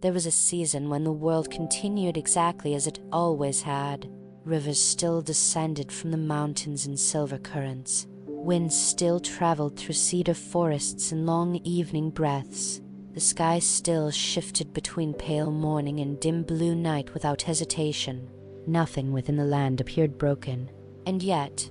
There was a season when the world continued exactly as it always had. Rivers still descended from the mountains in silver currents. Winds still traveled through cedar forests in long evening breaths. The sky still shifted between pale morning and dim blue night without hesitation. Nothing within the land appeared broken. And yet,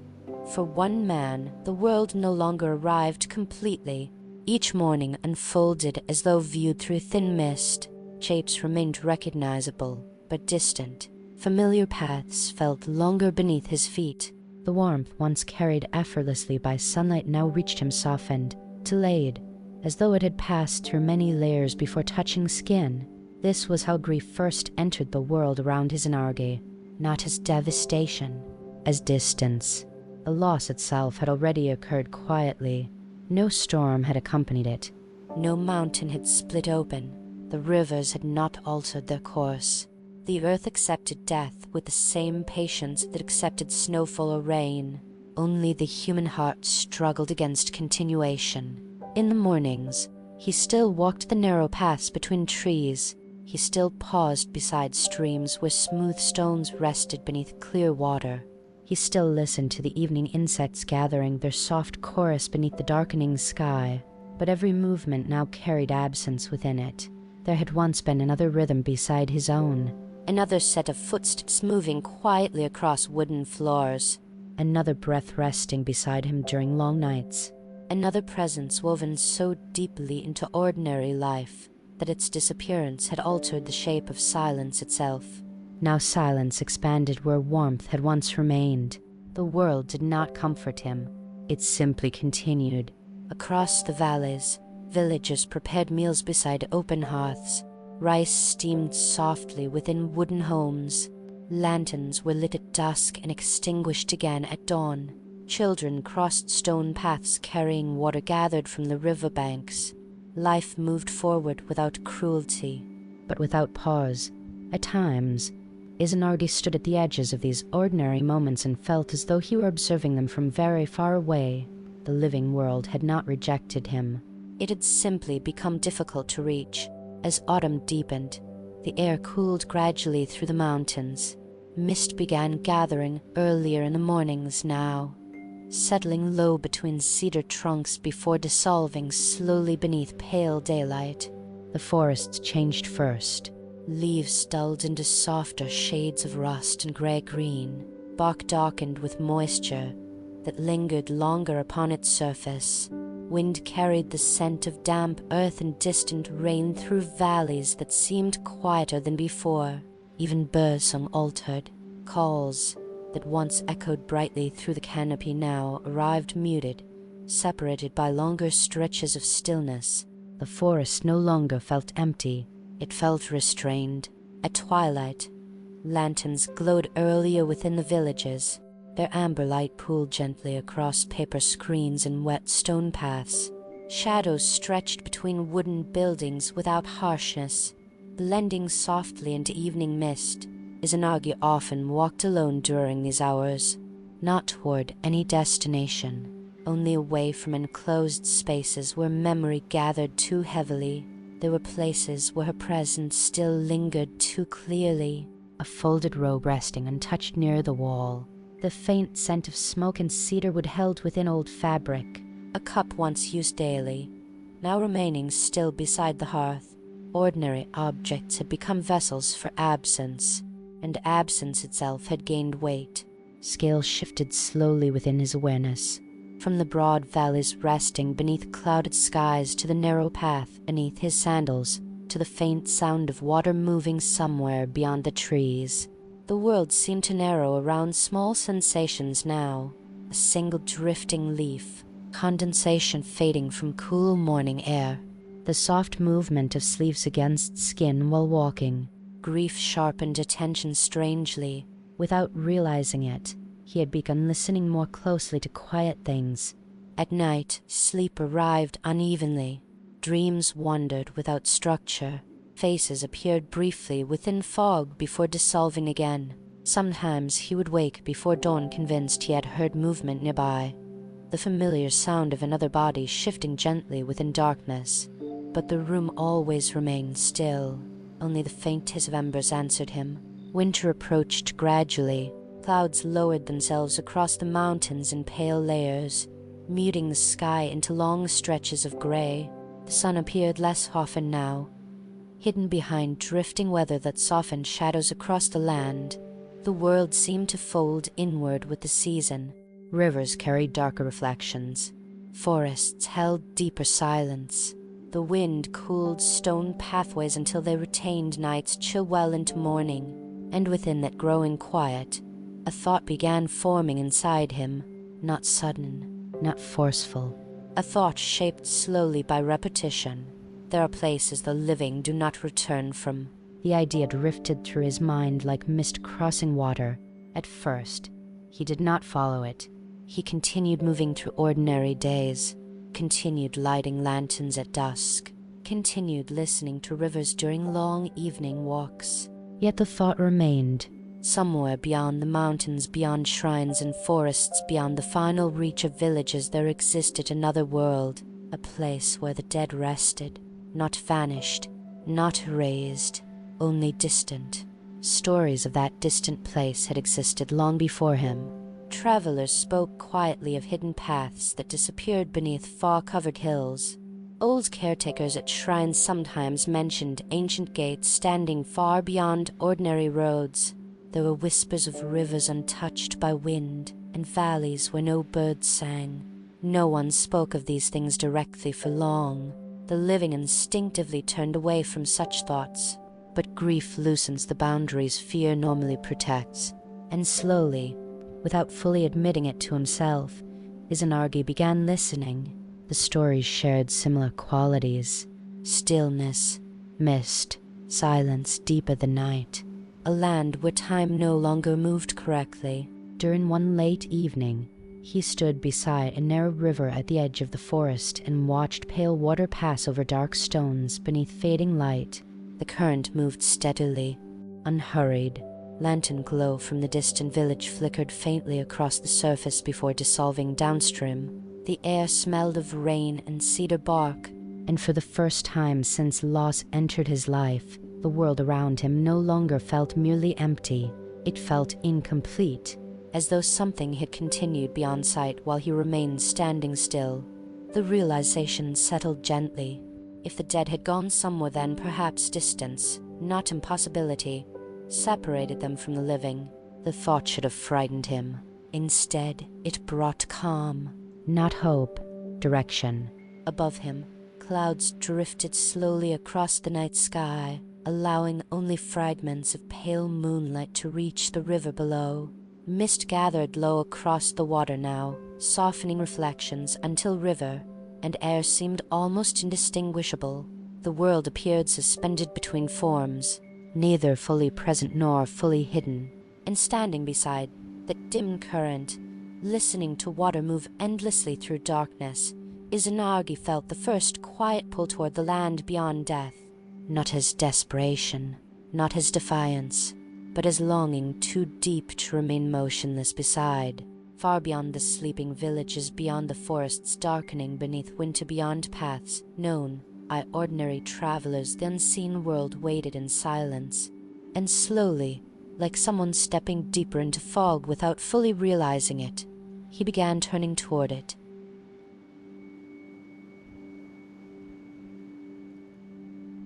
for one man, the world no longer arrived completely. Each morning unfolded as though viewed through thin mist. Shapes remained recognizable, but distant. Familiar paths felt longer beneath his feet. The warmth once carried effortlessly by sunlight now reached him softened, delayed, as though it had passed through many layers before touching skin. This was how grief first entered the world around Izanagi, not as devastation, as distance. The loss itself had already occurred quietly. No storm had accompanied it. No mountain had split open. The rivers had not altered their course. The earth accepted death with the same patience that accepted snowfall or rain. Only the human heart struggled against continuation. In the mornings, he still walked the narrow paths between trees. He still paused beside streams where smooth stones rested beneath clear water. He still listened to the evening insects gathering their soft chorus beneath the darkening sky. But every movement now carried absence within it. There had once been another rhythm beside his own. Another set of footsteps moving quietly across wooden floors. Another breath resting beside him during long nights. Another presence woven so deeply into ordinary life that its disappearance had altered the shape of silence itself. Now silence expanded where warmth had once remained. The world did not comfort him. It simply continued. Across the valleys, villagers prepared meals beside open hearths. Rice steamed softly within wooden homes. Lanterns were lit at dusk and extinguished again at dawn. Children crossed stone paths carrying water gathered from the river banks. Life moved forward without cruelty, but without pause. At times, Izanagi stood at the edges of these ordinary moments and felt as though he were observing them from very far away. The living world had not rejected him. It had simply become difficult to reach. As autumn deepened, the air cooled gradually through the mountains. Mist began gathering earlier in the mornings now, settling low between cedar trunks before dissolving slowly beneath pale daylight. The forests changed first. Leaves dulled into softer shades of rust and grey-green. Bark darkened with moisture that lingered longer upon its surface. Wind carried the scent of damp earth and distant rain through valleys that seemed quieter than before. Even birdsong altered. Calls that once echoed brightly through the canopy now arrived muted, separated by longer stretches of stillness. The forest no longer felt empty. It felt restrained. At twilight, lanterns glowed earlier within the villages. Their amber light pooled gently across paper screens and wet stone paths. Shadows stretched between wooden buildings without harshness, blending softly into evening mist. Izanagi often walked alone during these hours, not toward any destination, only away from enclosed spaces where memory gathered too heavily. There were places where her presence still lingered too clearly. A folded robe resting untouched near the wall. The faint scent of smoke and cedar wood held within old fabric. A cup once used daily, now remaining still beside the hearth. Ordinary objects had become vessels for absence, and absence itself had gained weight. Scales shifted slowly within his awareness, from the broad valleys resting beneath clouded skies to the narrow path beneath his sandals, to the faint sound of water moving somewhere beyond the trees. The world seemed to narrow around small sensations now. A single drifting leaf, condensation fading from cool morning air, the soft movement of sleeves against skin while walking. Grief sharpened attention strangely. Without realizing it, he had begun listening more closely to quiet things. At night, sleep arrived unevenly. Dreams wandered without structure. Faces appeared briefly within fog before dissolving again. Sometimes he would wake before dawn, convinced he had heard movement nearby, the familiar sound of another body shifting gently within darkness. But the room always remained still. Only the faint hiss of embers answered him. Winter approached gradually. Clouds lowered themselves across the mountains in pale layers, muting the sky into long stretches of gray. The sun appeared less often now, hidden behind drifting weather that softened shadows across the land. The world seemed to fold inward with the season. Rivers carried darker reflections. Forests held deeper silence. The wind cooled stone pathways until they retained night's chill well into morning. And within that growing quiet, a thought began forming inside him, not sudden, not forceful. A thought shaped slowly by repetition. There are places the living do not return from. The idea drifted through his mind like mist crossing water. At first, he did not follow it. He continued moving through ordinary days, continued lighting lanterns at dusk, continued listening to rivers during long evening walks. Yet the thought remained. Somewhere beyond the mountains, beyond shrines and forests, beyond the final reach of villages, there existed another world, a place where the dead rested, not vanished, not erased, only distant. Stories of that distant place had existed long before him. Travelers spoke quietly of hidden paths that disappeared beneath fog-covered hills. Old caretakers at shrines sometimes mentioned ancient gates standing far beyond ordinary roads. There were whispers of rivers untouched by wind, and valleys where no birds sang. No one spoke of these things directly for long. The living instinctively turned away from such thoughts. But grief loosens the boundaries fear normally protects, and slowly, without fully admitting it to himself, Izanagi began listening. The stories shared similar qualities: stillness, mist, silence deeper than night. A land where time no longer moved correctly. During one late evening, he stood beside a narrow river at the edge of the forest and watched pale water pass over dark stones beneath fading light. The current moved steadily, unhurried. Lantern glow from the distant village flickered faintly across the surface before dissolving downstream. The air smelled of rain and cedar bark, and for the first time since loss entered his life, the world around him no longer felt merely empty. It felt incomplete, as though something had continued beyond sight while he remained standing still. The realization settled gently. If the dead had gone somewhere, then perhaps distance, not impossibility, separated them from the living. The thought should have frightened him. Instead, it brought calm. Not hope, direction. Above him, clouds drifted slowly across the night sky, allowing only fragments of pale moonlight to reach the river below. Mist gathered low across the water now, softening reflections until river and air seemed almost indistinguishable. The world appeared suspended between forms, neither fully present nor fully hidden. And standing beside that dim current, listening to water move endlessly through darkness, Izanagi felt the first quiet pull toward the land beyond death. Not as desperation, not as defiance, but as longing too deep to remain motionless beside. Far beyond the sleeping villages, beyond the forests darkening beneath winter, beyond paths known by ordinary travelers, the unseen world waited in silence. And slowly, like someone stepping deeper into fog without fully realizing it, he began turning toward it.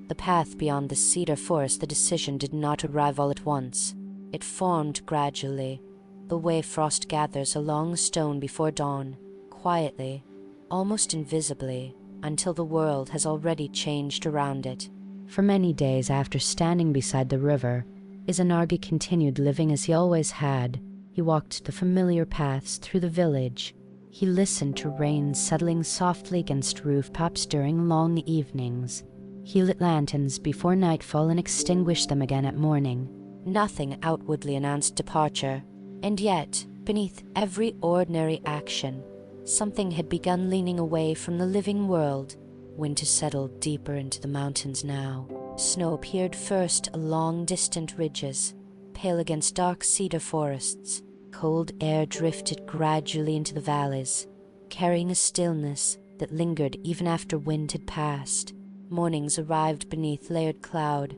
The path beyond the cedar forest, the decision did not arrive all at once. It formed gradually, the way frost gathers a long stone before dawn, quietly, almost invisibly, until the world has already changed around it. For many days after standing beside the river, Izanagi continued living as he always had. He walked the familiar paths through the village. He listened to rain settling softly against rooftops during long evenings. He lit lanterns before nightfall and extinguished them again at morning. Nothing outwardly announced departure, and yet, beneath every ordinary action, something had begun leaning away from the living world. Winter settled deeper into the mountains now. Snow appeared first along distant ridges, pale against dark cedar forests. Cold air drifted gradually into the valleys, carrying a stillness that lingered even after wind had passed. Mornings arrived beneath layered cloud,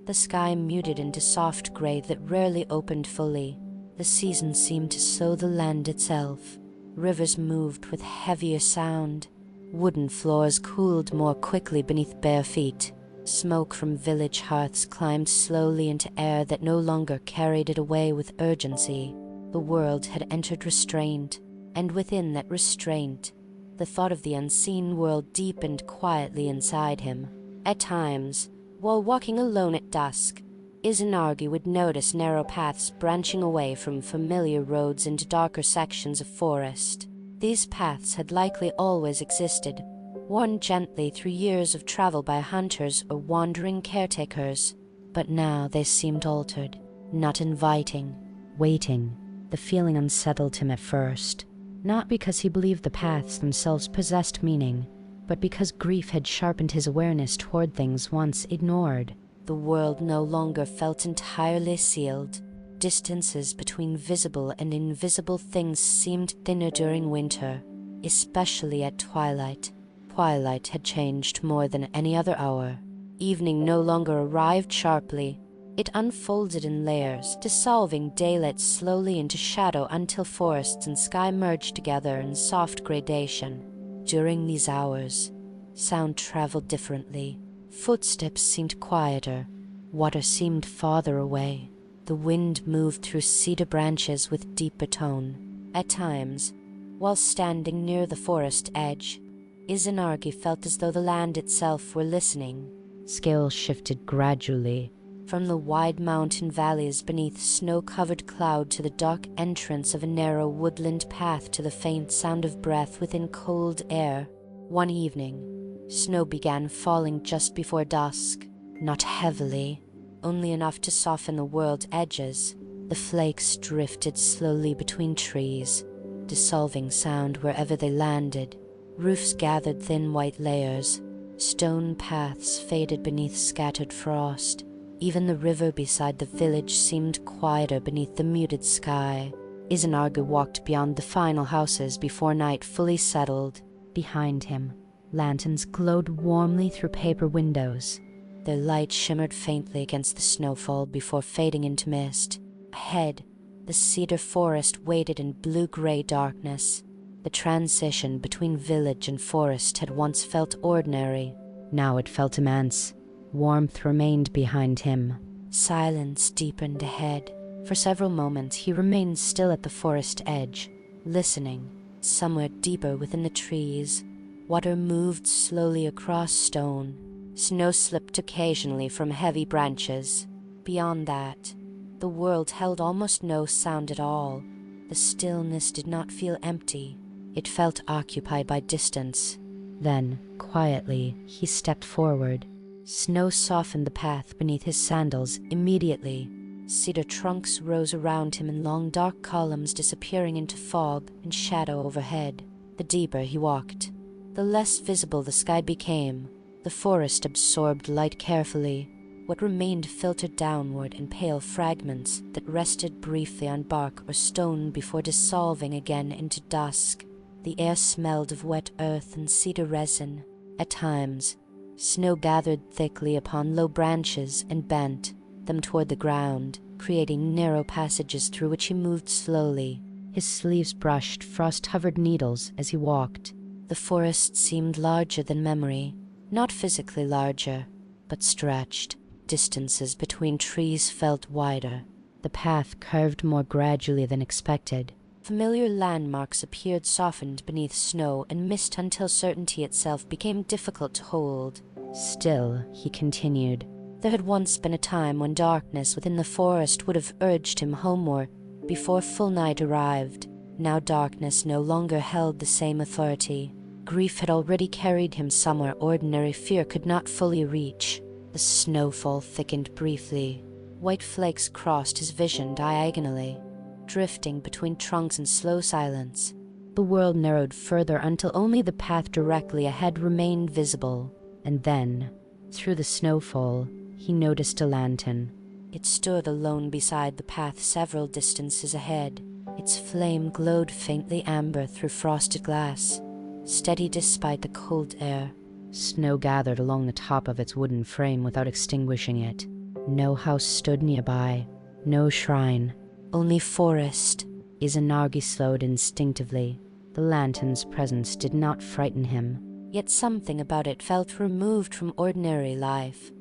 The sky muted into soft gray that rarely opened fully. The season seemed to sow the land itself. Rivers moved with heavier sound. Wooden floors cooled more quickly beneath bare feet. Smoke from village hearths climbed slowly into air that no longer carried it away with urgency. The world had entered restraint, and within that restraint, the thought of the unseen world deepened quietly inside him. At times, while walking alone at dusk, Izanagi would notice narrow paths branching away from familiar roads into darker sections of forest. These paths had likely always existed, worn gently through years of travel by hunters or wandering caretakers. But now they seemed altered, not inviting, waiting. The feeling unsettled him at first, not because he believed the paths themselves possessed meaning, but because grief had sharpened his awareness toward things once ignored. The world no longer felt entirely sealed. Distances between visible and invisible things seemed thinner during winter, especially at twilight. Twilight had changed more than any other hour. Evening no longer arrived sharply. It unfolded in layers, dissolving daylight slowly into shadow until forests and sky merged together in soft gradation. During these hours, sound traveled differently. Footsteps seemed quieter. Water seemed farther away. The wind moved through cedar branches with deeper tone. At times, while standing near the forest edge, Izanagi felt as though the land itself were listening. Scales shifted gradually, from the wide mountain valleys beneath snow-covered cloud to the dark entrance of a narrow woodland path to the faint sound of breath within cold air. One evening, snow began falling just before dusk, not heavily, only enough to soften the world's edges. The flakes drifted slowly between trees, dissolving sound wherever they landed. Roofs gathered thin white layers. Stone paths faded beneath scattered frost. Even the river beside the village seemed quieter beneath the muted sky. Izanagi walked beyond the final houses before night fully settled. Behind him, lanterns glowed warmly through paper windows. Their light shimmered faintly against the snowfall before fading into mist. Ahead, the cedar forest waited in blue-gray darkness. The transition between village and forest had once felt ordinary. Now it felt immense. Warmth remained behind him. Silence deepened ahead. For several moments he remained still at the forest edge, listening. Somewhere deeper within the trees, water moved slowly across stone. Snow slipped occasionally from heavy branches. Beyond that, the world held almost no sound at all. The stillness did not feel empty. It felt occupied by distance. Then, quietly, he stepped forward. Snow softened the path beneath his sandals immediately. Cedar trunks rose around him in long dark columns, disappearing into fog and shadow overhead. The deeper he walked, the less visible the sky became. The forest absorbed light carefully. What remained filtered downward in pale fragments that rested briefly on bark or stone before dissolving again into dusk. The air smelled of wet earth and cedar resin. At times, snow gathered thickly upon low branches and bent them toward the ground, creating narrow passages through which he moved slowly. His sleeves brushed frost-covered needles as he walked. The forest seemed larger than memory, not physically larger, but stretched. Distances between trees felt wider. The path curved more gradually than expected. Familiar landmarks appeared softened beneath snow and mist until certainty itself became difficult to hold. Still, he continued. There had once been a time when darkness within the forest would have urged him homeward before full night arrived. Now darkness no longer held the same authority. Grief had already carried him somewhere ordinary fear could not fully reach. The snowfall thickened briefly. White flakes crossed his vision diagonally, drifting between trunks in slow silence. The world narrowed further until only the path directly ahead remained visible. And then, through the snowfall, he noticed a lantern. It stood alone beside the path several distances ahead. Its flame glowed faintly amber through frosted glass, steady despite the cold air. Snow gathered along the top of its wooden frame without extinguishing it. No house stood nearby, no shrine, only forest. Izanagi slowed instinctively. The lantern's presence did not frighten him, yet something about it felt removed from ordinary life,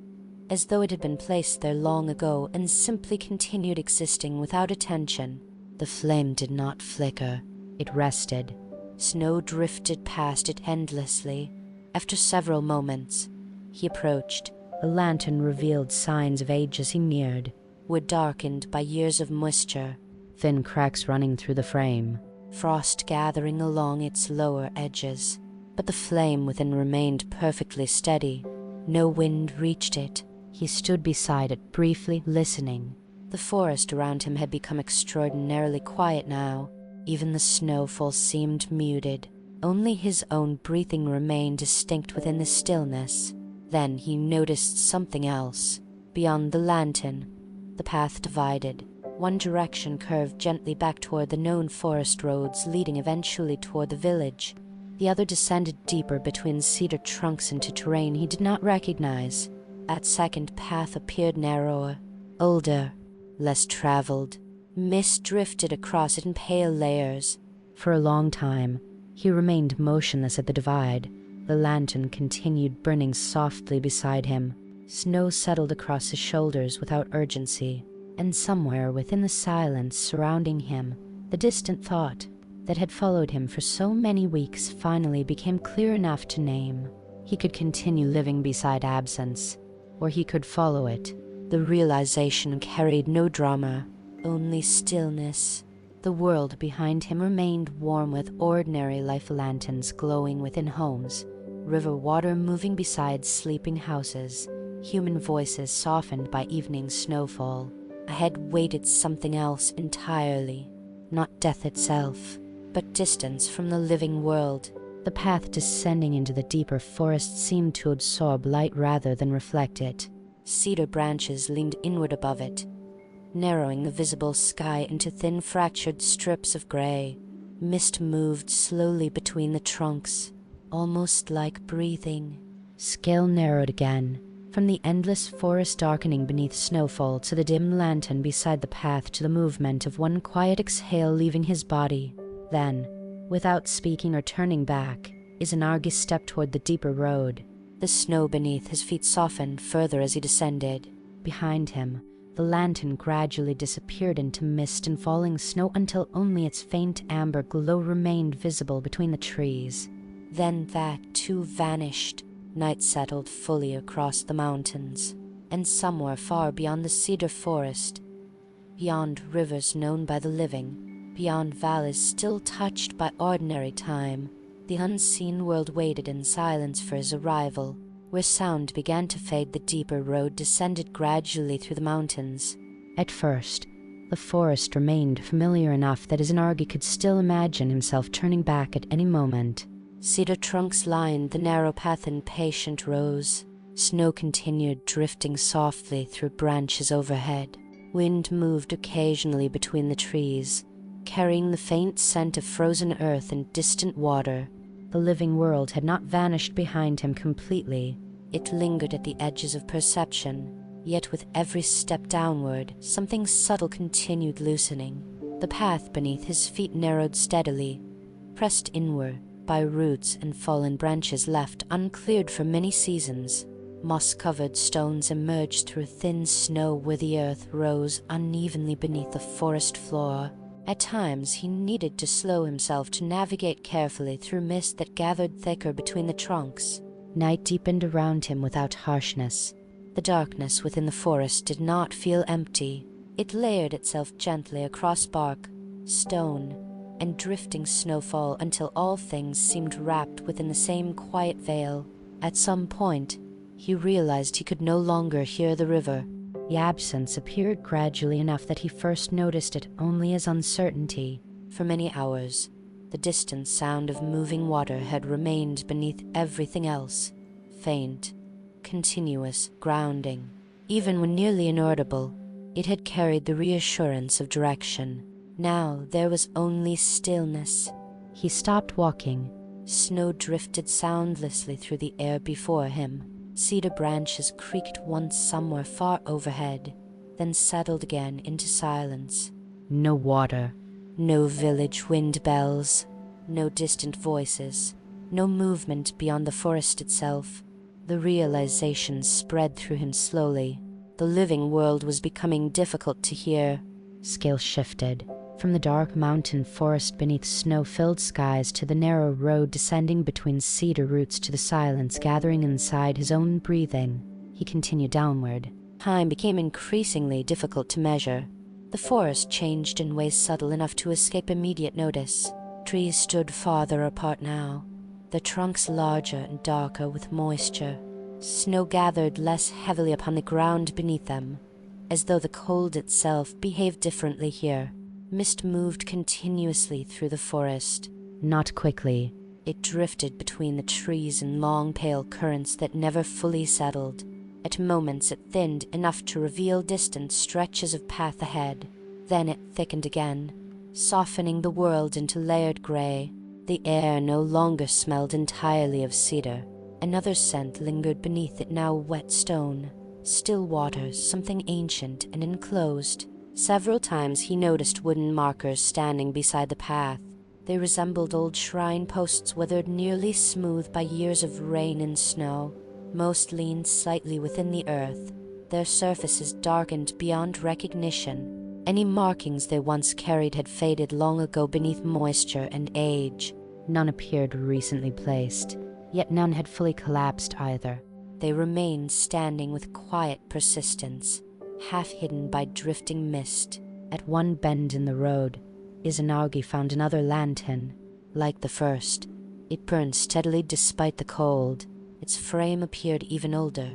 as though it had been placed there long ago and simply continued existing without attention. The flame did not flicker, it rested. Snow drifted past it endlessly. After several moments, he approached. The lantern revealed signs of age as he neared. Wood darkened by years of moisture, thin cracks running through the frame, frost gathering along its lower edges. But the flame within remained perfectly steady. No wind reached it. He stood beside it, briefly listening. The forest around him had become extraordinarily quiet now. Even the snowfall seemed muted. Only his own breathing remained distinct within the stillness. Then he noticed something else. Beyond the lantern, the path divided. One direction curved gently back toward the known forest roads, leading eventually toward the village. The other descended deeper between cedar trunks into terrain he did not recognize. That second path appeared narrower, older, less traveled. Mist drifted across it in pale layers. For a long time, he remained motionless at the divide. The lantern continued burning softly beside him. Snow settled across his shoulders without urgency, and somewhere within the silence surrounding him, the distant thought that had followed him for so many weeks finally became clear enough to name. He could continue living beside absence, or he could follow it. The realization carried no drama, only stillness. The world behind him remained warm with ordinary life, lanterns glowing within homes, river water moving beside sleeping houses, human voices softened by evening snowfall. Ahead waited something else entirely, not death itself, but distance from the living world. The path descending into the deeper forest seemed to absorb light rather than reflect it. Cedar branches leaned inward above it, narrowing the visible sky into thin fractured strips of gray. Mist moved slowly between the trunks, almost like breathing. Scale narrowed again, from the endless forest darkening beneath snowfall to the dim lantern beside the path, to the movement of one quiet exhale leaving his body. Then, without speaking or turning back, Izanagi stepped toward the deeper road. The snow beneath his feet softened further as he descended. Behind him, the lantern gradually disappeared into mist and falling snow until only its faint amber glow remained visible between the trees. Then that, too, vanished. Night settled fully across the mountains, and somewhere far beyond the cedar forest, beyond rivers known by the living, beyond valleys still touched by ordinary time, the unseen world waited in silence for his arrival. Where sound began to fade, the deeper road descended gradually through the mountains. At first, the forest remained familiar enough that Izanagi could still imagine himself turning back at any moment. Cedar trunks lined the narrow path in patient rows. Snow continued drifting softly through branches overhead. Wind moved occasionally between the trees, carrying the faint scent of frozen earth and distant water. The living world had not vanished behind him completely. It lingered at the edges of perception, yet with every step downward, something subtle continued loosening. The path beneath his feet narrowed steadily, pressed inward by roots and fallen branches left uncleared for many seasons. Moss-covered stones emerged through thin snow where the earth rose unevenly beneath the forest floor. At times he needed to slow himself to navigate carefully through mist that gathered thicker between the trunks. Night deepened around him without harshness. The darkness within the forest did not feel empty. It layered itself gently across bark, stone, and drifting snowfall until all things seemed wrapped within the same quiet veil. At some point, he realized he could no longer hear the river. The absence appeared gradually enough that he first noticed it only as uncertainty. For many hours, the distant sound of moving water had remained beneath everything else, faint, continuous, grounding. Even when nearly inaudible, it had carried the reassurance of direction. Now there was only stillness. He stopped walking. Snow drifted soundlessly through the air before him. Cedar branches creaked once somewhere far overhead, then settled again into silence. No water, no village wind bells, no distant voices, no movement beyond the forest itself. The realization spread through him slowly. The living world was becoming difficult to hear. Scale shifted from the dark mountain forest beneath snow-filled skies to the narrow road descending between cedar roots to the silence gathering inside his own breathing. He continued downward. Time became increasingly difficult to measure. The forest changed in ways subtle enough to escape immediate notice. Trees stood farther apart now, their trunks larger and darker with moisture. Snow gathered less heavily upon the ground beneath them, as though the cold itself behaved differently here. Mist moved continuously through the forest. Not quickly. It drifted between the trees in long pale currents that never fully settled. At moments it thinned enough to reveal distant stretches of path ahead. Then it thickened again, softening the world into layered gray. The air no longer smelled entirely of cedar. Another scent lingered beneath it, now wet stone, still waters, something ancient and enclosed. Several times he noticed wooden markers standing beside the path. They resembled old shrine posts weathered nearly smooth by years of rain and snow. Most leaned slightly within the earth, their surfaces darkened beyond recognition. Any markings they once carried had faded long ago beneath moisture and age. None appeared recently placed, yet none had fully collapsed either. They remained standing with quiet persistence, half hidden by drifting mist. At one bend in the road, Izanagi found another lantern. Like the first, it burned steadily despite the cold. Its frame appeared even older,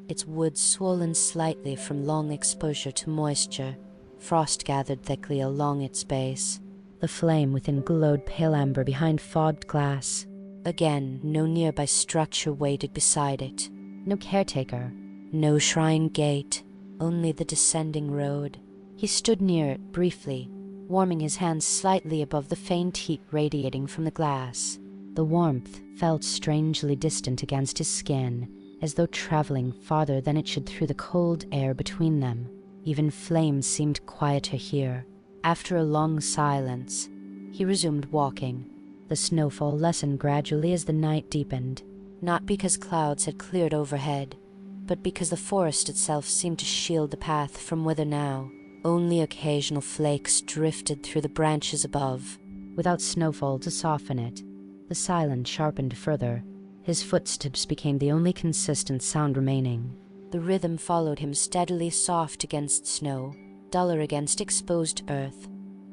its wood swollen slightly from long exposure to moisture. Frost gathered thickly along its base. The flame within glowed pale amber behind fogged glass. Again, no nearby structure waited beside it. No caretaker, no shrine gate, only the descending road. He stood near it briefly, warming his hands slightly above the faint heat radiating from the glass. The warmth felt strangely distant against his skin, as though traveling farther than it should through the cold air between them. Even flames seemed quieter here. After a long silence, he resumed walking. The snowfall lessened gradually as the night deepened, not because clouds had cleared overhead, but because the forest itself seemed to shield the path from weather now. Only occasional flakes drifted through the branches above, without snowfall to soften it. The silence sharpened further. His footsteps became the only consistent sound remaining. The rhythm followed him steadily, soft against snow, duller against exposed earth,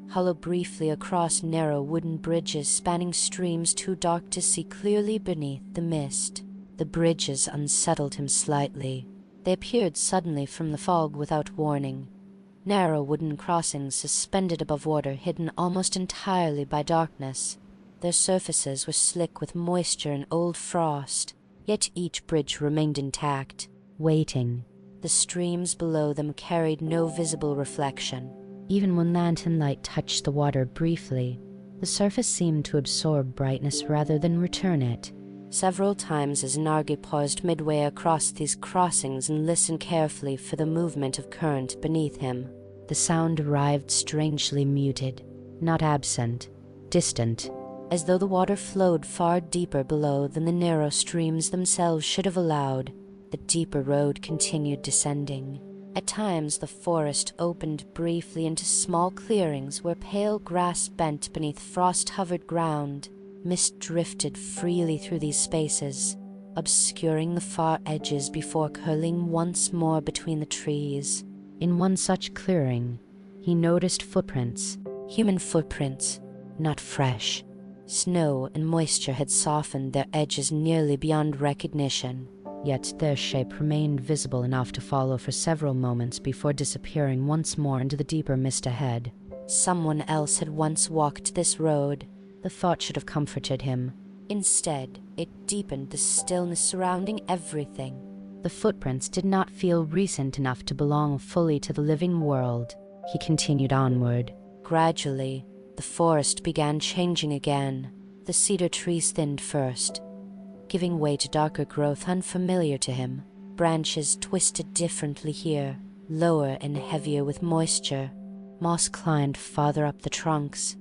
hollow briefly across narrow wooden bridges spanning streams too dark to see clearly beneath the mist. The bridges unsettled him slightly. They appeared suddenly from the fog without warning. Narrow wooden crossings suspended above water, hidden almost entirely by darkness. Their surfaces were slick with moisture and old frost, yet each bridge remained intact, waiting. The streams below them carried no visible reflection. Even when lantern light touched the water briefly, the surface seemed to absorb brightness rather than return it. Several times Izanagi paused midway across these crossings and listened carefully for the movement of current beneath him. The sound arrived strangely muted, not absent, distant, as though the water flowed far deeper below than the narrow streams themselves should have allowed. The deeper road continued descending. At times the forest opened briefly into small clearings where pale grass bent beneath frost-covered ground. Mist drifted freely through these spaces, obscuring the far edges before curling once more between the trees. In one such clearing, he noticed footprints, human footprints, not fresh. Snow and moisture had softened their edges nearly beyond recognition, yet their shape remained visible enough to follow for several moments before disappearing once more into the deeper mist ahead. Someone else had once walked this road. The thought should have comforted him. Instead, it deepened the stillness surrounding everything. The footprints did not feel recent enough to belong fully to the living world. He continued onward. Gradually, the forest began changing again. The cedar trees thinned first, giving way to darker growth unfamiliar to him. Branches twisted differently here, lower and heavier with moisture. Moss climbed farther up the trunks,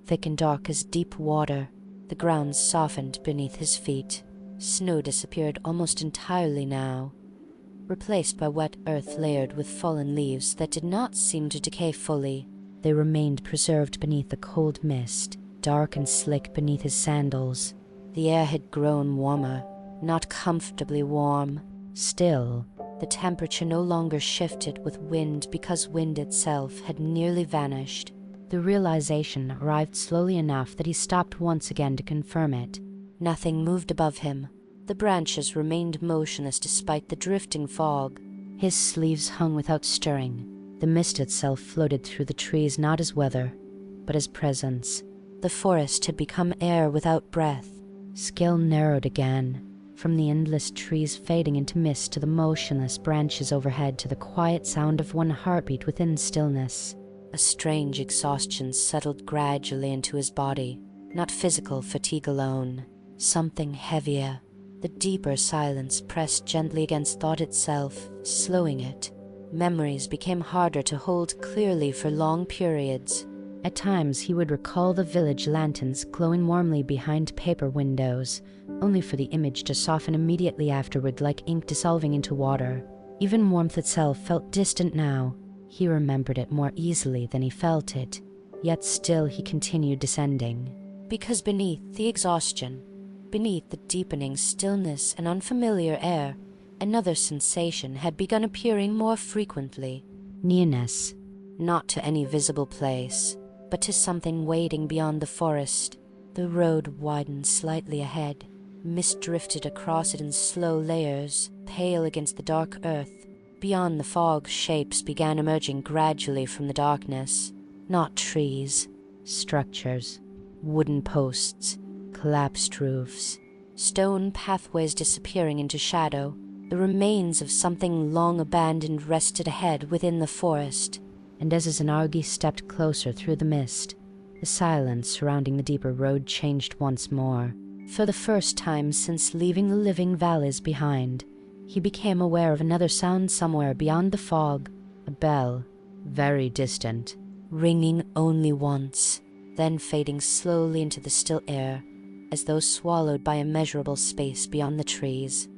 thick and dark as deep water. The ground softened beneath his feet. Snow disappeared almost entirely now, replaced by wet earth layered with fallen leaves that did not seem to decay fully. They remained preserved beneath the cold mist, dark and slick beneath his sandals. The air had grown warmer, not comfortably warm. Still, the temperature no longer shifted with wind because wind itself had nearly vanished. The realization arrived slowly enough that he stopped once again to confirm it. Nothing moved above him. The branches remained motionless despite the drifting fog. His sleeves hung without stirring. The mist itself floated through the trees not as weather, but as presence. The forest had become air without breath. Scale narrowed again, from the endless trees fading into mist to the motionless branches overhead to the quiet sound of one heartbeat within stillness. A strange exhaustion settled gradually into his body, not physical fatigue alone. Something heavier. The deeper silence pressed gently against thought itself, slowing it. Memories became harder to hold clearly for long periods. At times he would recall the village lanterns glowing warmly behind paper windows, only for the image to soften immediately afterward like ink dissolving into water. Even warmth itself felt distant now. He remembered it more easily than he felt it, yet still he continued descending. Because beneath the exhaustion, beneath the deepening stillness and unfamiliar air, another sensation had begun appearing more frequently. Nearness. Not to any visible place, but to something waiting beyond the forest. The road widened slightly ahead. Mist drifted across it in slow layers, pale against the dark earth. Beyond the fog, shapes began emerging gradually from the darkness. Not trees. Structures. Wooden posts. Collapsed roofs. Stone pathways disappearing into shadow. The remains of something long abandoned rested ahead within the forest. And as Izanagi stepped closer through the mist, the silence surrounding the deeper road changed once more. For the first time since leaving the living valleys behind, he became aware of another sound somewhere beyond the fog. A bell, very distant, ringing only once, then fading slowly into the still air, as though swallowed by immeasurable space beyond the trees.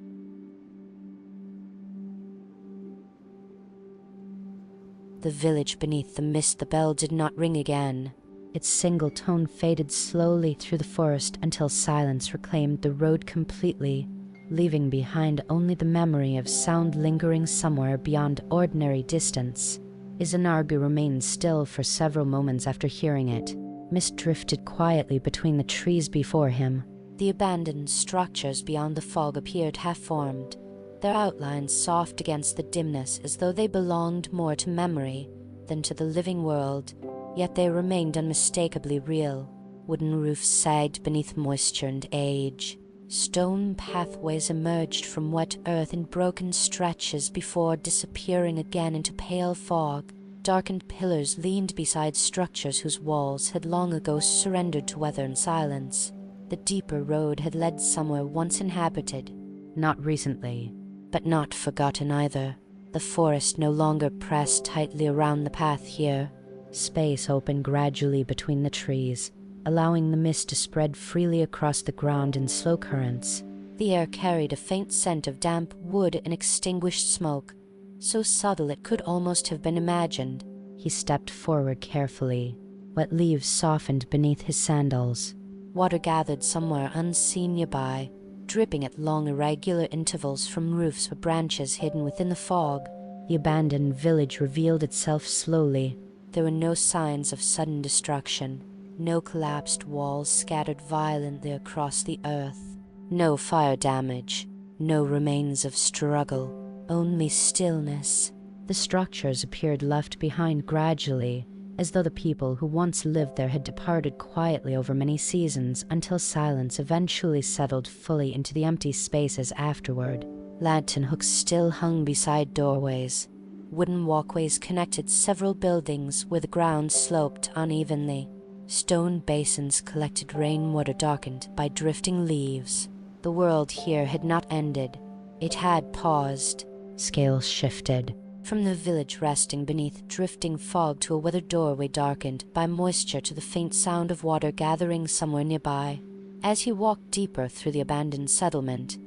The village beneath the mist, the bell did not ring again. Its single tone faded slowly through the forest until silence reclaimed the road completely, leaving behind only the memory of sound lingering somewhere beyond ordinary distance. Izanagi remained still for several moments after hearing it. Mist drifted quietly between the trees before him. The abandoned structures beyond the fog appeared half-formed, their outlines soft against the dimness as though they belonged more to memory than to the living world, yet they remained unmistakably real. Wooden roofs sagged beneath moisture and age. Stone pathways emerged from wet earth in broken stretches before disappearing again into pale fog. Darkened pillars leaned beside structures whose walls had long ago surrendered to weather and silence. The deeper road had led somewhere once inhabited, not recently, but not forgotten either. The forest no longer pressed tightly around the path here. Space opened gradually between the trees, allowing the mist to spread freely across the ground in slow currents. The air carried a faint scent of damp wood and extinguished smoke, so subtle it could almost have been imagined. He stepped forward carefully. Wet leaves softened beneath his sandals. Water gathered somewhere unseen nearby, dripping at long irregular intervals from roofs or branches hidden within the fog. The abandoned village revealed itself slowly. There were no signs of sudden destruction, no collapsed walls scattered violently across the earth, no fire damage, no remains of struggle, only stillness. The structures appeared left behind gradually, as though the people who once lived there had departed quietly over many seasons until silence eventually settled fully into the empty spaces afterward. Lantern hooks still hung beside doorways. Wooden walkways connected several buildings where the ground sloped unevenly. Stone basins collected rainwater darkened by drifting leaves. The world here had not ended. It had paused. Scales shifted. From the village resting beneath drifting fog to a weathered doorway darkened by moisture to the faint sound of water gathering somewhere nearby. As he walked deeper through the abandoned settlement,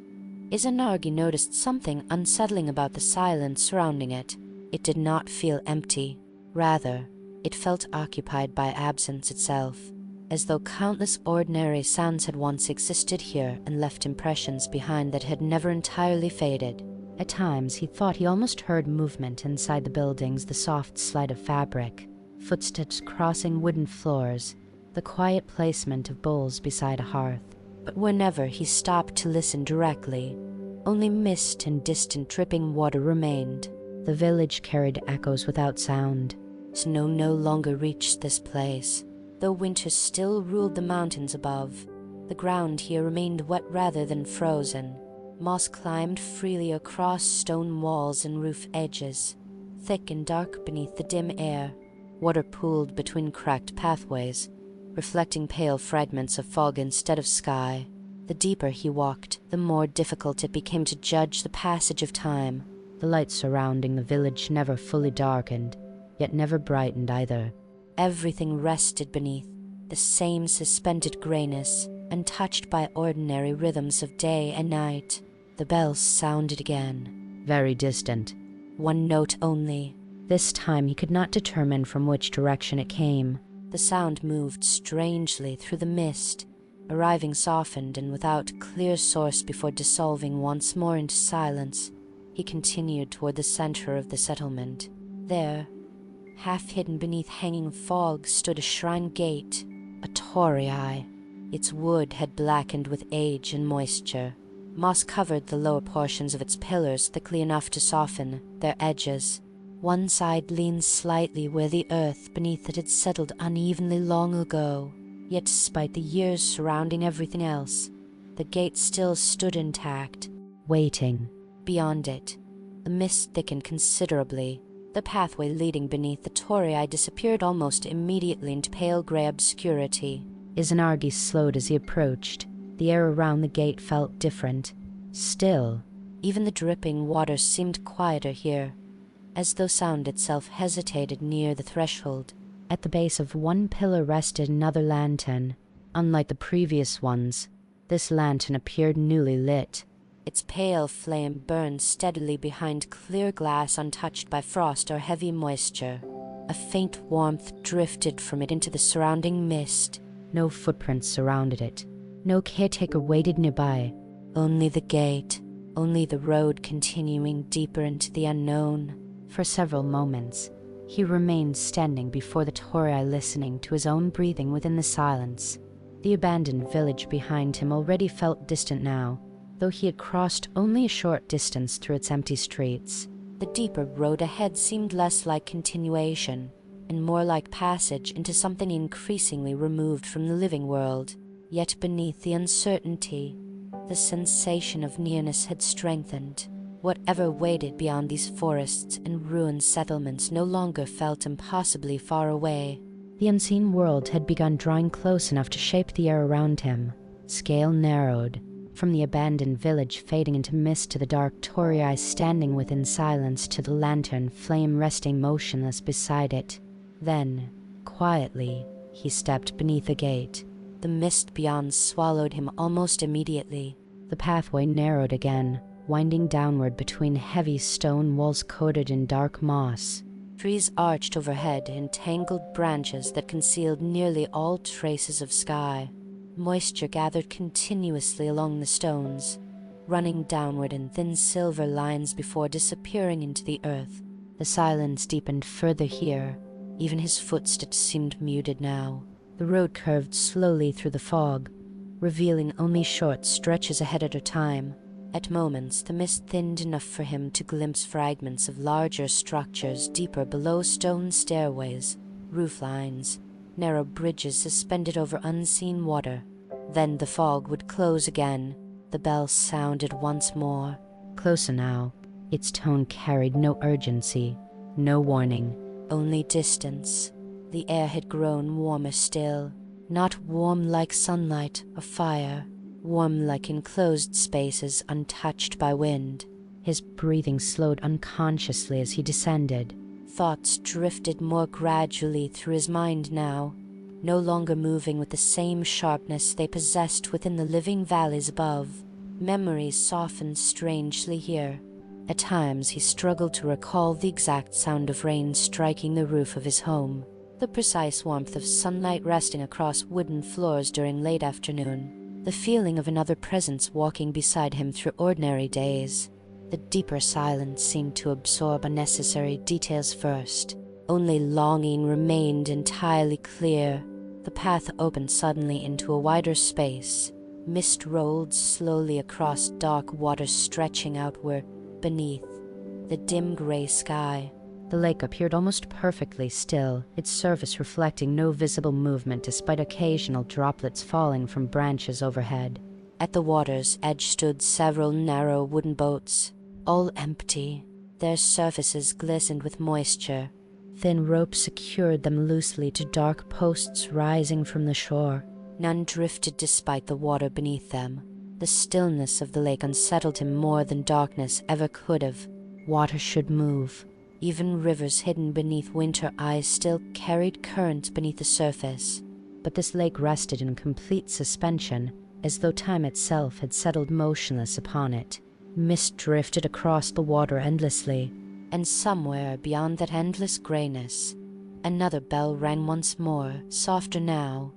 Izanagi noticed something unsettling about the silence surrounding it. It did not feel empty. Rather, it felt occupied by absence itself, as though countless ordinary sounds had once existed here and left impressions behind that had never entirely faded. At times he thought he almost heard movement inside the buildings, the soft slide of fabric, footsteps crossing wooden floors, the quiet placement of bowls beside a hearth. But whenever he stopped to listen directly, only mist and distant dripping water remained. The village carried echoes without sound. Snow no longer reached this place, though winter still ruled the mountains above. The ground here remained wet rather than frozen. Moss climbed freely across stone walls and roof edges, thick and dark beneath the dim air. Water pooled between cracked pathways, reflecting pale fragments of fog instead of sky. The deeper he walked, the more difficult it became to judge the passage of time. The light surrounding the village never fully darkened, yet never brightened either. Everything rested beneath the same suspended grayness, untouched by ordinary rhythms of day and night. The bells sounded again, very distant, one note only. This time he could not determine from which direction it came. The sound moved strangely through the mist, arriving softened and without clear source before dissolving once more into silence. He continued toward the center of the settlement. There, half hidden beneath hanging fog, stood a shrine gate, a torii. Its wood had blackened with age and moisture. Moss covered the lower portions of its pillars thickly enough to soften their edges. One side leaned slightly where the earth beneath it had settled unevenly long ago. Yet despite the years surrounding everything else, the gate still stood intact, waiting. Beyond it, the mist thickened considerably. The pathway leading beneath the torii disappeared almost immediately into pale grey obscurity. Izanagi slowed as he approached. The air around the gate felt different, still. Even the dripping water seemed quieter here, as though sound itself hesitated near the threshold. At the base of one pillar rested another lantern. Unlike the previous ones, this lantern appeared newly lit. Its pale flame burned steadily behind clear glass untouched by frost or heavy moisture. A faint warmth drifted from it into the surrounding mist. No footprints surrounded it. No caretaker waited nearby. Only the gate, only the road continuing deeper into the unknown. For several moments, he remained standing before the torii, listening to his own breathing within the silence. The abandoned village behind him already felt distant now, though he had crossed only a short distance through its empty streets. The deeper road ahead seemed less like continuation, and more like passage into something increasingly removed from the living world. Yet beneath the uncertainty, the sensation of nearness had strengthened. Whatever waited beyond these forests and ruined settlements no longer felt impossibly far away. The unseen world had begun drawing close enough to shape the air around him. Scale narrowed, from the abandoned village fading into mist to the dark torii standing within silence to the lantern flame resting motionless beside it. Then, quietly, he stepped beneath a gate. The mist beyond swallowed him almost immediately. The pathway narrowed again, winding downward between heavy stone walls coated in dark moss. Trees arched overhead in tangled branches that concealed nearly all traces of sky. Moisture gathered continuously along the stones, running downward in thin silver lines before disappearing into the earth. The silence deepened further here. Even his footsteps seemed muted now. The road curved slowly through the fog, revealing only short stretches ahead at a time. At moments, the mist thinned enough for him to glimpse fragments of larger structures deeper below, stone stairways, roof lines, narrow bridges suspended over unseen water. Then the fog would close again. The bell sounded once more. Closer now. Its tone carried no urgency, no warning, only distance. The air had grown warmer still, not warm like sunlight or fire, warm like enclosed spaces untouched by wind. His breathing slowed unconsciously as he descended. Thoughts drifted more gradually through his mind now, no longer moving with the same sharpness they possessed within the living valleys above. Memories softened strangely here. At times he struggled to recall the exact sound of rain striking the roof of his home, the precise warmth of sunlight resting across wooden floors during late afternoon, the feeling of another presence walking beside him through ordinary days. The deeper silence seemed to absorb unnecessary details first. Only longing remained entirely clear. The path opened suddenly into a wider space. Mist rolled slowly across dark waters stretching outward. Beneath, the dim gray sky. The lake appeared almost perfectly still, its surface reflecting no visible movement despite occasional droplets falling from branches overhead. At the water's edge stood several narrow wooden boats, all empty. Their surfaces glistened with moisture. Thin ropes secured them loosely to dark posts rising from the shore. None drifted despite the water beneath them. The stillness of the lake unsettled him more than darkness ever could have. Water should move. Even rivers hidden beneath winter ice still carried currents beneath the surface. But this lake rested in complete suspension, as though time itself had settled motionless upon it. Mist drifted across the water endlessly. And somewhere beyond that endless grayness, another bell rang once more, softer now,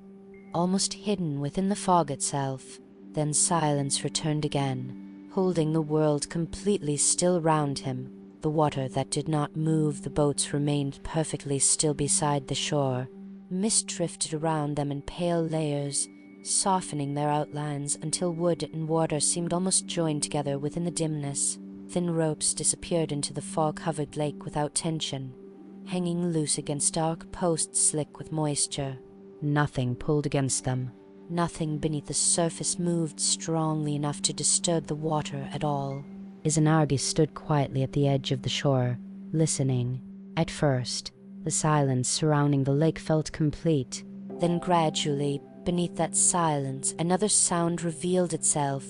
almost hidden within the fog itself. Then silence returned again, holding the world completely still round him. The water that did not move, the boats remained perfectly still beside the shore. Mist drifted around them in pale layers, softening their outlines until wood and water seemed almost joined together within the dimness. Thin ropes disappeared into the fog-covered lake without tension, hanging loose against dark posts slick with moisture. Nothing pulled against them. Nothing beneath the surface moved strongly enough to disturb the water at all. Izanagi stood quietly at the edge of the shore, listening. At first, the silence surrounding the lake felt complete. Then gradually, beneath that silence, another sound revealed itself.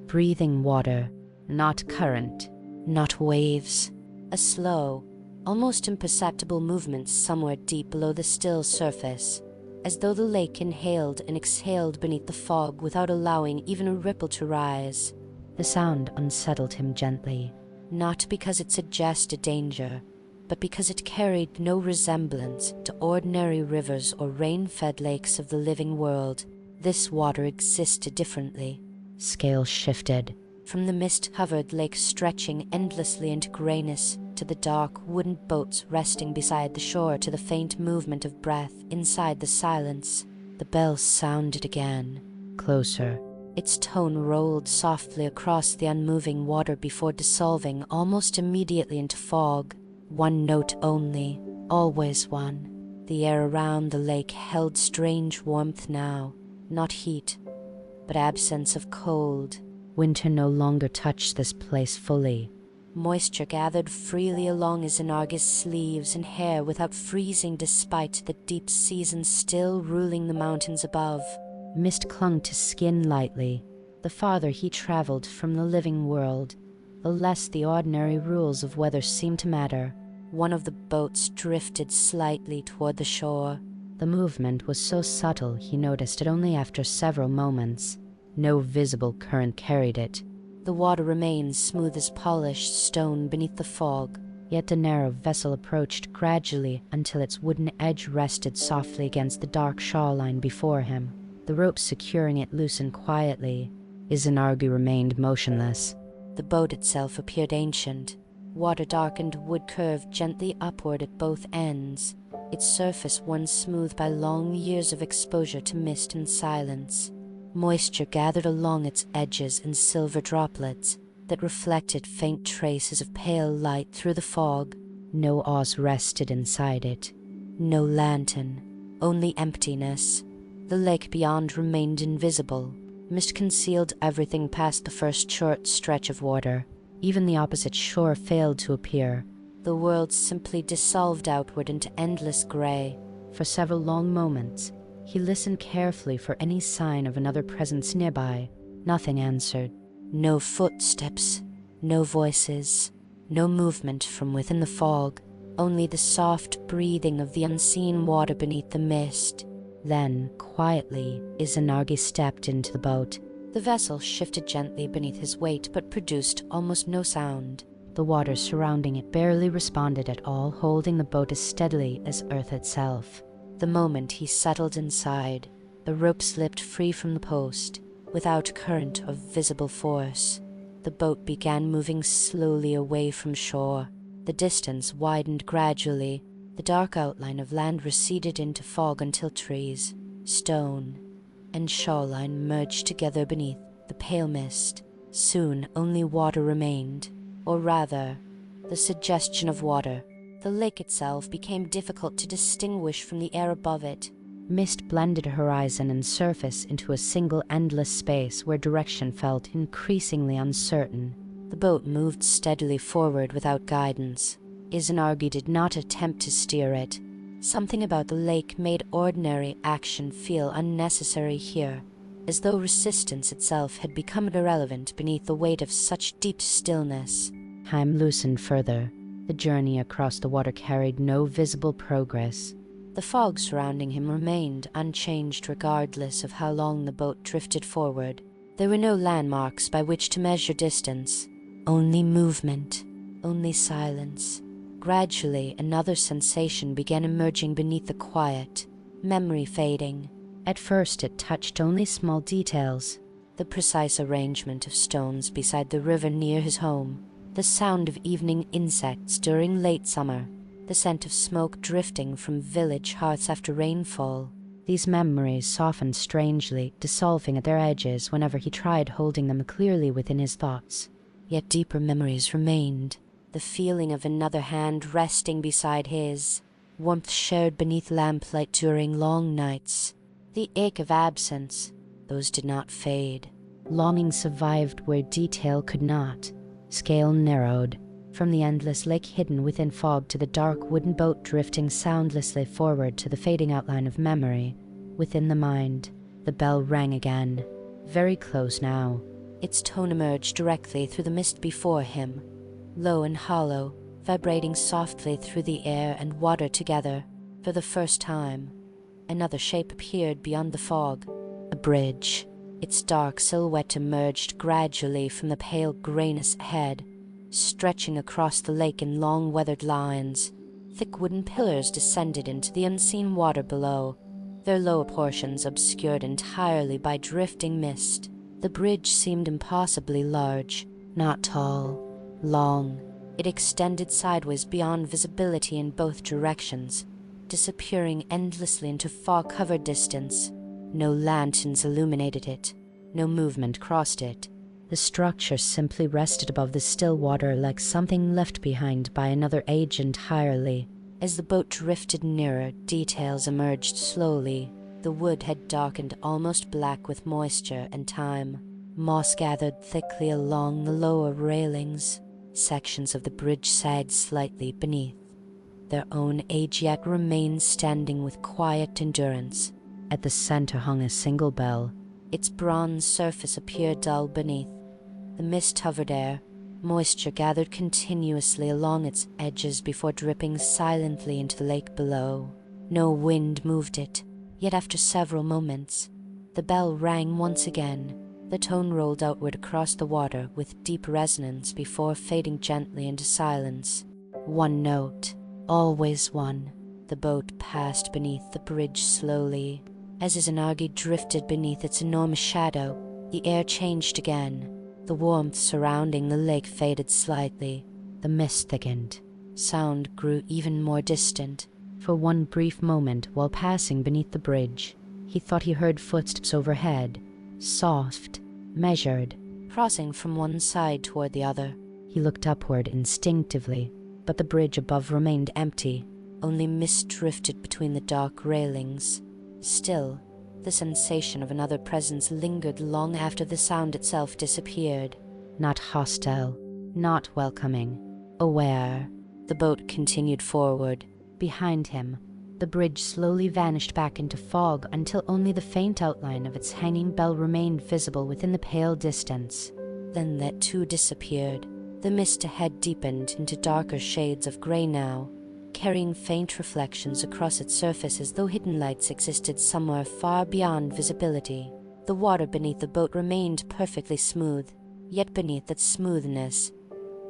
Breathing water, not current, not waves. A slow, almost imperceptible movement somewhere deep below the still surface, as though the lake inhaled and exhaled beneath the fog without allowing even a ripple to rise. The sound unsettled him gently. Not because it suggested danger, but because it carried no resemblance to ordinary rivers or rain-fed lakes of the living world. This water existed differently. Scales shifted. From the mist-covered lake stretching endlessly into grayness, to the dark wooden boats resting beside the shore, to the faint movement of breath inside the silence. The bell sounded again. Closer. Its tone rolled softly across the unmoving water before dissolving almost immediately into fog. One note only, always one. The air around the lake held strange warmth now, not heat, but absence of cold. Winter no longer touched this place fully. Moisture gathered freely along Izanagi's sleeves and hair without freezing despite the deep season still ruling the mountains above. Mist clung to skin lightly. The farther he traveled from the living world, the less the ordinary rules of weather seemed to matter. One of the boats drifted slightly toward the shore. The movement was so subtle he noticed it only after several moments. No visible current carried it. The water remained smooth as polished stone beneath the fog. Yet the narrow vessel approached gradually until its wooden edge rested softly against the dark shoreline before him. The ropes securing it loosened quietly. Izanagi remained motionless. The boat itself appeared ancient. Water-darkened wood curved gently upward at both ends, its surface worn smooth by long years of exposure to mist and silence. Moisture gathered along its edges in silver droplets that reflected faint traces of pale light through the fog. No oars rested inside it. No lantern, only emptiness. The lake beyond remained invisible. Mist concealed everything past the first short stretch of water. Even the opposite shore failed to appear. The world simply dissolved outward into endless gray. For several long moments, he listened carefully for any sign of another presence nearby. Nothing answered. No footsteps, no voices, no movement from within the fog, only the soft breathing of the unseen water beneath the mist. Then, quietly, Izanagi stepped into the boat. The vessel shifted gently beneath his weight but produced almost no sound. The water surrounding it barely responded at all, holding the boat as steadily as earth itself. The moment he settled inside, the rope slipped free from the post. Without current of visible force, the boat began moving slowly away from shore. The distance widened gradually. The dark outline of land receded into fog until trees, stone, and shoreline merged together beneath the pale mist. Soon only water remained, or rather, the suggestion of water. The lake itself became difficult to distinguish from the air above it. Mist blended horizon and surface into a single endless space where direction felt increasingly uncertain. The boat moved steadily forward without guidance. Izanagi did not attempt to steer it. Something about the lake made ordinary action feel unnecessary here, as though resistance itself had become irrelevant beneath the weight of such deep stillness. Time loosened further. The journey across the water carried no visible progress. The fog surrounding him remained unchanged regardless of how long the boat drifted forward. There were no landmarks by which to measure distance. Only movement, only silence. Gradually, another sensation began emerging beneath the quiet, memory fading. At first it touched only small details. The precise arrangement of stones beside the river near his home, the sound of evening insects during late summer, the scent of smoke drifting from village hearths after rainfall. These memories softened strangely, dissolving at their edges whenever he tried holding them clearly within his thoughts. Yet deeper memories remained. The feeling of another hand resting beside his, warmth shared beneath lamplight during long nights, the ache of absence, those did not fade. Longing survived where detail could not. Scale narrowed. From the endless lake hidden within fog to the dark wooden boat drifting soundlessly forward to the fading outline of memory. Within the mind, the bell rang again. Very close now. Its tone emerged directly through the mist before him, low and hollow, vibrating softly through the air and water together. For the first time, another shape appeared beyond the fog. A bridge. Its dark silhouette emerged gradually from the pale grayness ahead, stretching across the lake in long weathered lines. Thick wooden pillars descended into the unseen water below, their lower portions obscured entirely by drifting mist. The bridge seemed impossibly large, not tall, long. It extended sideways beyond visibility in both directions, disappearing endlessly into fog-covered distance. No lanterns illuminated it, no movement crossed it. The structure simply rested above the still water like something left behind by another age entirely. As the boat drifted nearer, details emerged slowly. The wood had darkened almost black with moisture and time. Moss gathered thickly along the lower railings. Sections of the bridge sagged slightly beneath. Their own age yet remained standing with quiet endurance. At the center hung a single bell. Its bronze surface appeared dull beneath. The mist hovered there. Moisture gathered continuously along its edges before dripping silently into the lake below. No wind moved it, yet after several moments, the bell rang once again. The tone rolled outward across the water with deep resonance before fading gently into silence. One note, always one. The boat passed beneath the bridge slowly. As Izanagi drifted beneath its enormous shadow, the air changed again. The warmth surrounding the lake faded slightly. The mist thickened. Sound grew even more distant. For one brief moment, while passing beneath the bridge, he thought he heard footsteps overhead, soft, measured, crossing from one side toward the other. He looked upward instinctively, but the bridge above remained empty. Only mist drifted between the dark railings. Still, the sensation of another presence lingered long after the sound itself disappeared. Not hostile, not welcoming, aware. The boat continued forward. Behind him, The bridge slowly vanished back into fog until only the faint outline of its hanging bell remained visible within the pale distance. Then that too disappeared. The mist ahead deepened into darker shades of grey now, carrying faint reflections across its surface as though hidden lights existed somewhere far beyond visibility. The water beneath the boat remained perfectly smooth, yet beneath that smoothness,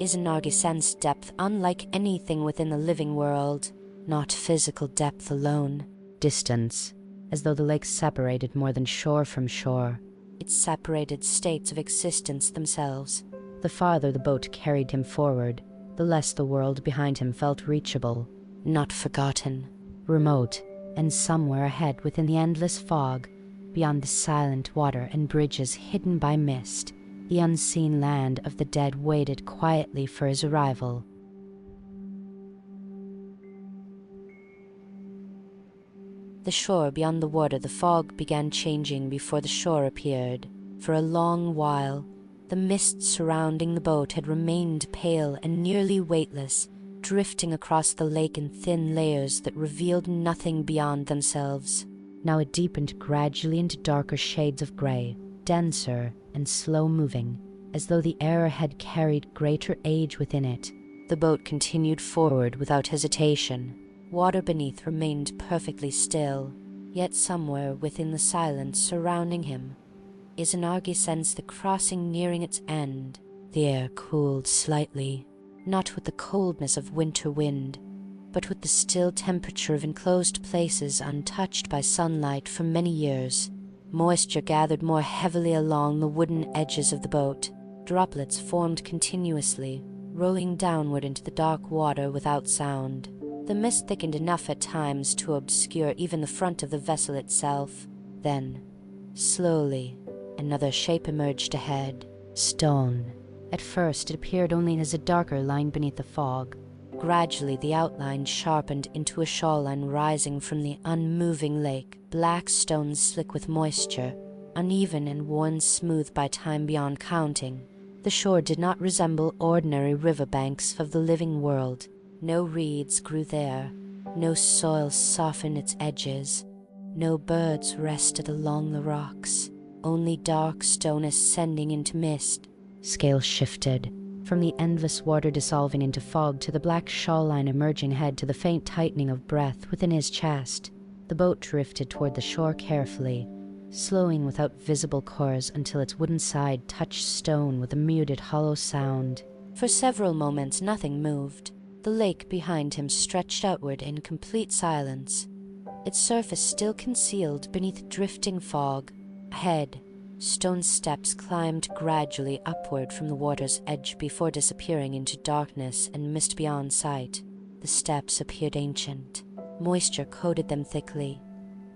Izanagi sensed depth unlike anything within the living world. Not physical depth alone. Distance, as though the lake separated more than shore from shore. It separated states of existence themselves. The farther the boat carried him forward, the less the world behind him felt reachable. Not forgotten. Remote, and somewhere ahead within the endless fog, beyond the silent water and bridges hidden by mist, the unseen land of the dead waited quietly for his arrival. The shore beyond the water, the fog began changing before the shore appeared. For a long while, the mist surrounding the boat had remained pale and nearly weightless, drifting across the lake in thin layers that revealed nothing beyond themselves. Now it deepened gradually into darker shades of grey, denser and slow-moving, as though the air had carried greater age within it. The boat continued forward without hesitation. Water beneath remained perfectly still, yet somewhere within the silence surrounding him, Izanagi sensed the crossing nearing its end. The air cooled slightly, not with the coldness of winter wind, but with the still temperature of enclosed places untouched by sunlight for many years. Moisture gathered more heavily along the wooden edges of the boat. Droplets formed continuously, rolling downward into the dark water without sound. The mist thickened enough at times to obscure even the front of the vessel itself. Then, slowly, another shape emerged ahead. Stone. At first it appeared only as a darker line beneath the fog. Gradually the outline sharpened into a shoreline rising from the unmoving lake. Black stones slick with moisture, uneven and worn smooth by time beyond counting. The shore did not resemble ordinary riverbanks of the living world. No reeds grew there, no soil softened its edges, no birds rested along the rocks, only dark stone ascending into mist. Scales shifted, from the endless water dissolving into fog to the black shoreline emerging ahead to the faint tightening of breath within his chest. The boat drifted toward the shore carefully, slowing without visible course until its wooden side touched stone with a muted hollow sound. For several moments nothing moved. The lake behind him stretched outward in complete silence, its surface still concealed beneath drifting fog. Ahead, stone steps climbed gradually upward from the water's edge before disappearing into darkness and mist beyond sight. The steps appeared ancient. Moisture coated them thickly,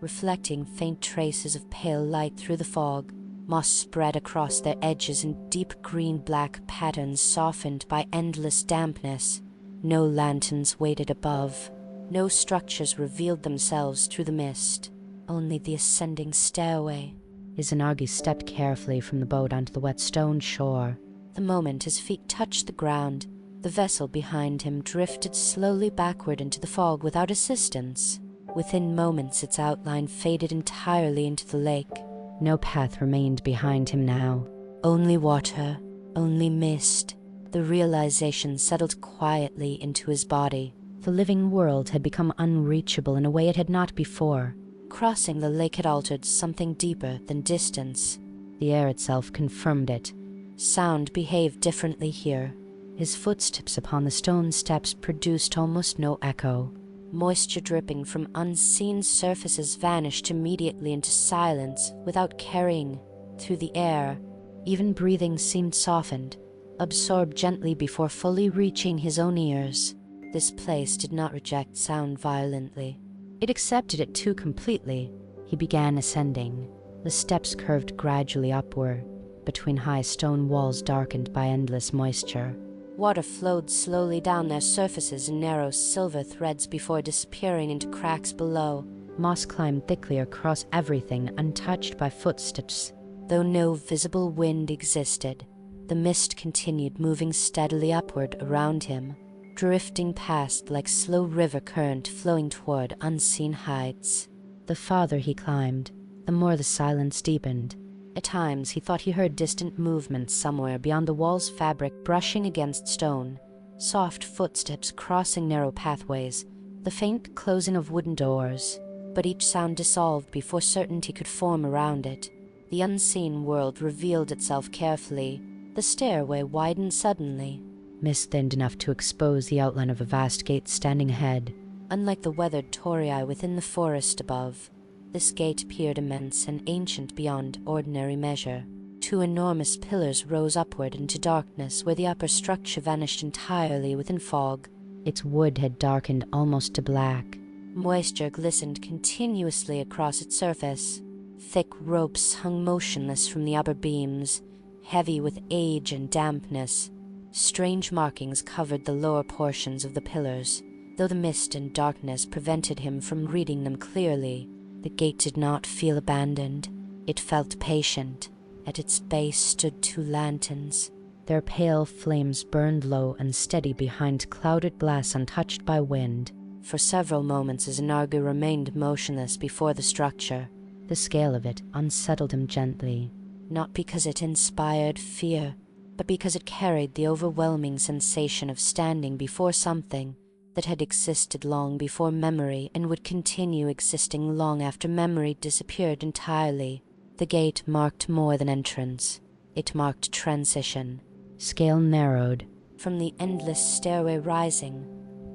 reflecting faint traces of pale light through the fog. Moss spread across their edges in deep green-black patterns softened by endless dampness. No lanterns waited above. No structures revealed themselves through the mist. Only the ascending stairway. Izanagi stepped carefully from the boat onto the wet stone shore. The moment his feet touched the ground, the vessel behind him drifted slowly backward into the fog without assistance. Within moments its outline faded entirely into the lake. No path remained behind him now. Only water, only mist. The realization settled quietly into his body. The living world had become unreachable in a way it had not before. Crossing the lake had altered something deeper than distance. The air itself confirmed it. Sound behaved differently here. His footsteps upon the stone steps produced almost no echo. Moisture dripping from unseen surfaces vanished immediately into silence without carrying through the air. Even breathing seemed softened, absorbed gently before fully reaching his own ears. This place did not reject sound violently. It accepted it too completely. He began ascending. The steps curved gradually upward, between high stone walls darkened by endless moisture. Water flowed slowly down their surfaces in narrow silver threads before disappearing into cracks below. Moss climbed thickly across everything, untouched by footsteps. Though no visible wind existed, the mist continued moving steadily upward around him. drifting past like slow river current flowing toward unseen heights. The farther he climbed, the more the silence deepened. At times he thought he heard distant movements somewhere beyond the wall's fabric brushing against stone, soft footsteps crossing narrow pathways, the faint closing of wooden doors. But each sound dissolved before certainty could form around it. The unseen world revealed itself carefully. The stairway widened suddenly. Mist thinned enough to expose the outline of a vast gate standing ahead. Unlike the weathered torii within the forest above, this gate appeared immense and ancient beyond ordinary measure. Two enormous pillars rose upward into darkness where the upper structure vanished entirely within fog. Its wood had darkened almost to black. Moisture glistened continuously across its surface. Thick ropes hung motionless from the upper beams, heavy with age and dampness. Strange markings covered the lower portions of the pillars, though the mist and darkness prevented him from reading them clearly. The gate did not feel abandoned. It felt patient. At its base stood two lanterns. Their pale flames burned low and steady behind clouded glass untouched by wind. For several moments Izanagi remained motionless before the structure. The scale of it unsettled him gently. Not because it inspired fear, but because it carried the overwhelming sensation of standing before something that had existed long before memory and would continue existing long after memory disappeared entirely. The gate marked more than entrance. It marked transition. Scale narrowed. From the endless stairway rising,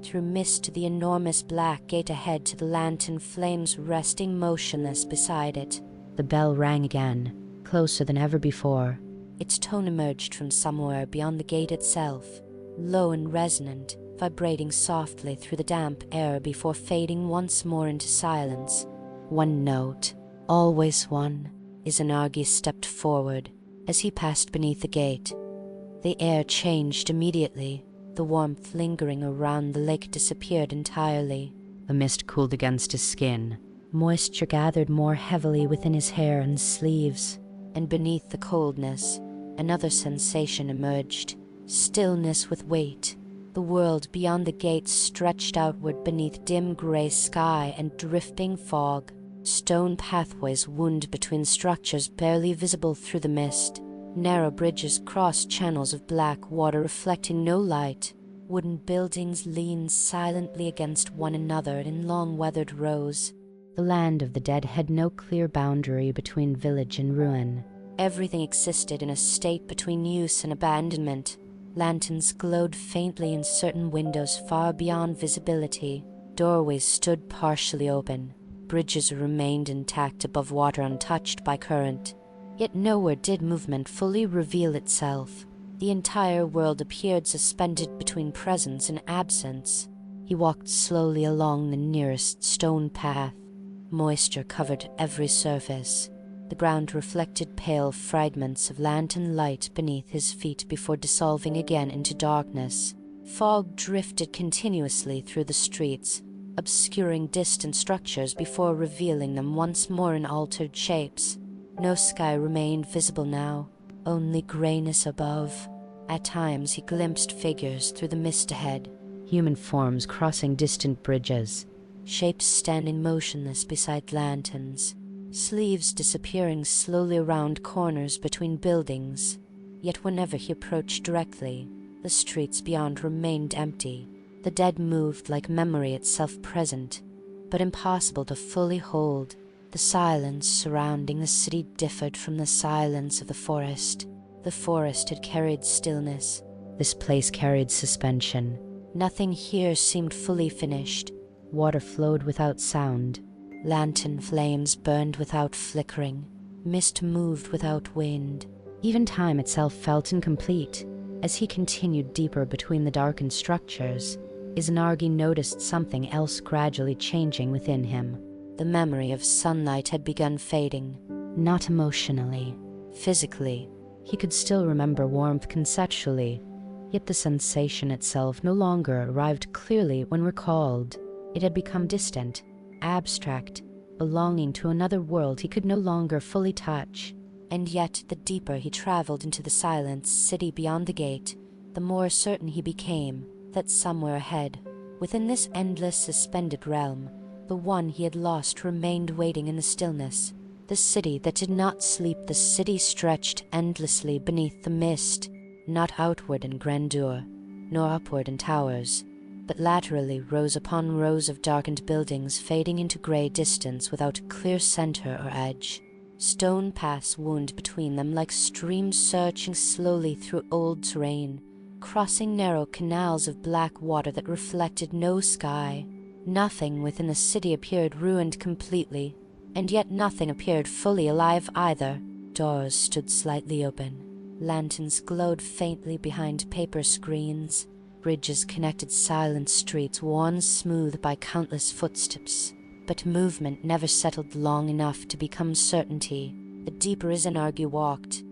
through mist to the enormous black gate ahead to the lantern flames resting motionless beside it. The bell rang again, closer than ever before. Its tone emerged from somewhere beyond the gate itself, low and resonant, vibrating softly through the damp air before fading once more into silence. One note, always one. Izanagi stepped forward. As he passed beneath the gate, the air changed immediately. The warmth lingering around the lake disappeared entirely. The mist cooled against his skin. Moisture gathered more heavily within his hair and sleeves. And beneath the coldness, another sensation emerged. Stillness with weight. The world beyond the gate stretched outward beneath dim gray sky and drifting fog. Stone pathways wound between structures barely visible through the mist. Narrow bridges crossed channels of black water reflecting no light. Wooden buildings leaned silently against one another in long weathered rows. The land of the dead had no clear boundary between village and ruin. Everything existed in a state between use and abandonment. Lanterns glowed faintly in certain windows far beyond visibility. Doorways stood partially open. Bridges remained intact above water untouched by current. Yet nowhere did movement fully reveal itself. The entire world appeared suspended between presence and absence. He walked slowly along the nearest stone path. Moisture covered every surface. The ground reflected pale fragments of lantern light beneath his feet before dissolving again into darkness. Fog drifted continuously through the streets, obscuring distant structures before revealing them once more in altered shapes. No sky remained visible now, only grayness above. At times he glimpsed figures through the mist ahead. Human forms crossing distant bridges. Shapes standing motionless beside lanterns. Sleeves disappearing slowly around corners between buildings. Yet whenever he approached directly, the streets beyond remained empty. The dead moved like memory itself present, but impossible to fully hold. The silence surrounding the city differed from the silence of the forest. The forest had carried stillness. This place carried suspension. Nothing here seemed fully finished. Water flowed without sound. Lantern flames burned without flickering. Mist moved without wind. Even time itself felt incomplete. As he continued deeper between the darkened structures, Izanagi noticed something else gradually changing within him. The memory of sunlight had begun fading. Not emotionally. Physically. He could still remember warmth conceptually, yet the sensation itself no longer arrived clearly when recalled. It had become distant, abstract, belonging to another world he could no longer fully touch. And yet the deeper he traveled into the silent city beyond the gate, the more certain he became that somewhere ahead, within this endless suspended realm, the one he had lost remained waiting in the stillness. The city that did not sleep, the city stretched endlessly beneath the mist, not outward in grandeur, nor upward in towers, but laterally rows upon rows of darkened buildings fading into grey distance without a clear centre or edge. Stone paths wound between them like streams searching slowly through old terrain, crossing narrow canals of black water that reflected no sky. Nothing within the city appeared ruined completely, and yet nothing appeared fully alive either. Doors stood slightly open. Lanterns glowed faintly behind paper screens. Bridges connected silent streets worn smooth by countless footsteps. But movement never settled long enough to become certainty. The deeper Izanagi walked,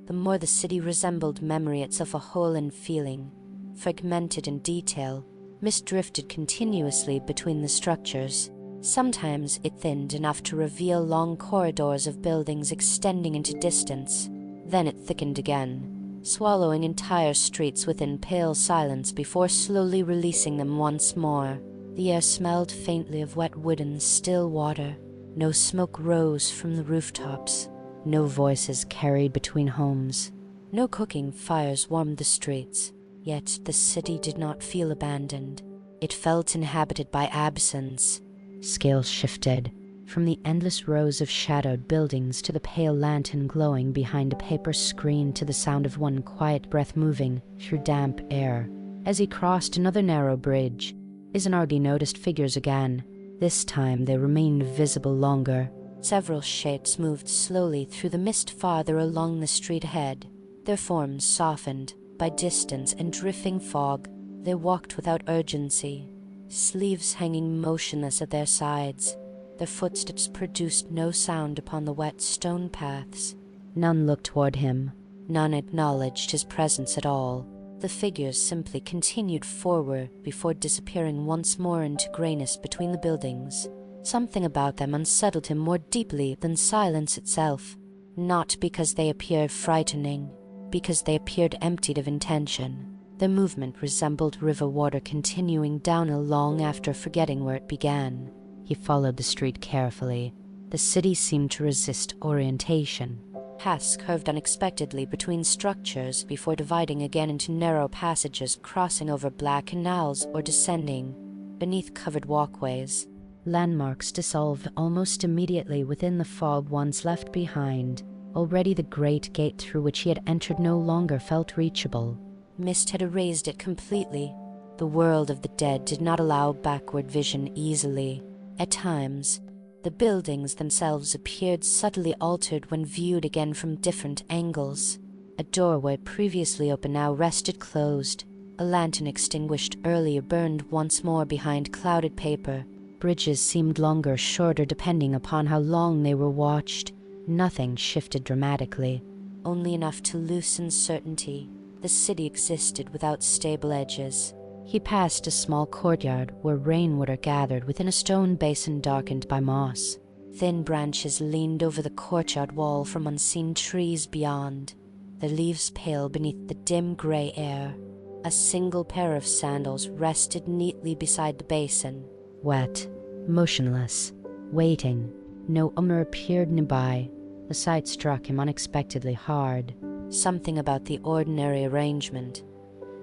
the more the city resembled memory itself, a whole in feeling, fragmented in detail. Mist drifted continuously between the structures. Sometimes it thinned enough to reveal long corridors of buildings extending into distance. Then it thickened again, swallowing entire streets within pale silence before slowly releasing them once more. The air smelled faintly of wet wood and still water. No smoke rose from the rooftops. No voices carried between homes. No cooking fires warmed the streets. Yet the city did not feel abandoned. It felt inhabited by absence. Scales shifted, from the endless rows of shadowed buildings to the pale lantern glowing behind a paper screen, to the sound of one quiet breath moving through damp air. As he crossed another narrow bridge, Izanagi noticed figures again. This time they remained visible longer. Several shapes moved slowly through the mist farther along the street ahead. Their forms softened by distance and drifting fog. They walked without urgency, sleeves hanging motionless at their sides. Their footsteps produced no sound upon the wet stone paths. None looked toward him. None acknowledged his presence at all. The figures simply continued forward before disappearing once more into grayness between the buildings. Something about them unsettled him more deeply than silence itself, not because they appeared frightening, because they appeared emptied of intention. Their movement resembled river water continuing down long after forgetting where it began. He followed the street carefully. The city seemed to resist orientation. Paths curved unexpectedly between structures before dividing again into narrow passages, crossing over black canals or descending beneath covered walkways. Landmarks dissolved almost immediately within the fog once left behind. Already the great gate through which he had entered no longer felt reachable. Mist had erased it completely. The world of the dead did not allow backward vision easily. At times, the buildings themselves appeared subtly altered when viewed again from different angles. A doorway previously open now rested closed. A lantern extinguished earlier burned once more behind clouded paper. Bridges seemed longer, shorter, depending upon how long they were watched. Nothing shifted dramatically, only enough to loosen certainty. The city existed without stable edges. He passed a small courtyard where rainwater gathered within a stone basin darkened by moss. Thin branches leaned over the courtyard wall from unseen trees beyond, their leaves pale beneath the dim grey air. A single pair of sandals rested neatly beside the basin. Wet, motionless, waiting. No Umar appeared nearby. The sight struck him unexpectedly hard. Something about the ordinary arrangement,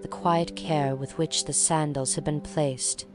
the quiet care with which the sandals had been placed,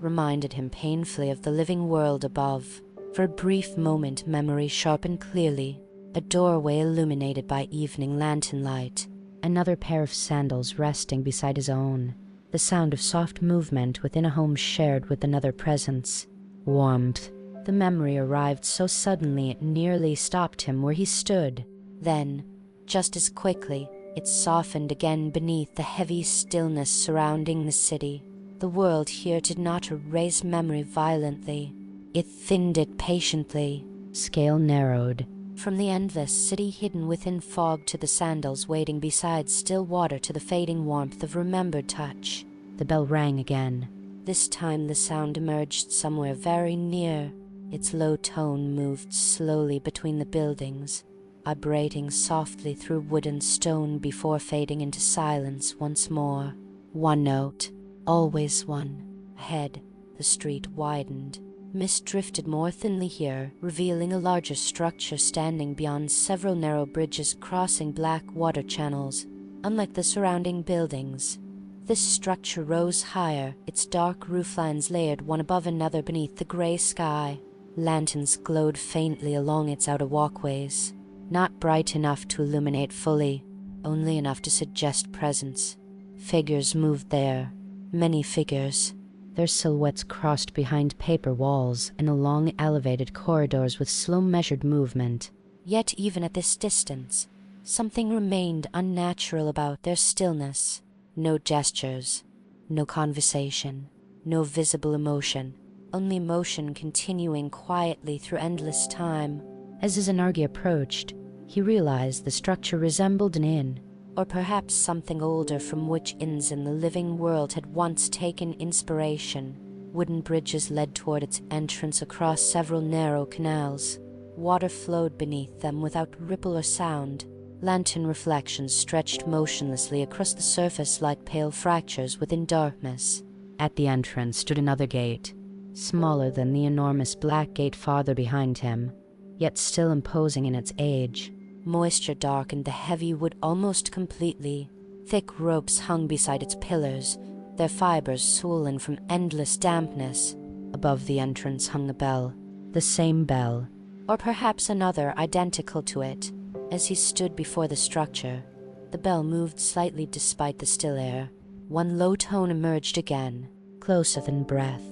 reminded him painfully of the living world above. For a brief moment memory sharpened clearly. A doorway illuminated by evening lantern light. Another pair of sandals resting beside his own. The sound of soft movement within a home shared with another presence. Warmth. The memory arrived so suddenly it nearly stopped him where he stood. Then, just as quickly, it softened again beneath the heavy stillness surrounding the city. The world here did not erase memory violently. It thinned it patiently. Scale narrowed. From the endless city hidden within fog to the sandals waiting beside still water to the fading warmth of remembered touch. The bell rang again. This time the sound emerged somewhere very near. Its low tone moved slowly between the buildings, vibrating softly through wood and stone before fading into silence once more. One note, Always one. Ahead, the street widened. Mist drifted more thinly here, revealing a larger structure standing beyond several narrow bridges crossing black water channels. Unlike the surrounding buildings, this structure rose higher, its dark rooflines layered one above another beneath the gray sky. Lanterns glowed faintly along its outer walkways, not bright enough to illuminate fully, only enough to suggest presence. Figures moved there, many figures. Their silhouettes crossed behind paper walls and along elevated corridors with slow measured movement. Yet even at this distance, something remained unnatural about their stillness. No gestures, no conversation, no visible emotion, only motion continuing quietly through endless time. As Izanagi approached, he realized the structure resembled an inn, or perhaps something older from which inns in the living world had once taken inspiration. Wooden bridges led toward its entrance across several narrow canals. Water flowed beneath them without ripple or sound. Lantern reflections stretched motionlessly across the surface like pale fractures within darkness. At the entrance stood another gate, smaller than the enormous black gate farther behind him, yet still imposing in its age. Moisture darkened the heavy wood almost completely. Thick ropes hung beside its pillars, their fibers swollen from endless dampness. Above the entrance hung a bell, the same bell, or perhaps another identical to it. As he stood before the structure, the bell moved slightly despite the still air. One low tone emerged again, closer than breath.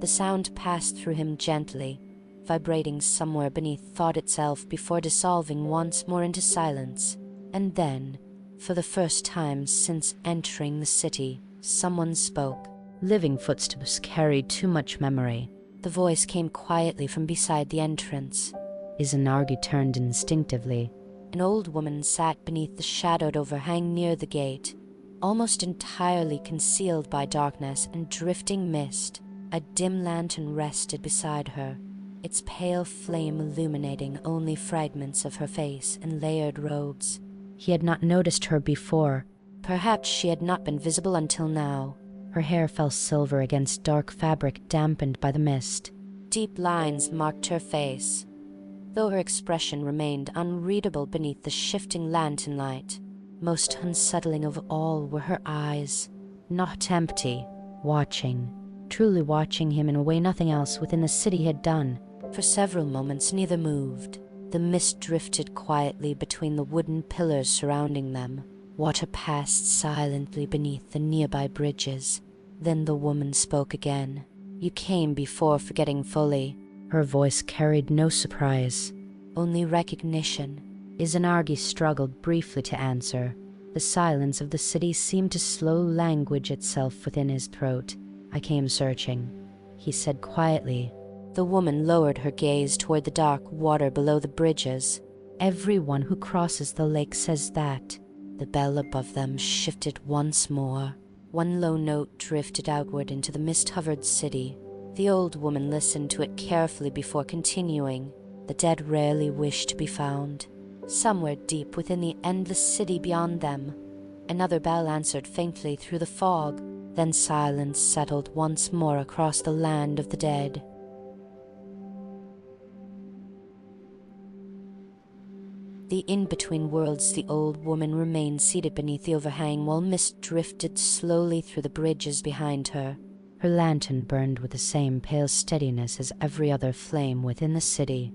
The sound passed through him gently, vibrating somewhere beneath thought itself before dissolving once more into silence. And then, for the first time since entering the city, someone spoke. Living footsteps carried too much memory. The voice came quietly from beside the entrance. Izanagi turned instinctively. An old woman sat beneath the shadowed overhang near the gate, almost entirely concealed by darkness and drifting mist. A dim lantern rested beside her, its pale flame illuminating only fragments of her face and layered robes. He had not noticed her before. Perhaps she had not been visible until now. Her hair fell silver against dark fabric dampened by the mist. Deep lines marked her face, though her expression remained unreadable beneath the shifting lantern light. Most unsettling of all were her eyes, not empty, watching, truly watching him in a way nothing else within the city had done. For several moments neither moved. The mist drifted quietly between the wooden pillars surrounding them. Water passed silently beneath the nearby bridges. Then the woman spoke again. "You came before forgetting fully." Her voice carried no surprise, only recognition. Izanagi struggled briefly to answer. The silence of the city seemed to slow language itself within his throat. "I came searching," he said quietly. The woman lowered her gaze toward the dark water below the bridges. "Everyone who crosses the lake says that." The bell above them shifted once more. One low note drifted outward into the mist-covered city. The old woman listened to it carefully before continuing. The dead rarely wish to be found. Somewhere deep within the endless city beyond them. Another bell answered faintly through the fog. Then silence settled once more across the land of the dead. The in-between worlds, the old woman remained seated beneath the overhang while mist drifted slowly through the bridges behind her. Her lantern burned with the same pale steadiness as every other flame within the city,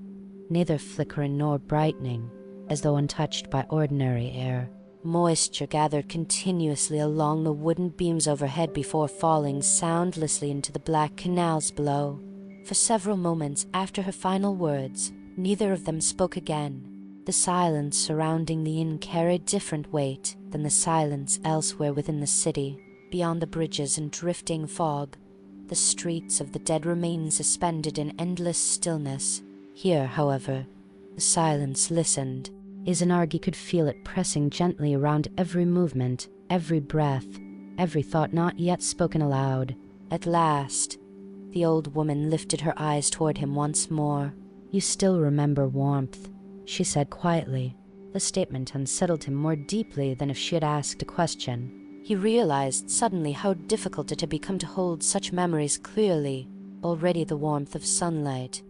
neither flickering nor brightening, as though untouched by ordinary air. Moisture gathered continuously along the wooden beams overhead before falling soundlessly into the black canals below. For several moments after her final words, neither of them spoke again. The silence surrounding the inn carried different weight than the silence elsewhere within the city. Beyond the bridges and drifting fog, the streets of the dead remained suspended in endless stillness. Here, however, the silence listened. Izanagi could feel it pressing gently around every movement, every breath, every thought not yet spoken aloud. At last, the old woman lifted her eyes toward him once more. "You still remember warmth," she said quietly. The statement unsettled him more deeply than if she had asked a question. He realized suddenly how difficult it had become to hold such memories clearly. Already the warmth of sunlight,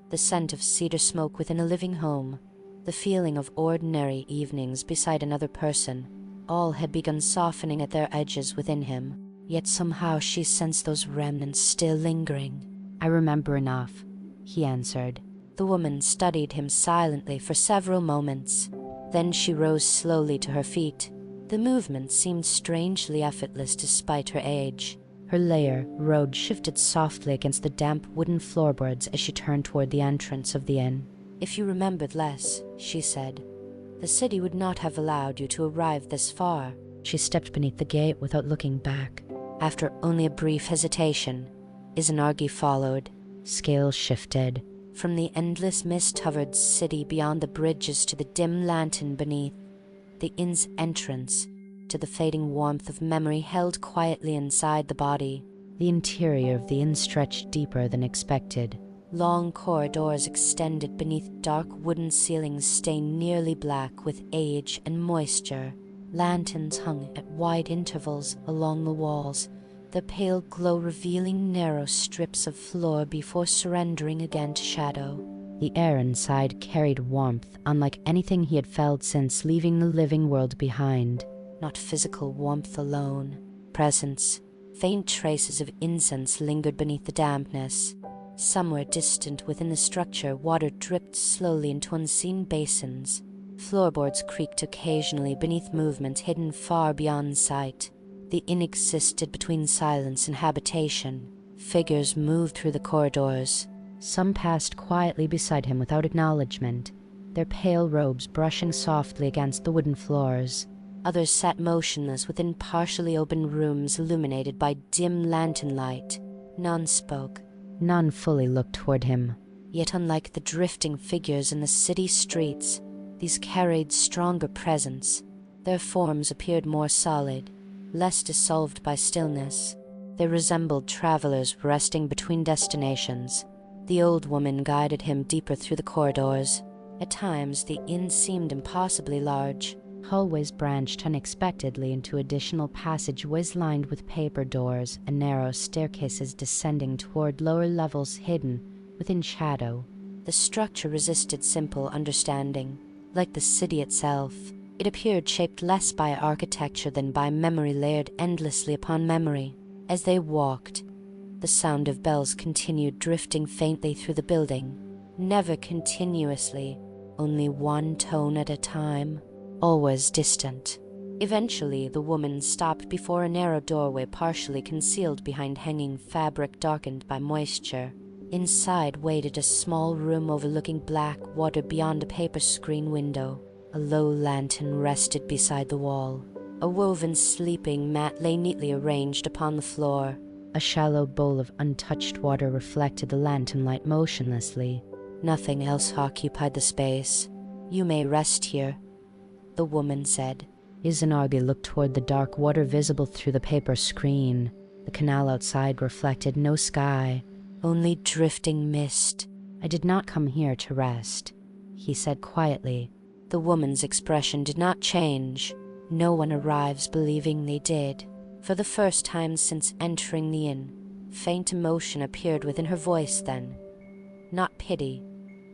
the scent of cedar smoke within a living home, the feeling of ordinary evenings beside another person, all had begun softening at their edges within him. Yet somehow she sensed those remnants still lingering. "I remember enough," he answered. The woman studied him silently for several moments. Then she rose slowly to her feet. The movement seemed strangely effortless despite her age. Her layer robe shifted softly against the damp wooden floorboards as she turned toward the entrance of the inn. "If you remembered less," she said, "the city would not have allowed you to arrive this far." She stepped beneath the gate without looking back. After only a brief hesitation, Izanagi followed. Scales shifted. From the endless mist-covered city beyond the bridges to the dim lantern beneath, the inn's entrance, to the fading warmth of memory held quietly inside the body. The interior of the inn stretched deeper than expected. Long corridors extended beneath dark wooden ceilings stained nearly black with age and moisture. Lanterns hung at wide intervals along the walls, their pale glow revealing narrow strips of floor before surrendering again to shadow. The air inside carried warmth unlike anything he had felt since leaving the living world behind. Not physical warmth alone. Presence. Faint traces of incense lingered beneath the dampness. Somewhere distant within the structure, water dripped slowly into unseen basins. Floorboards creaked occasionally beneath movement hidden far beyond sight. The inn existed between silence and habitation. Figures moved through the corridors. Some passed quietly beside him without acknowledgement, their pale robes brushing softly against the wooden floors. Others sat motionless within partially open rooms illuminated by dim lantern light. None spoke. None fully looked toward him. Yet unlike the drifting figures in the city streets, these carried stronger presence. Their forms appeared more solid, less dissolved by stillness. They resembled travelers resting between destinations. The old woman guided him deeper through the corridors. At times, the inn seemed impossibly large. Hallways branched unexpectedly into additional passageways lined with paper doors and narrow staircases descending toward lower levels hidden within shadow. The structure resisted simple understanding. Like the city itself, it appeared shaped less by architecture than by memory layered endlessly upon memory. As they walked, the sound of bells continued drifting faintly through the building, never continuously, only one tone at a time. Always distant. Eventually, the woman stopped before a narrow doorway partially concealed behind hanging fabric darkened by moisture. Inside waited a small room overlooking black water beyond a paper screen window. A low lantern rested beside the wall. A woven sleeping mat lay neatly arranged upon the floor. A shallow bowl of untouched water reflected the lantern light motionlessly. Nothing else occupied the space. "You may rest here," the woman said. Izanagi looked toward the dark water visible through the paper screen. The canal outside reflected no sky, only drifting mist. "I did not come here to rest," he said quietly. The woman's expression did not change. No one arrives believing they did. For the first time since entering the inn, faint emotion appeared within her voice then. Not pity,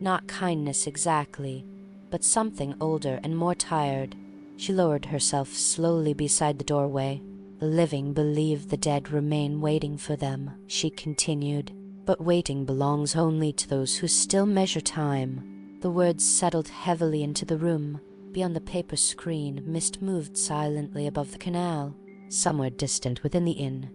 not kindness exactly, but something older and more tired. She lowered herself slowly beside the doorway. "The living believe the dead remain waiting for them," she continued. "But waiting belongs only to those who still measure time." The words settled heavily into the room. Beyond the paper screen, mist moved silently above the canal. Somewhere distant within the inn,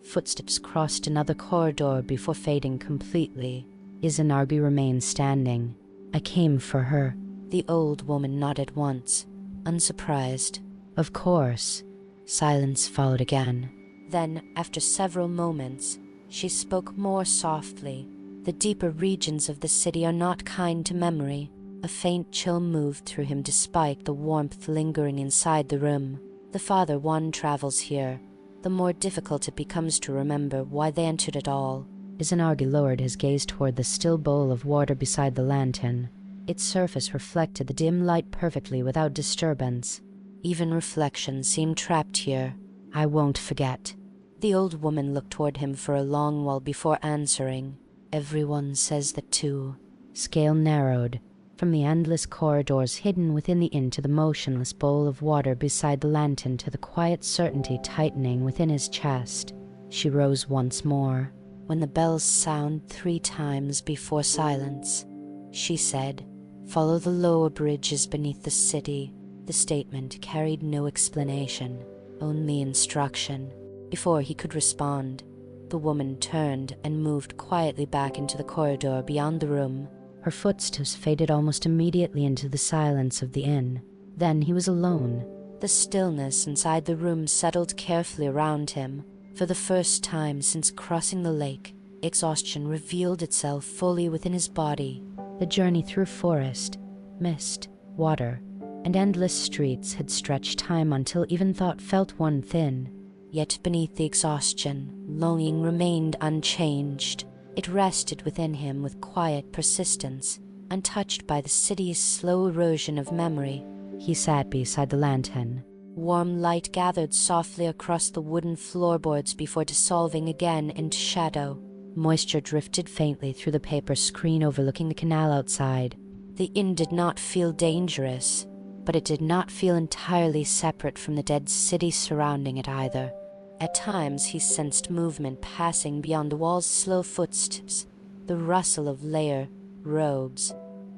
footsteps crossed another corridor before fading completely. Izanagi remained standing. "I came for her." The old woman nodded once, unsurprised. "Of course." Silence followed again. Then, after several moments, she spoke more softly. "The deeper regions of the city are not kind to memory." A faint chill moved through him despite the warmth lingering inside the room. The farther one travels here, the more difficult it becomes to remember why they entered at all. Izanagi lowered his gaze toward the still bowl of water beside the lantern. Its surface reflected the dim light perfectly without disturbance. Even reflection seemed trapped here. I won't forget. The old woman looked toward him for a long while before answering. Everyone says that too. Scale narrowed, from the endless corridors hidden within the inn to the motionless bowl of water beside the lantern to the quiet certainty tightening within his chest. She rose once more. When the bells sound 3 times before silence, she said, follow the lower bridges beneath the city. The statement carried no explanation, only instruction. Before he could respond, the woman turned and moved quietly back into the corridor beyond the room. Her footsteps faded almost immediately into the silence of the inn. Then he was alone. The stillness inside the room settled carefully around him. For the first time since crossing the lake, exhaustion revealed itself fully within his body. The journey through forest, mist, water, and endless streets had stretched time until even thought felt worn thin. Yet beneath the exhaustion, longing remained unchanged. It rested within him with quiet persistence, untouched by the city's slow erosion of memory. He sat beside the lantern. Warm light gathered softly across the wooden floorboards before dissolving again into shadow. Moisture drifted faintly through the paper screen overlooking the canal outside. The inn did not feel dangerous, but it did not feel entirely separate from the dead city surrounding it either. At times he sensed movement passing beyond the wall's slow footsteps, the rustle of layer robes,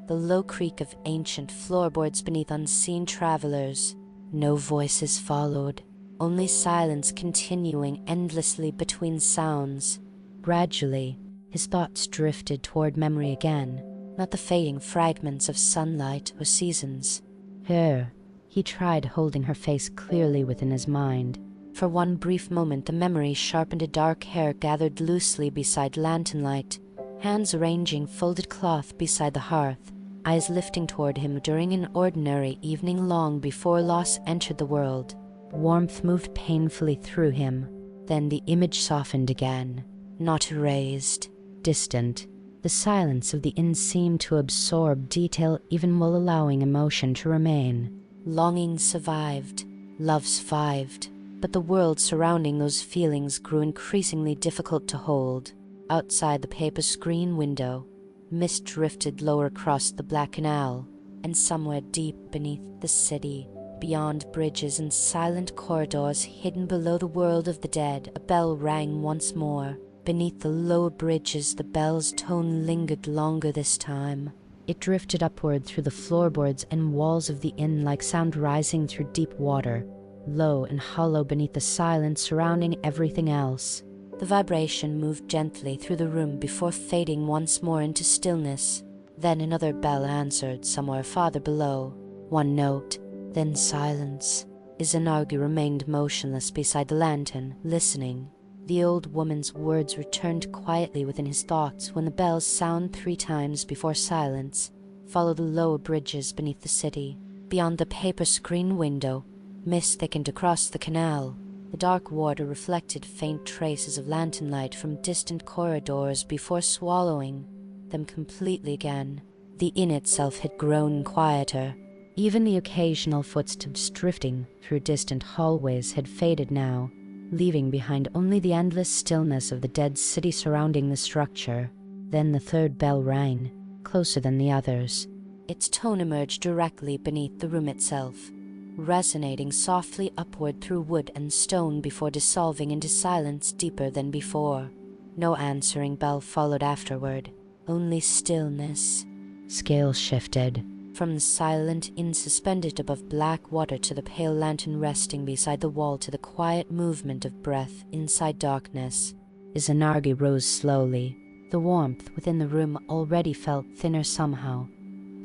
the low creak of ancient floorboards beneath unseen travelers. No voices followed, only silence continuing endlessly between sounds. Gradually, his thoughts drifted toward memory again, not the fading fragments of sunlight or seasons. Her. He tried holding her face clearly within his mind. For one brief moment the memory sharpened a dark hair gathered loosely beside lantern light, hands arranging folded cloth beside the hearth, eyes lifting toward him during an ordinary evening long before loss entered the world. Warmth moved painfully through him. Then the image softened again. Not erased. Distant. The silence of the inn seemed to absorb detail even while allowing emotion to remain. Longing survived. Love survived. But the world surrounding those feelings grew increasingly difficult to hold. Outside the paper screen window, mist drifted lower across the black canal, and somewhere deep beneath the city, beyond bridges and silent corridors hidden below the world of the dead, a bell rang once more. Beneath the lower bridges the bell's tone lingered longer this time. It drifted upward through the floorboards and walls of the inn like sound rising through deep water, low and hollow beneath the silence surrounding everything else. The vibration moved gently through the room before fading once more into stillness. Then another bell answered somewhere farther below. One note, then silence. Izanagi remained motionless beside the lantern, listening. The old woman's words returned quietly within his thoughts when the bells sound 3 times before silence. Follow the lower bridges beneath the city. Beyond the paper screen window, mist thickened across the canal. The dark water reflected faint traces of lantern light from distant corridors before swallowing them completely again. The inn itself had grown quieter. Even the occasional footsteps drifting through distant hallways had faded now, leaving behind only the endless stillness of the dead city surrounding the structure. Then the third bell rang, closer than the others. Its tone emerged directly beneath the room itself, resonating softly upward through wood and stone before dissolving into silence deeper than before. No answering bell followed afterward, only stillness. Scales shifted. From the silent inn suspended above black water to the pale lantern resting beside the wall to the quiet movement of breath inside darkness. Izanagi rose slowly. The warmth within the room already felt thinner somehow,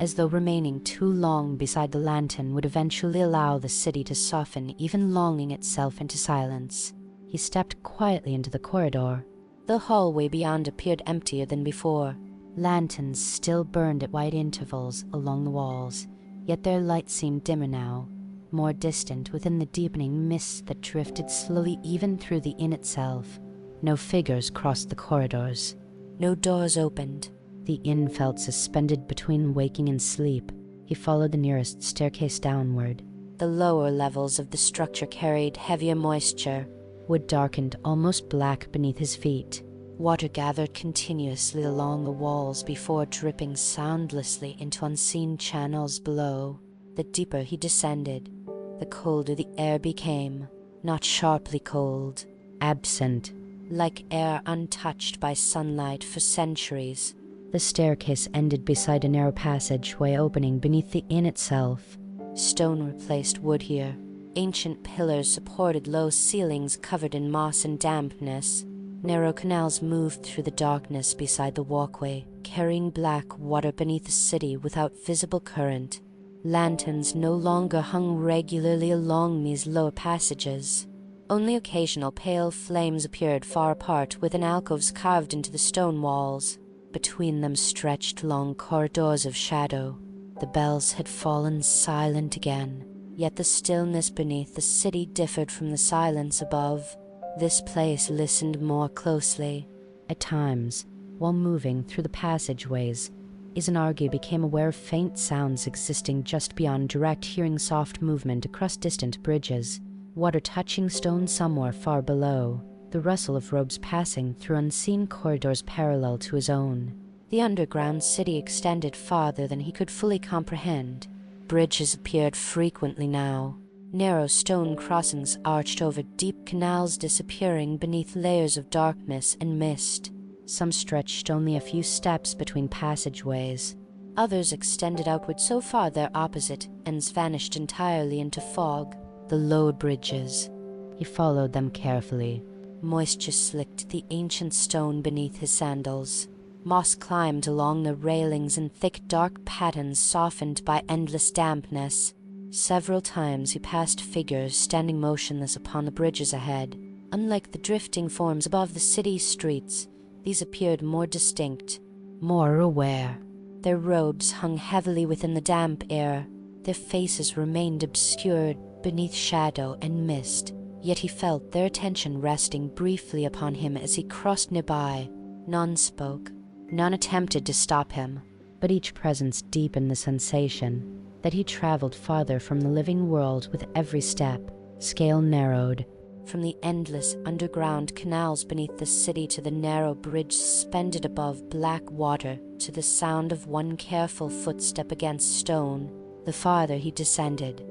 as though remaining too long beside the lantern would eventually allow the city to soften even longing itself into silence. He stepped quietly into the corridor. The hallway beyond appeared emptier than before. Lanterns still burned at wide intervals along the walls, yet their light seemed dimmer now, more distant within the deepening mists that drifted slowly even through the inn itself. No figures crossed the corridors. No doors opened. The inn felt suspended between waking and sleep. He followed the nearest staircase downward. The lower levels of the structure carried heavier moisture. Wood darkened almost black beneath his feet. Water gathered continuously along the walls before dripping soundlessly into unseen channels below. The deeper he descended, the colder the air became. Not sharply cold. Absent. Like air untouched by sunlight for centuries. The staircase ended beside a narrow passageway opening beneath the inn itself. Stone replaced wood here. Ancient pillars supported low ceilings covered in moss and dampness. Narrow canals moved through the darkness beside the walkway, carrying black water beneath the city without visible current. Lanterns no longer hung regularly along these lower passages. Only occasional pale flames appeared far apart within alcoves carved into the stone walls. Between them stretched long corridors of shadow. The bells had fallen silent again, yet the stillness beneath the city differed from the silence above. This place listened more closely. At times, while moving through the passageways, Izanagi became aware of faint sounds existing just beyond direct hearing, soft movement across distant bridges, water touching stone somewhere far below, the rustle of robes passing through unseen corridors parallel to his own. The underground city extended farther than he could fully comprehend. Bridges appeared frequently now. Narrow stone crossings arched over deep canals disappearing beneath layers of darkness and mist. Some stretched only a few steps between passageways. Others extended outward so far their opposite ends vanished entirely into fog. The low bridges. He followed them carefully. Moisture slicked the ancient stone beneath his sandals. Moss climbed along the railings in thick dark patterns softened by endless dampness. Several times he passed figures standing motionless upon the bridges ahead. Unlike the drifting forms above the city streets, these appeared more distinct, more aware. Their robes hung heavily within the damp air. Their faces remained obscured beneath shadow and mist, yet he felt their attention resting briefly upon him as he crossed nearby. None spoke. None attempted to stop him. But each presence deepened the sensation that he traveled farther from the living world with every step. Scale narrowed. From the endless underground canals beneath the city to the narrow bridge suspended above black water, to the sound of one careful footstep against stone. The farther he descended,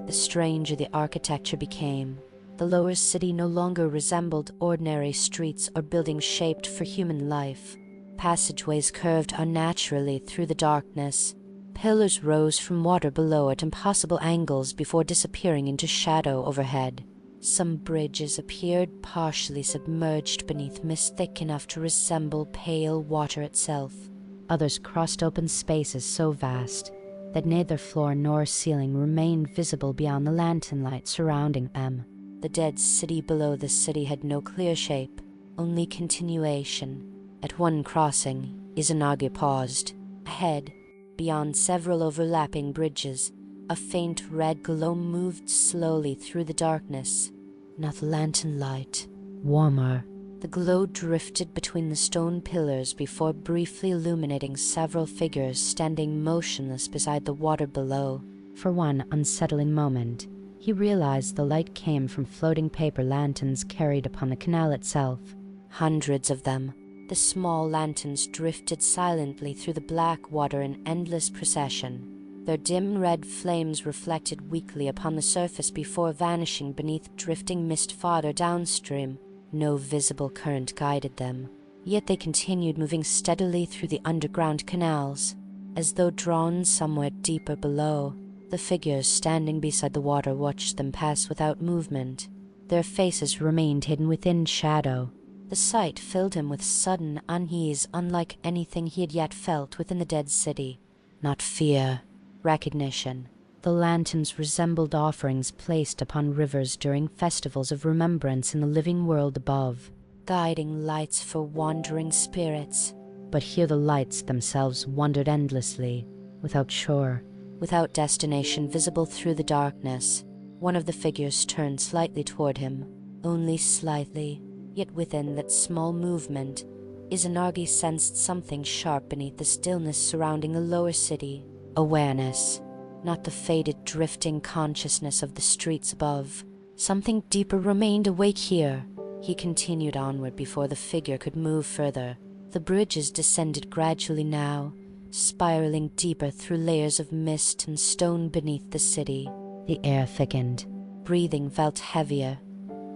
the stranger the architecture became. The lower city no longer resembled ordinary streets or buildings shaped for human life. Passageways curved unnaturally through the darkness. Pillars rose from water below at impossible angles before disappearing into shadow overhead. Some bridges appeared partially submerged beneath mist thick enough to resemble pale water itself. Others crossed open spaces so vast that neither floor nor ceiling remained visible beyond the lantern light surrounding them. The dead city below the city had no clear shape, only continuation. At one crossing, Izanagi paused. Ahead, beyond several overlapping bridges, a faint red glow moved slowly through the darkness. Not the lantern light. Warmer. The glow drifted between the stone pillars before briefly illuminating several figures standing motionless beside the water below. For one unsettling moment, he realized the light came from floating paper lanterns carried upon the canal itself. Hundreds of them. The small lanterns drifted silently through the black water in endless procession. Their dim red flames reflected weakly upon the surface before vanishing beneath drifting mist farther downstream. No visible current guided them, yet they continued moving steadily through the underground canals, as though drawn somewhere deeper below. The figures standing beside the water watched them pass without movement. Their faces remained hidden within shadow. The sight filled him with sudden unease unlike anything he had yet felt within the dead city. Not fear, recognition. The lanterns resembled offerings placed upon rivers during festivals of remembrance in the living world above, guiding lights for wandering spirits. But here the lights themselves wandered endlessly, without shore, without destination visible through the darkness. One of the figures turned slightly toward him, only slightly. Yet within that small movement, Izanagi sensed something sharp beneath the stillness surrounding the lower city. Awareness. not the faded, drifting consciousness of the streets above. Something deeper remained awake here. He continued onward before the figure could move further. The bridges descended gradually now, spiraling deeper through layers of mist and stone beneath the city. The air thickened. Breathing felt heavier,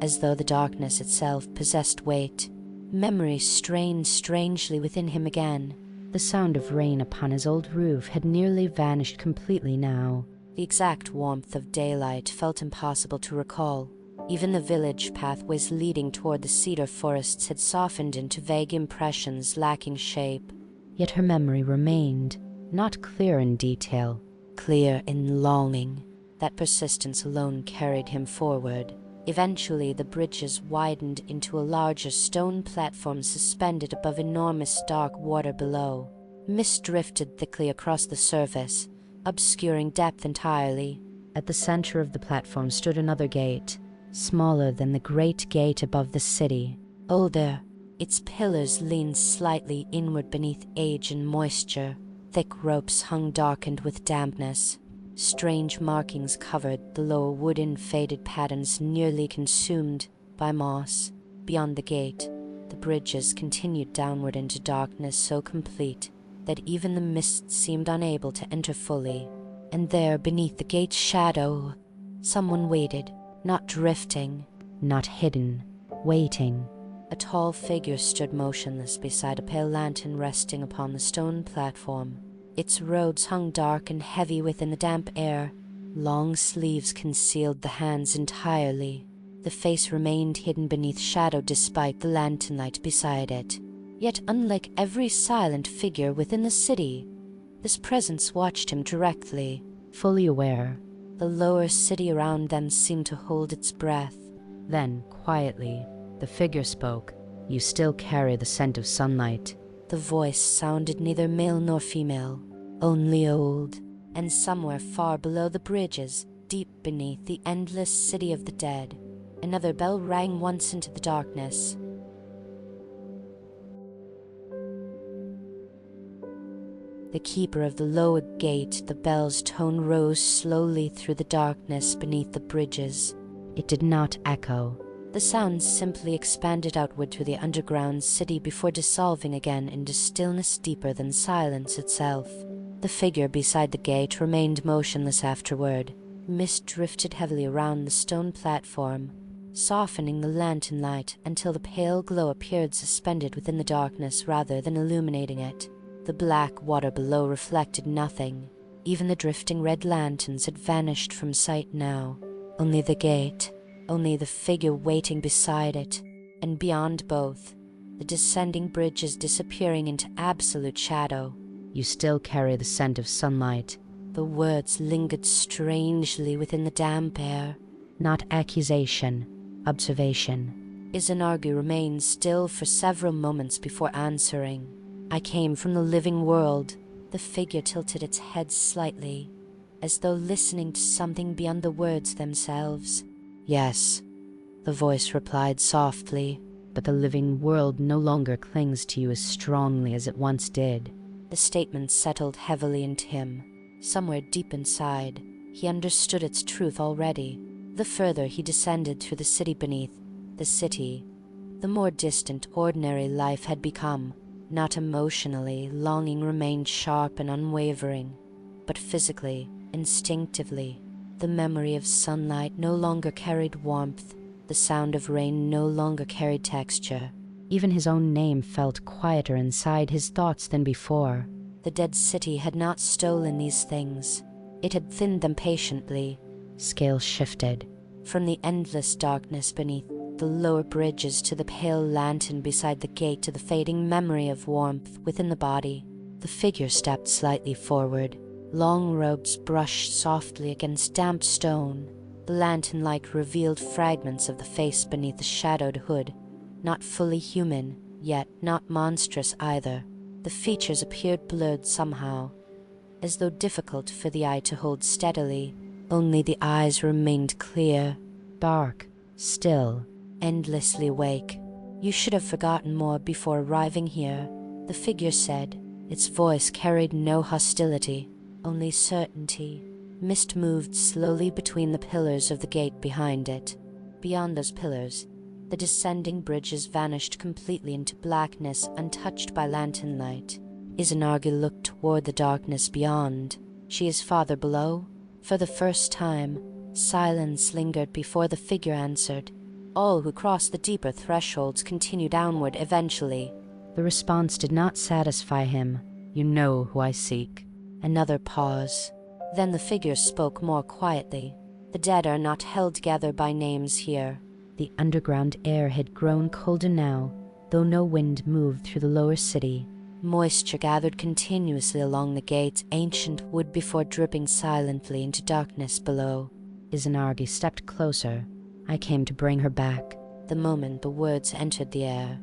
as though the darkness itself possessed weight. Memory strained strangely within him again. The sound of rain upon his old roof had nearly vanished completely now. The exact warmth of daylight felt impossible to recall. Even the village pathways leading toward the cedar forests had softened into vague impressions lacking shape. Yet her memory remained, not clear in detail. Clear in longing. That persistence alone carried him forward. Eventually the bridges widened into a larger stone platform suspended above enormous dark water below. Mist drifted thickly across the surface, obscuring depth entirely. At the center of the platform stood another gate, smaller than the great gate above the city. Older, its pillars leaned slightly inward beneath age and moisture. Thick ropes hung darkened with dampness. Strange markings covered the lower wooden faded patterns nearly consumed by moss. Beyond the gate, the bridges continued downward into darkness so complete that even the mist seemed unable to enter fully. And there, beneath the gate's shadow, someone waited, not drifting, not hidden, waiting. A tall figure stood motionless beside a pale lantern resting upon the stone platform. Its robes hung dark and heavy within the damp air. Long sleeves concealed the hands entirely. The face remained hidden beneath shadow despite the lantern light beside it. Yet unlike every silent figure within the city, this presence watched him directly. Fully aware. The lower city around them seemed to hold its breath. Then, quietly, the figure spoke. "You still carry the scent of sunlight." The voice sounded neither male nor female, only old. And somewhere far below the bridges, deep beneath the endless city of the dead, another bell rang once into the darkness. The keeper of the lower gate, the bell's tone rose slowly through the darkness beneath the bridges. It did not echo. The sound simply expanded outward through the underground city before dissolving again into stillness deeper than silence itself. The figure beside the gate remained motionless afterward. Mist drifted heavily around the stone platform, softening the lantern light until the pale glow appeared suspended within the darkness rather than illuminating it. The black water below reflected nothing. Even the drifting red lanterns had vanished from sight now. Only the gate, only the figure waiting beside it, and beyond both, the descending bridges disappearing into absolute shadow. "You still carry the scent of sunlight." The words lingered strangely within the damp air. Not accusation, observation. Izanagi remained still for several moments before answering. "I came from the living world." The figure tilted its head slightly, as though listening to something beyond the words themselves. "Yes," the voice replied softly. "But the living world no longer clings to you as strongly as it once did." The statement settled heavily into him. Somewhere deep inside, he understood its truth already. The further he descended through the city beneath, the city, the more distant ordinary life had become. Not emotionally, longing remained sharp and unwavering, but physically, instinctively, the memory of sunlight no longer carried warmth, the sound of rain no longer carried texture. Even his own name felt quieter inside his thoughts than before. The dead city had not stolen these things. It had thinned them patiently. Scales shifted. From the endless darkness beneath the lower bridges to the pale lantern beside the gate to the fading memory of warmth within the body. The figure stepped slightly forward. Long robes brushed softly against damp stone. The lantern light revealed fragments of the face beneath the shadowed hood. Not fully human, yet not monstrous either. The features appeared blurred somehow, as though difficult for the eye to hold steadily. Only the eyes remained clear, dark, still, endlessly awake. "You should have forgotten more before arriving here," the figure said. Its voice carried no hostility, only certainty. Mist moved slowly between the pillars of the gate behind it. Beyond those pillars, the descending bridges vanished completely into blackness untouched by lantern light. Izanagi looked toward the darkness beyond. She is farther below? For the first time, silence lingered before the figure answered. All who cross the deeper thresholds continue downward eventually. The response did not satisfy him. You know who I seek. Another pause. Then the figure spoke more quietly. The dead are not held together by names here. The underground air had grown colder now, though no wind moved through the lower city. Moisture gathered continuously along the gate's ancient wood before dripping silently into darkness below. Izanagi stepped closer. I came to bring her back. The moment the words entered the air,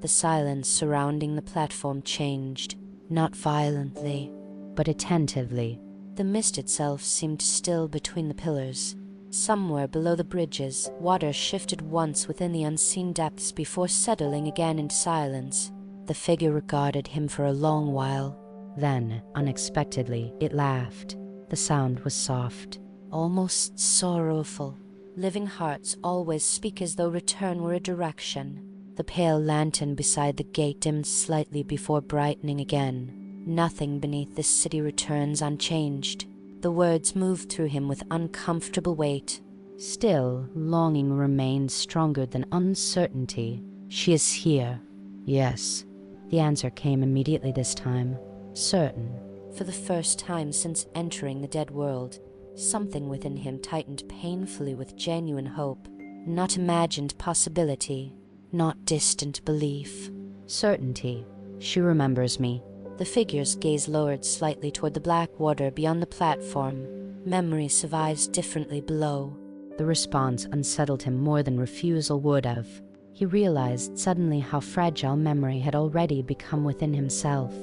the silence surrounding the platform changed, not violently, but attentively. The mist itself seemed still between the pillars. Somewhere below the bridges, water shifted once within the unseen depths before settling again into silence. The figure regarded him for a long while. Then, unexpectedly, it laughed. The sound was soft, almost sorrowful. Living hearts always speak as though return were a direction. The pale lantern beside the gate dimmed slightly before brightening again. Nothing beneath this city returns unchanged. The words moved through him with uncomfortable weight. Still, longing remained stronger than uncertainty. She is here. Yes. The answer came immediately this time. Certain. For the first time since entering the dead world, something within him tightened painfully with genuine hope. Not imagined possibility, not distant belief. Certainty. She remembers me. The figure's gaze lowered slightly toward the black water beyond the platform. Memory survives differently below. The response unsettled him more than refusal would have. He realized suddenly how fragile memory had already become within himself.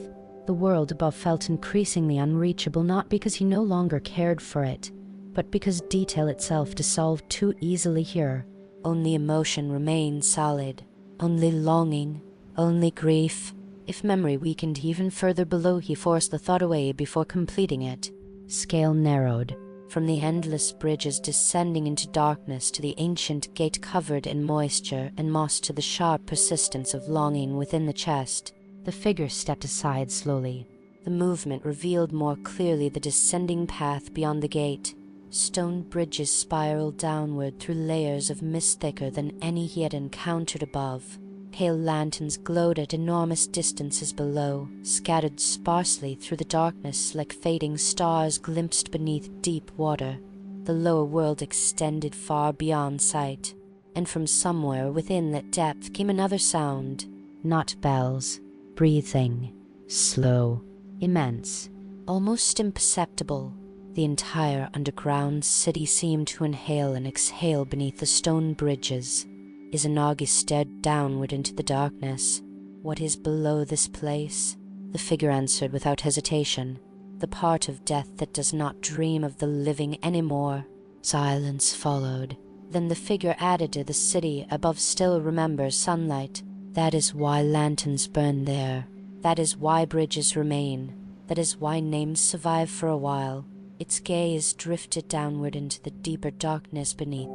The world above felt increasingly unreachable, not because he no longer cared for it, but because detail itself dissolved too easily here. Only emotion remained solid. Only longing. Only grief. If memory weakened even further below, he forced the thought away before completing it. Scale narrowed. From the endless bridges descending into darkness to the ancient gate covered in moisture and moss to the sharp persistence of longing within the chest. The figure stepped aside slowly. The movement revealed more clearly the descending path beyond the gate. Stone bridges spiraled downward through layers of mist thicker than any he had encountered above. Pale lanterns glowed at enormous distances below, scattered sparsely through the darkness like fading stars glimpsed beneath deep water. The lower world extended far beyond sight, and from somewhere within that depth came another sound. Not bells. Breathing. Slow. Immense. Almost imperceptible. The entire underground city seemed to inhale and exhale beneath the stone bridges. Izanagi stared downward into the darkness. What is below this place? The figure answered without hesitation. The part of death that does not dream of the living anymore. Silence followed. Then the figure added to the city above still remembers sunlight. That is why lanterns burn there. That is why bridges remain. That is why names survive for a while. Its gaze drifted downward into the deeper darkness beneath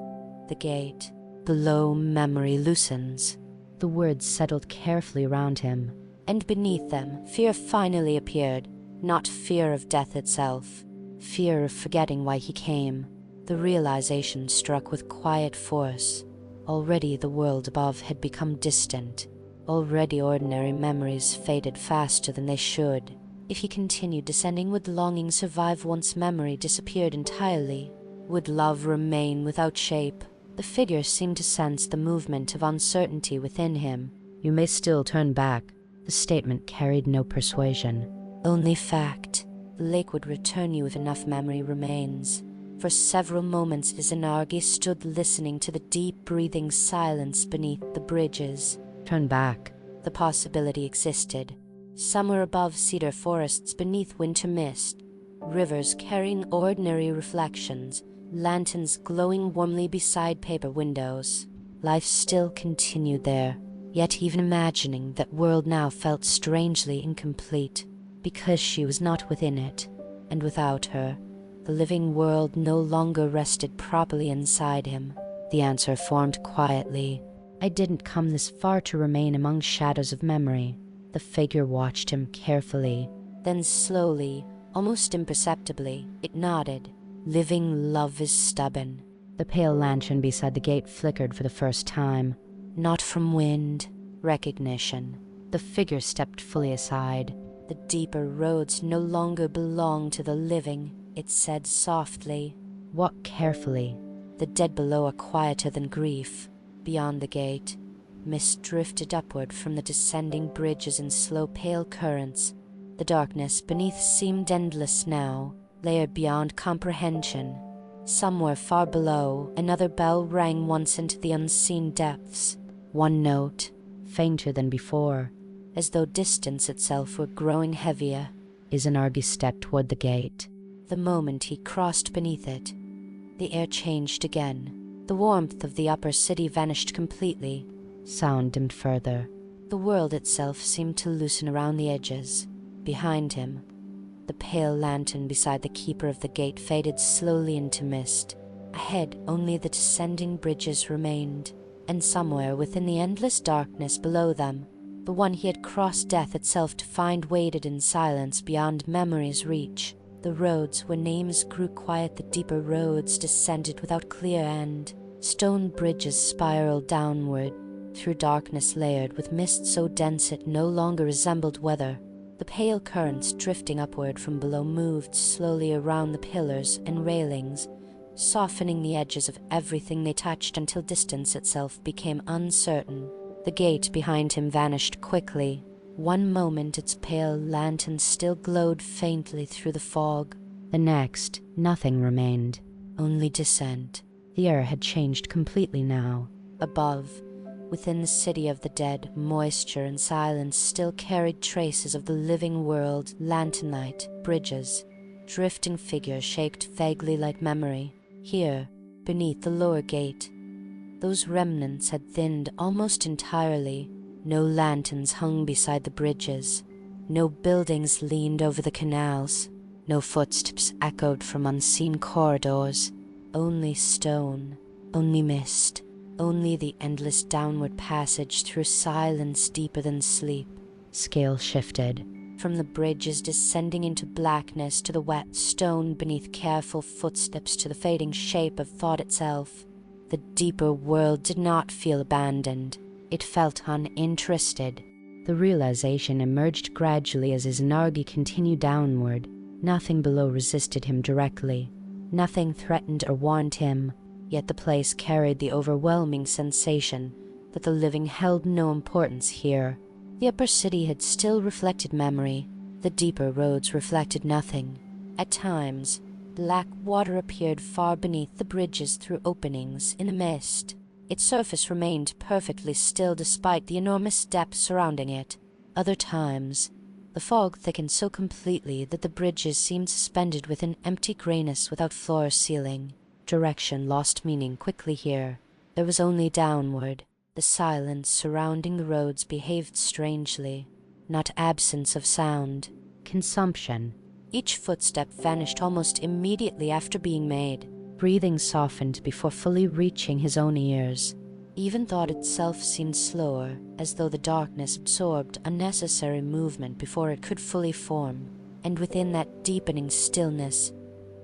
the gate. Below, memory loosens. The words settled carefully around him. And beneath them, fear finally appeared. Not fear of death itself. Fear of forgetting why he came. The realization struck with quiet force. Already the world above had become distant. Already ordinary memories faded faster than they should. If he continued descending, would longing survive once memory disappeared entirely? Would love remain without shape? The figure seemed to sense the movement of uncertainty within him. You may still turn back. The statement carried no persuasion. Only fact. The lake would return you if enough memory remains. For several moments Izanagi stood listening to the deep breathing silence beneath the bridges. Turn back. The possibility existed. Somewhere above cedar forests beneath winter mist. Rivers carrying ordinary reflections. Lanterns glowing warmly beside paper windows. Life still continued there, yet even imagining that world now felt strangely incomplete, because she was not within it, and without her, The living world no longer rested properly inside him. The answer formed quietly. I didn't come this far to remain among shadows of memory. The figure watched him carefully. Then slowly, almost imperceptibly, it nodded. Living love is stubborn. The pale lantern beside the gate flickered for the first time. Not from wind, recognition. The figure stepped fully aside. The deeper roads no longer belong to the living, it said softly. Walk carefully. The dead below are quieter than grief. Beyond the gate, mist drifted upward from the descending bridges in slow pale currents. The darkness beneath seemed endless now, layered beyond comprehension. Somewhere far below, another bell rang once into the unseen depths. One note, fainter than before, as though distance itself were growing heavier. Izanagi stepped toward the gate. The moment he crossed beneath it, the air changed again. The warmth of the upper city vanished completely. Sound dimmed further. The world itself seemed to loosen around the edges. Behind him, the pale lantern beside the keeper of the gate faded slowly into mist. Ahead, only the descending bridges remained, and somewhere within the endless darkness below them, the one he had crossed death itself to find waited in silence beyond memory's reach. The roads where names grew quiet, the deeper roads descended without clear end. Stone bridges spiraled downward, through darkness layered with mist so dense it no longer resembled weather. The pale currents drifting upward from below moved slowly around the pillars and railings, softening the edges of everything they touched until distance itself became uncertain. The gate behind him vanished quickly. One moment its pale lantern still glowed faintly through the fog. The next, nothing remained. Only descent. The air had changed completely now. Above, within the city of the dead, moisture and silence still carried traces of the living world, lanternlight, bridges. Drifting figures shaped vaguely like memory. Here, beneath the lower gate, those remnants had thinned almost entirely. No lanterns hung beside the bridges. No buildings leaned over the canals. No footsteps echoed from unseen corridors. Only stone, only mist, only the endless downward passage through silence deeper than sleep. Scale shifted. From the bridges descending into blackness to the wet stone beneath careful footsteps to the fading shape of thought itself. The deeper world did not feel abandoned. It felt uninterested. The realization emerged gradually as Izanagi continued downward. Nothing below resisted him directly. Nothing threatened or warned him. Yet the place carried the overwhelming sensation that the living held no importance here. The upper city had still reflected memory. The deeper roads reflected nothing. At times, black water appeared far beneath the bridges through openings in the mist. Its surface remained perfectly still despite the enormous depth surrounding it. Other times, the fog thickened so completely that the bridges seemed suspended within empty grayness without floor or ceiling. Direction lost meaning quickly here. There was only downward. The silence surrounding the roads behaved strangely. Not absence of sound. Consumption. Each footstep vanished almost immediately after being made. Breathing softened before fully reaching his own ears. Even thought itself seemed slower, as though the darkness absorbed unnecessary movement before it could fully form. And within that deepening stillness,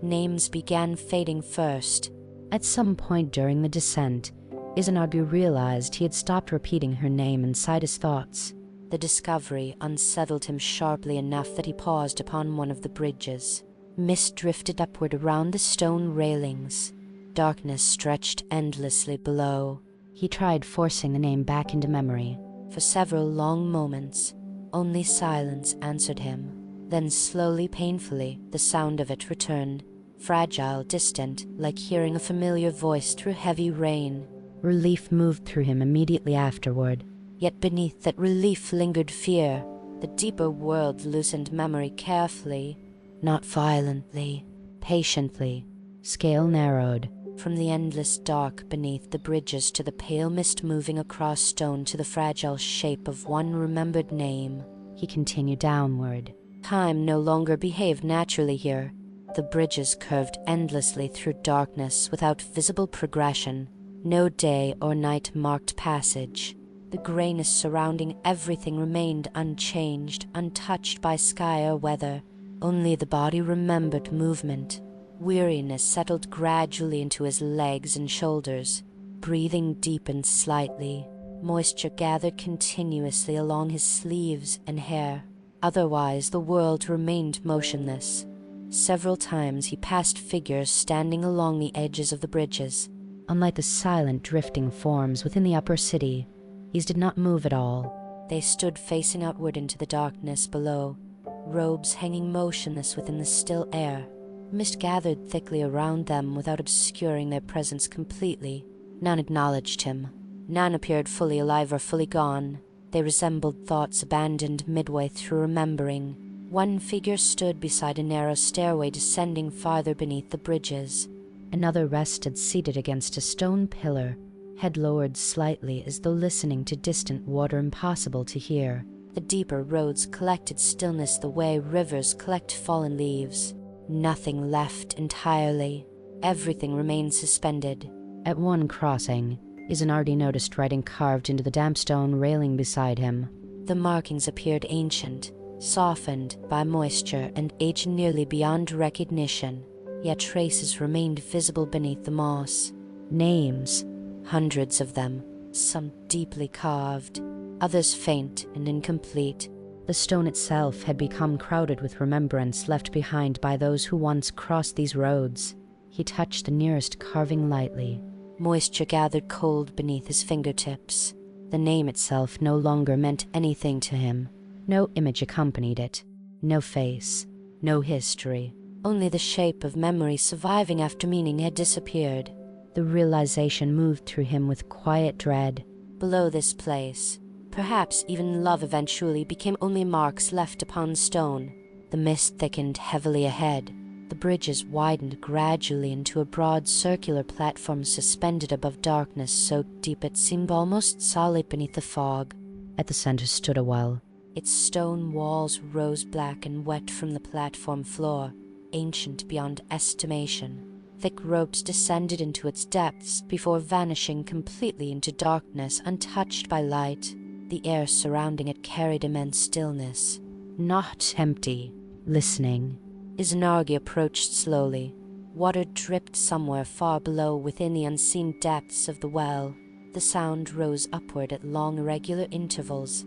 names began fading first. At some point during the descent, Izanagi realized he had stopped repeating her name inside his thoughts. The discovery unsettled him sharply enough that he paused upon one of the bridges. Mist drifted upward around the stone railings. Darkness stretched endlessly below. He tried forcing the name back into memory. For several long moments, only silence answered him. Then slowly, painfully, the sound of it returned. Fragile, distant, like hearing a familiar voice through heavy rain. Relief moved through him immediately afterward. Yet beneath that relief lingered fear. The deeper world loosened memory carefully. Not violently, patiently. Scale narrowed. From the endless dark beneath the bridges to the pale mist moving across stone to the fragile shape of one remembered name. He continued downward. Time no longer behaved naturally here. The bridges curved endlessly through darkness without visible progression. No day or night marked passage. The grayness surrounding everything remained unchanged, untouched by sky or weather. Only the body remembered movement. Weariness settled gradually into his legs and shoulders. Breathing deepened slightly. Moisture gathered continuously along his sleeves and hair. Otherwise, the world remained motionless. Several times he passed figures standing along the edges of the bridges. Unlike the silent, drifting forms within the upper city, these did not move at all. They stood facing outward into the darkness below, robes hanging motionless within the still air. Mist gathered thickly around them without obscuring their presence completely. None acknowledged him. None appeared fully alive or fully gone. They resembled thoughts abandoned midway through remembering. One figure stood beside a narrow stairway descending farther beneath the bridges. Another rested seated against a stone pillar, head lowered slightly as though listening to distant water impossible to hear. The deeper roads collected stillness the way rivers collect fallen leaves. Nothing left entirely. Everything remained suspended. At one crossing, Izanagi noticed writing carved into the damp stone railing beside him. The markings appeared ancient, softened by moisture and aged nearly beyond recognition, yet traces remained visible beneath the moss. Names, hundreds of them, some deeply carved, others faint and incomplete. The stone itself had become crowded with remembrance left behind by those who once crossed these roads. He touched the nearest carving lightly. Moisture gathered cold beneath his fingertips. The name itself no longer meant anything to him. No image accompanied it. No face. No history. Only the shape of memory surviving after meaning had disappeared. The realization moved through him with quiet dread. Below this place, perhaps even love eventually became only marks left upon stone. The mist thickened heavily ahead. The bridges widened gradually into a broad circular platform suspended above darkness so deep it seemed almost solid beneath the fog. At the center stood a well. Its stone walls rose black and wet from the platform floor, ancient beyond estimation. Thick ropes descended into its depths before vanishing completely into darkness untouched by light. The air surrounding it carried immense stillness. Not empty. Listening. Izanagi approached slowly. Water dripped somewhere far below within the unseen depths of the well. The sound rose upward at long irregular intervals,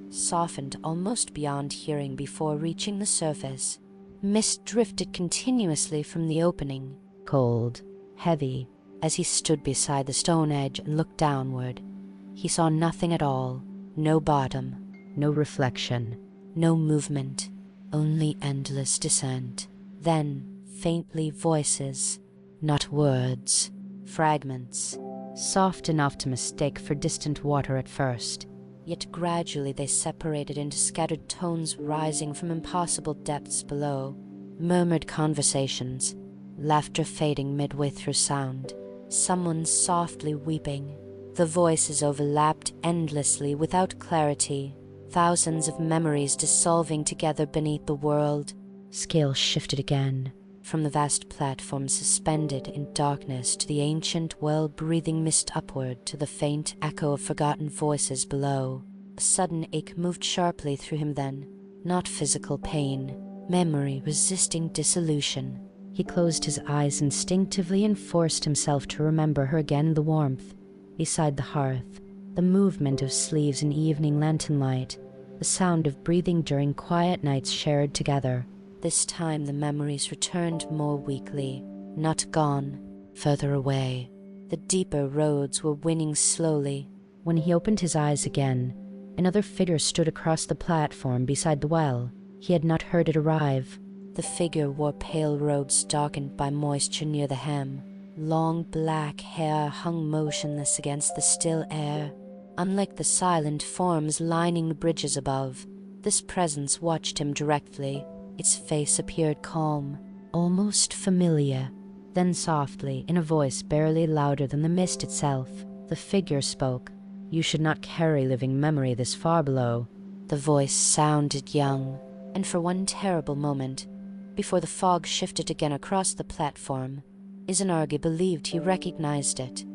softened almost beyond hearing before reaching the surface. Mist drifted continuously from the opening. Cold, heavy. As he stood beside the stone edge and looked downward, he saw nothing at all. No bottom. No reflection. No movement. Only endless descent. Then, faintly, voices. Not words. Fragments. Soft enough to mistake for distant water at first. Yet gradually they separated into scattered tones rising from impossible depths below. Murmured conversations. Laughter fading midway through sound. Someone softly weeping. The voices overlapped endlessly without clarity. Thousands of memories dissolving together beneath the world. Scale shifted again. From the vast platform suspended in darkness to the ancient, well-breathing mist upward to the faint echo of forgotten voices below. A sudden ache moved sharply through him then. Not physical pain. Memory resisting dissolution. He closed his eyes instinctively and forced himself to remember her again, the warmth. Beside the hearth, the movement of sleeves in evening lantern light, the sound of breathing during quiet nights shared together. This time the memories returned more weakly, not gone, further away. The deeper roads were winning slowly. When he opened his eyes again, another figure stood across the platform beside the well. He had not heard it arrive. The figure wore pale robes darkened by moisture near the hem. Long black hair hung motionless against the still air. Unlike the silent forms lining the bridges above, this presence watched him directly. Its face appeared calm, almost familiar. Then softly, in a voice barely louder than the mist itself, the figure spoke. "You should not carry living memory this far below." The voice sounded young, and for one terrible moment, Before the fog shifted again across the platform, Izanagi believed he recognized it.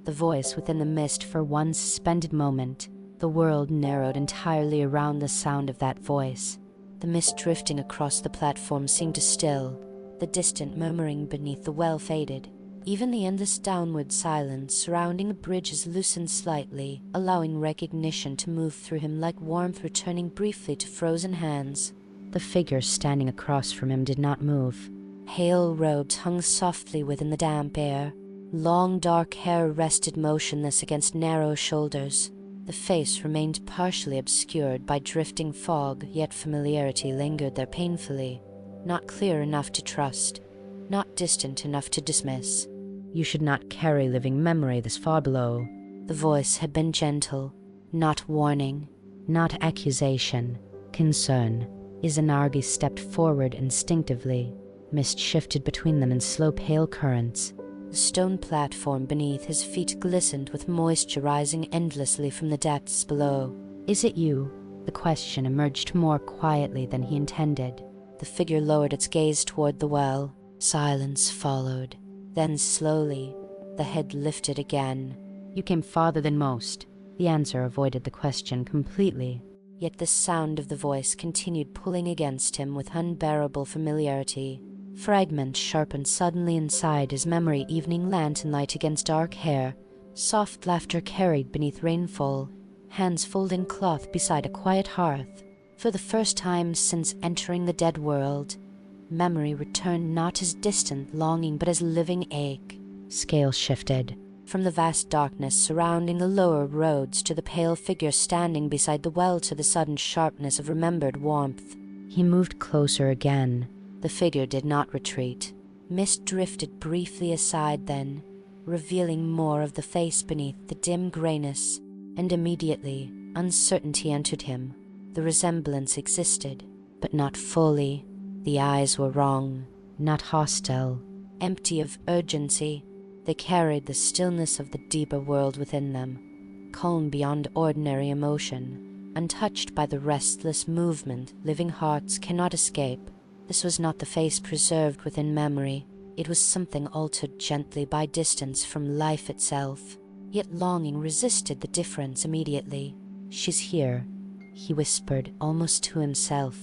The voice within the mist for one suspended moment. The world narrowed entirely around the sound of that voice. The mist drifting across the platform seemed to still. The distant murmuring beneath the well faded. Even the endless downward silence surrounding the bridges loosened slightly, allowing recognition to move through him like warmth returning briefly to frozen hands. The figure standing across from him did not move. Pale robes hung softly within the damp air. Long dark hair rested motionless against narrow shoulders. The face remained partially obscured by drifting fog, yet familiarity lingered there painfully. Not clear enough to trust, not distant enough to dismiss. You should not carry living memory this far below. The voice had been gentle, not warning. Not accusation, concern. Izanagi stepped forward instinctively. Mist shifted between them in slow pale currents. The stone platform beneath his feet glistened with moisture rising endlessly from the depths below. Is it you? The question emerged more quietly than he intended. The figure lowered its gaze toward the well. Silence followed. Then slowly, the head lifted again. You came farther than most. The answer avoided the question completely. Yet the sound of the voice continued pulling against him with unbearable familiarity. Fragments sharpened suddenly inside his memory, evening lantern light against dark hair, soft laughter carried beneath rainfall, hands folding cloth beside a quiet hearth. For the first time since entering the dead world, memory returned not as distant longing but as living ache. Scale shifted. From the vast darkness surrounding the lower roads to the pale figure standing beside the well to the sudden sharpness of remembered warmth. He moved closer again. The figure did not retreat. Mist drifted briefly aside then, revealing more of the face beneath the dim grayness, and immediately uncertainty entered him. The resemblance existed, but not fully. The eyes were wrong, not hostile. Empty of urgency, they carried the stillness of the deeper world within them, calm beyond ordinary emotion, untouched by the restless movement living hearts cannot escape. This was not the face preserved within memory. It was something altered gently by distance from life itself. Yet longing resisted the difference immediately. She's here, he whispered almost to himself.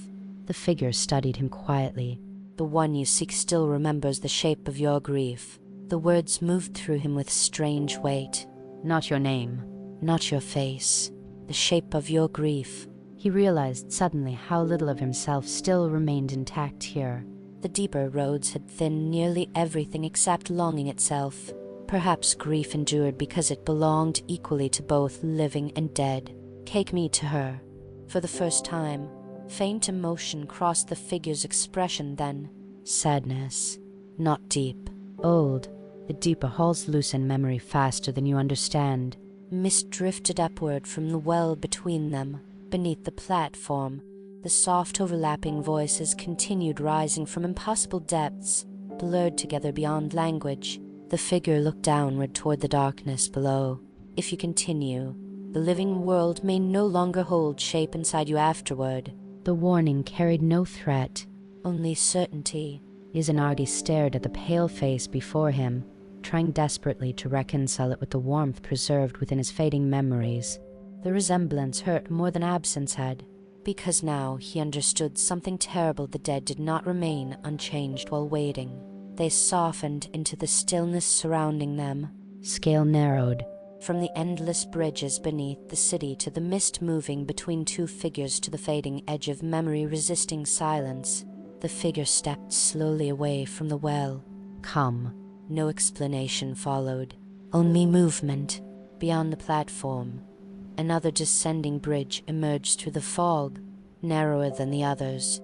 The figure studied him quietly. The one you seek still remembers the shape of your grief. The words moved through him with strange weight. Not your name. Not your face. The shape of your grief. He realized suddenly how little of himself still remained intact here. The deeper roads had thinned nearly everything except longing itself. Perhaps grief endured because it belonged equally to both living and dead. Take me to her. For the first time, faint emotion crossed the figure's expression then. Sadness. Not deep. Old. The deeper halls loosen memory faster than you understand. Mist drifted upward from the well between them. Beneath the platform, the soft overlapping voices continued rising from impossible depths, blurred together beyond language. The figure looked downward toward the darkness below. If you continue, the living world may no longer hold shape inside you afterward. The warning carried no threat. Only certainty. Izanagi stared at the pale face before him, trying desperately to reconcile it with the warmth preserved within his fading memories. The resemblance hurt more than absence had, because now he understood something terrible. The dead did not remain unchanged while waiting. They softened into the stillness surrounding them. Scale narrowed. From the endless bridges beneath the city to the mist moving between two figures to the fading edge of memory resisting silence, the figure stepped slowly away from the well. Come. No explanation followed, only movement. Beyond the platform, another descending bridge emerged through the fog, narrower than the others.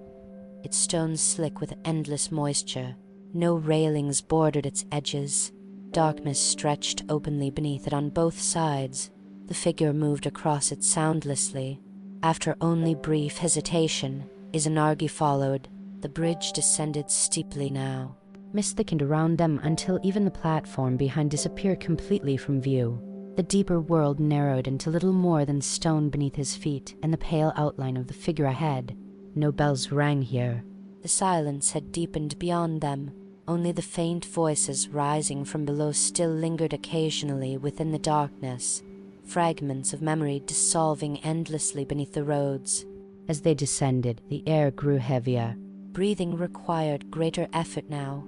Its stones slick with endless moisture. No railings bordered its edges. Darkness stretched openly beneath it on both sides. The figure moved across it soundlessly. After only brief hesitation, Izanagi followed. The bridge descended steeply now. Mist thickened around them until even the platform behind disappeared completely from view. The deeper world narrowed into little more than stone beneath his feet and the pale outline of the figure ahead. No bells rang here. The silence had deepened beyond them. Only the faint voices rising from below still lingered occasionally within the darkness, fragments of memory dissolving endlessly beneath the roads. As they descended, the air grew heavier. Breathing required greater effort now,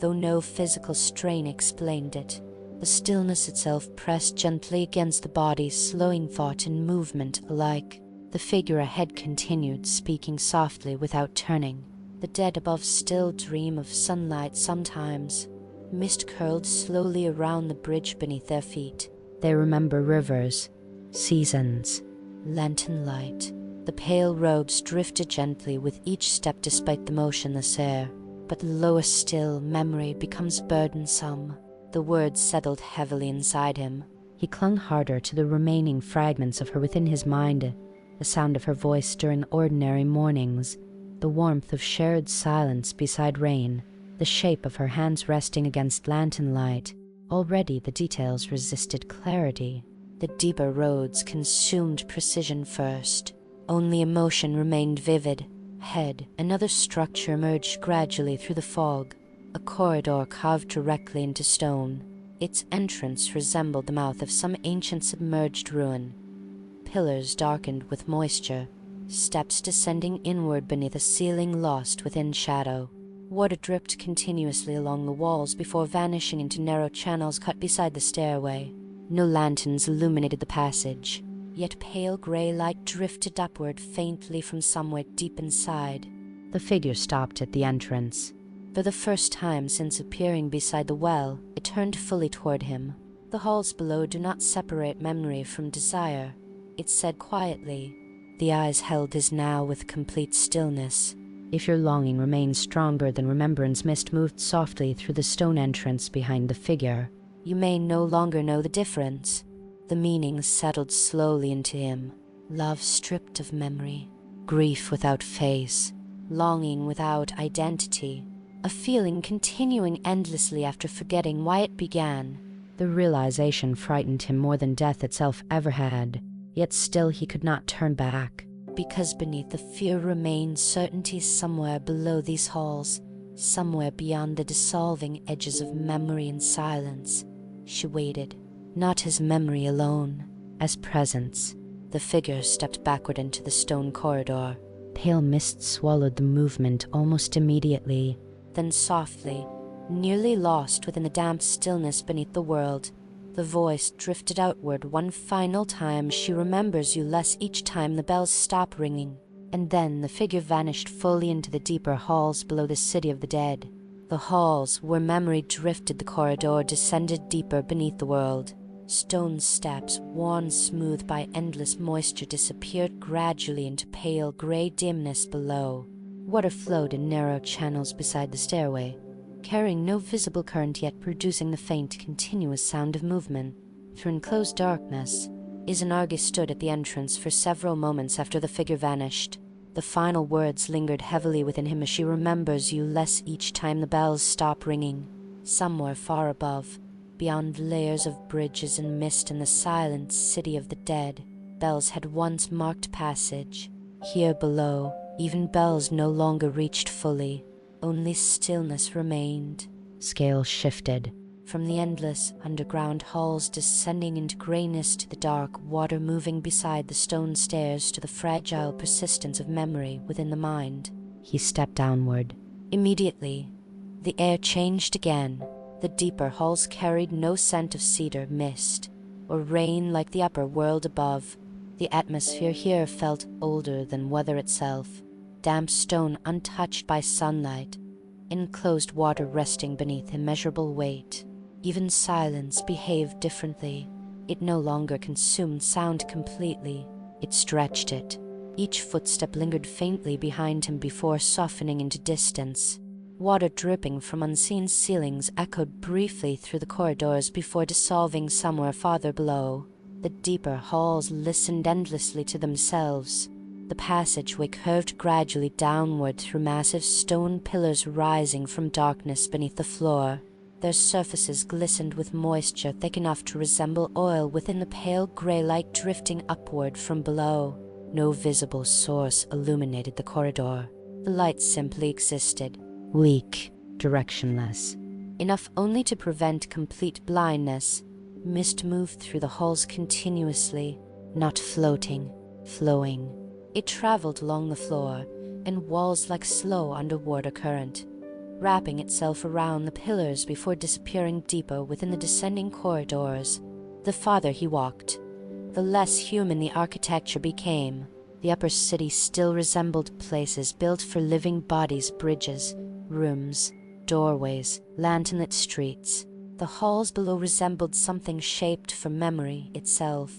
though no physical strain explained it. The stillness itself pressed gently against the body, slowing thought and movement alike. The figure ahead continued, speaking softly without turning. The dead above still dream of sunlight sometimes. Mist curled slowly around the bridge beneath their feet. They remember rivers, seasons, lantern light. The pale robes drifted gently with each step despite the motionless air. But lower still, memory becomes burdensome. The words settled heavily inside him. He clung harder to the remaining fragments of her within his mind, the sound of her voice during ordinary mornings, the warmth of shared silence beside rain, the shape of her hands resting against lantern light. Already the details resisted clarity. The deeper roads consumed precision first. Only emotion remained vivid. Ahead, another structure emerged gradually through the fog. A corridor carved directly into stone. Its entrance resembled the mouth of some ancient submerged ruin. Pillars darkened with moisture, steps descending inward beneath a ceiling lost within shadow. Water dripped continuously along the walls before vanishing into narrow channels cut beside the stairway. No lanterns illuminated the passage, yet pale grey light drifted upward faintly from somewhere deep inside. The figure stopped at the entrance. For the first time since appearing beside the well, it turned fully toward him. The halls below do not separate memory from desire, it said quietly. The eyes held his now with complete stillness. If your longing remains stronger than remembrance, mist moved softly through the stone entrance behind the figure. You may no longer know the difference. The meaning settled slowly into him. Love stripped of memory, grief without face, longing without identity. A feeling continuing endlessly after forgetting why it began. The realization frightened him more than death itself ever had, yet still he could not turn back. Because beneath the fear remained certainty somewhere below these halls, somewhere beyond the dissolving edges of memory and silence. She waited, not as memory alone, as presence. The figure stepped backward into the stone corridor. Pale mist swallowed the movement almost immediately. Then softly, nearly lost within the damp stillness beneath the world, the voice drifted outward one final time. She remembers you less each time the bells stop ringing. And then the figure vanished fully into the deeper halls below the city of the dead. The halls, where memory drifted, the corridor descended deeper beneath the world. Stone steps, worn smooth by endless moisture, disappeared gradually into pale grey dimness below. Water flowed in narrow channels beside the stairway, carrying no visible current yet producing the faint, continuous sound of movement. Through enclosed darkness, Izanagi stood at the entrance for several moments after the figure vanished. The final words lingered heavily within him as she remembers you less each time the bells stop ringing. Somewhere far above, beyond layers of bridges and mist in the silent city of the dead, bells had once marked passage. Here below, even bells no longer reached fully, only stillness remained. Scales shifted. From the endless underground halls descending into greyness to the dark water moving beside the stone stairs to the fragile persistence of memory within the mind. He stepped downward. Immediately, the air changed again. The deeper halls carried no scent of cedar, mist, or rain like the upper world above. The atmosphere here felt older than weather itself. Damp stone untouched by sunlight, enclosed water resting beneath immeasurable weight. Even silence behaved differently. It no longer consumed sound completely, it stretched it. Each footstep lingered faintly behind him before softening into distance. Water dripping from unseen ceilings echoed briefly through the corridors before dissolving somewhere farther below. The deeper halls listened endlessly to themselves. The passageway curved gradually downward through massive stone pillars rising from darkness beneath the floor. Their surfaces glistened with moisture thick enough to resemble oil within the pale gray light drifting upward from below. No visible source illuminated the corridor. The light simply existed. Weak, directionless. Enough only to prevent complete blindness. Mist moved through the halls continuously, not floating, flowing. It traveled along the floor and walls like slow underwater current, wrapping itself around the pillars before disappearing deeper within the descending corridors. The farther he walked, the less human the architecture became. The upper city still resembled places built for living bodies, bridges, rooms, doorways, lantern-lit streets. The halls below resembled something shaped for memory itself.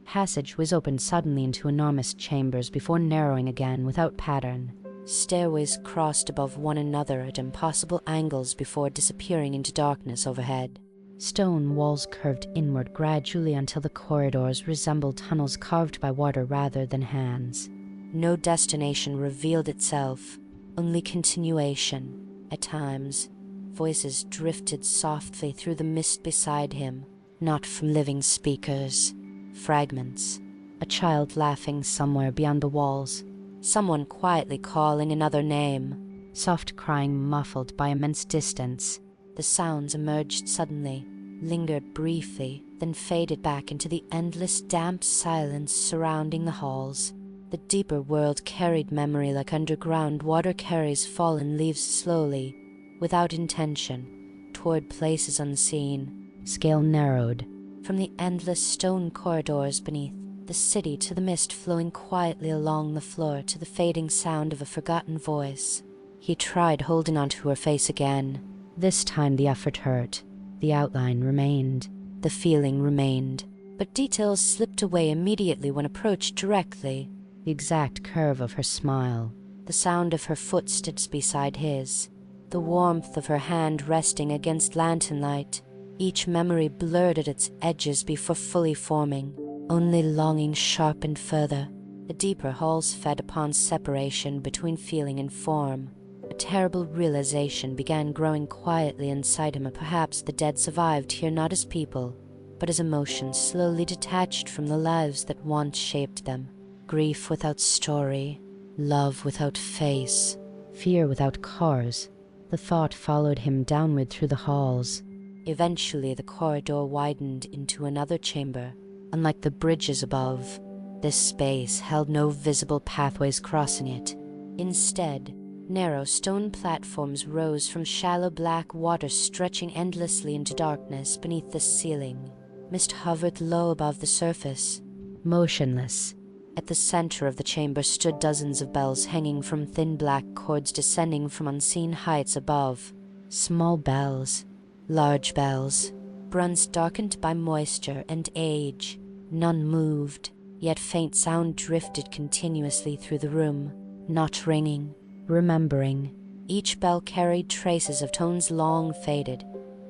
Passageways opened suddenly into enormous chambers before narrowing again without pattern. Stairways crossed above one another at impossible angles before disappearing into darkness overhead. Stone walls curved inward gradually until the corridors resembled tunnels carved by water rather than hands. No destination revealed itself, only continuation. At times, voices drifted softly through the mist beside him, not from living speakers. Fragments. A child laughing somewhere beyond the walls. Someone quietly calling another name. Soft crying muffled by immense distance. The sounds emerged suddenly, lingered briefly, then faded back into the endless damp silence surrounding the halls. The deeper world carried memory like underground water carries fallen leaves slowly, without intention, toward places unseen. Scale narrowed. From the endless stone corridors beneath, the city to the mist flowing quietly along the floor to the fading sound of a forgotten voice. He tried holding onto her face again. This time the effort hurt. The outline remained. The feeling remained, but details slipped away immediately when approached directly. The exact curve of her smile. The sound of her footsteps beside his. The warmth of her hand resting against lantern light. Each memory blurred at its edges before fully forming. Only longing sharpened further. The deeper halls fed upon separation between feeling and form. A terrible realization began growing quietly inside him. Perhaps the dead survived here not as people, but as emotions slowly detached from the lives that once shaped them. Grief without story, love without face, fear without cause. The thought followed him downward through the halls. Eventually the corridor widened into another chamber. Unlike the bridges above, this space held no visible pathways crossing it. Instead, narrow stone platforms rose from shallow black water stretching endlessly into darkness beneath the ceiling. Mist hovered low above the surface, motionless. At the center of the chamber stood dozens of bells hanging from thin black cords descending from unseen heights above. Small bells, large bells, bronze darkened by moisture and age. None moved, yet faint sound drifted continuously through the room, not ringing, remembering. Each bell carried traces of tones long faded,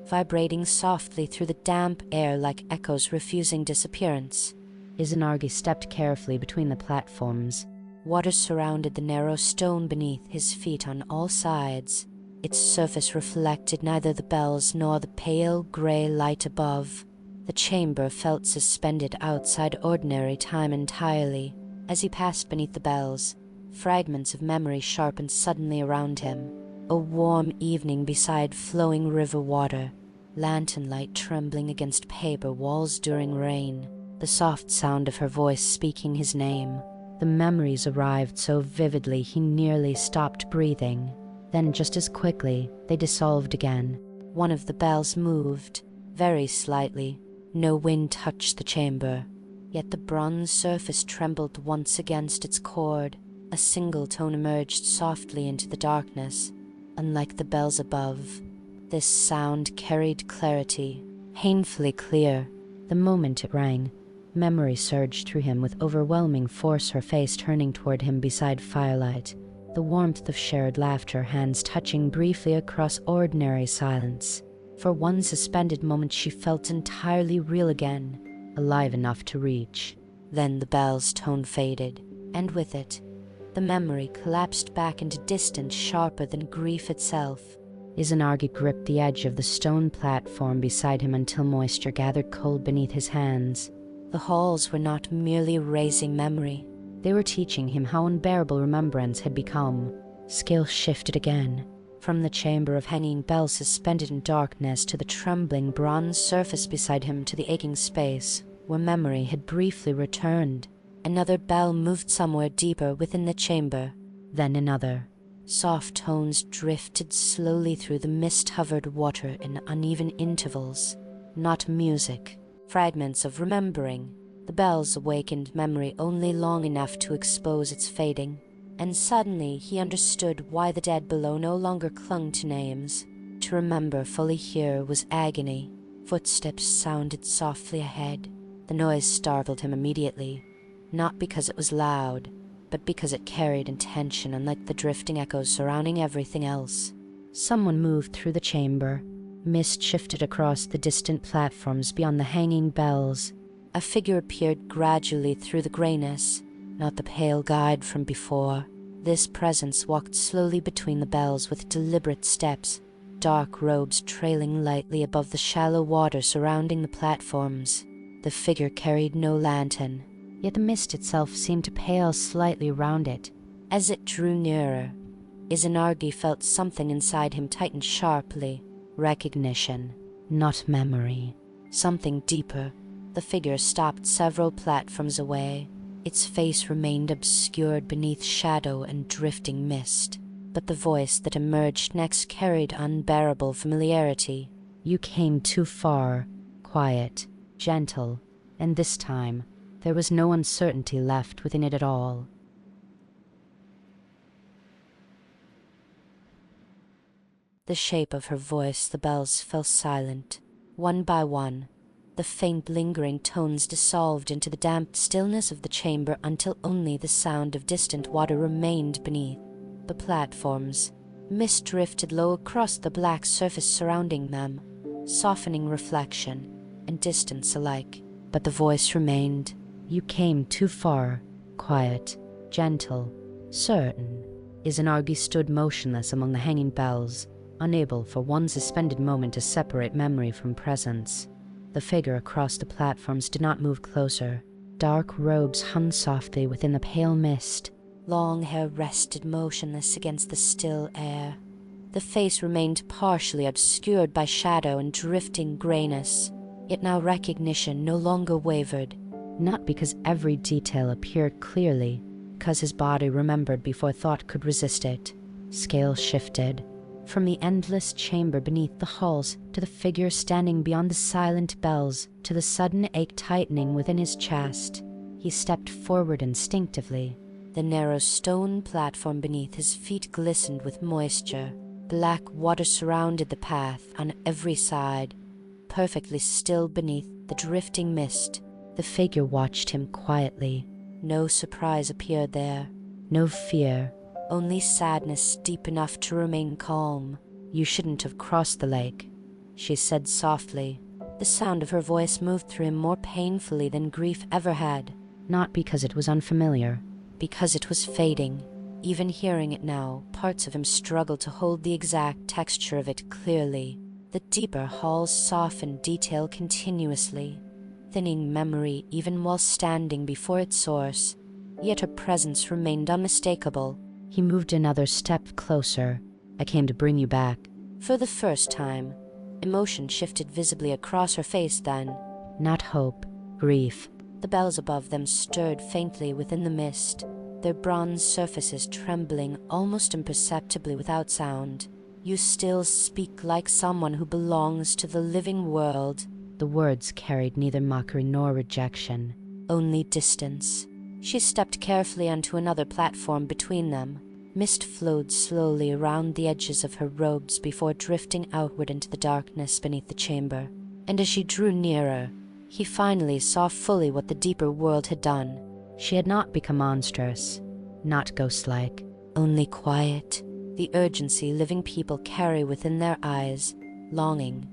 vibrating softly through the damp air like echoes refusing disappearance. Izanagi stepped carefully between the platforms. Water surrounded the narrow stone beneath his feet on all sides. Its surface reflected neither the bells nor the pale gray light above. The chamber felt suspended outside ordinary time entirely. As he passed beneath the bells, fragments of memory sharpened suddenly around him. A warm evening beside flowing river water, lantern light trembling against paper walls during rain, the soft sound of her voice speaking his name. The memories arrived so vividly he nearly stopped breathing. Then just as quickly, they dissolved again. One of the bells moved, very slightly. No wind touched the chamber, yet the bronze surface trembled once against its cord. A single tone emerged softly into the darkness. Unlike the bells above, this sound carried clarity, painfully clear. The moment it rang, memory surged through him with overwhelming force, her face turning toward him beside firelight, the warmth of shared laughter, hands touching briefly across ordinary silence. For one suspended moment she felt entirely real again, alive enough to reach. Then the bell's tone faded, and with it, the memory collapsed back into distance sharper than grief itself. Izanagi gripped the edge of the stone platform beside him until moisture gathered cold beneath his hands. The halls were not merely erasing memory. They were teaching him how unbearable remembrance had become. Scale shifted again, from the chamber of hanging bells suspended in darkness to the trembling bronze surface beside him to the aching space where memory had briefly returned. Another bell moved somewhere deeper within the chamber. Then another. Soft tones drifted slowly through the mist-hovered water in uneven intervals. Not music, fragments of remembering. The bells awakened memory only long enough to expose its fading. And suddenly he understood why the dead below no longer clung to names. To remember fully here was agony. Footsteps sounded softly ahead. The noise startled him immediately, not because it was loud, but because it carried intention unlike the drifting echoes surrounding everything else. Someone moved through the chamber. Mist shifted across the distant platforms beyond the hanging bells. A figure appeared gradually through the grayness, not the pale guide from before. This presence walked slowly between the bells with deliberate steps, dark robes trailing lightly above the shallow water surrounding the platforms. The figure carried no lantern, yet the mist itself seemed to pale slightly round it. As it drew nearer, Izanagi felt something inside him tighten sharply. Recognition, not memory. Something deeper. The figure stopped several platforms away. Its face remained obscured beneath shadow and drifting mist, but the voice that emerged next carried unbearable familiarity. You came too far, quiet, gentle, and this time there was no uncertainty left within it at all. The shape of her voice, the bells fell silent, one by one. The faint lingering tones dissolved into the damp stillness of the chamber until only the sound of distant water remained beneath the platforms. Mist drifted low across the black surface surrounding them, softening reflection and distance alike. But the voice remained. You came too far, quiet, gentle, certain. Izanagi stood motionless among the hanging bells, unable for one suspended moment to separate memory from presence. The figure across the platforms did not move closer. Dark robes hung softly within the pale mist. Long hair rested motionless against the still air. The face remained partially obscured by shadow and drifting grayness. Yet now recognition no longer wavered. Not because every detail appeared clearly, because his body remembered before thought could resist it. Scale shifted. From the endless chamber beneath the halls to the figure standing beyond the silent bells to the sudden ache tightening within his chest. He stepped forward instinctively. The narrow stone platform beneath his feet glistened with moisture. Black water surrounded the path on every side, perfectly still beneath the drifting mist. The figure watched him quietly. No surprise appeared there. No fear. Only sadness deep enough to remain calm. You shouldn't have crossed the lake, she said softly. The sound of her voice moved through him more painfully than grief ever had. Not because it was unfamiliar. Because it was fading. Even hearing it now, parts of him struggled to hold the exact texture of it clearly. The deeper halls softened detail continuously, thinning memory even while standing before its source. Yet her presence remained unmistakable. He moved another step closer. I came to bring you back. For the first time, emotion shifted visibly across her face then. Not hope, grief. The bells above them stirred faintly within the mist, their bronze surfaces trembling almost imperceptibly without sound. You still speak like someone who belongs to the living world. The words carried neither mockery nor rejection. Only distance. She stepped carefully onto another platform between them. Mist flowed slowly around the edges of her robes before drifting outward into the darkness beneath the chamber. And as she drew nearer, he finally saw fully what the deeper world had done. She had not become monstrous, not ghost-like. Only quiet. The urgency living people carry within their eyes, longing.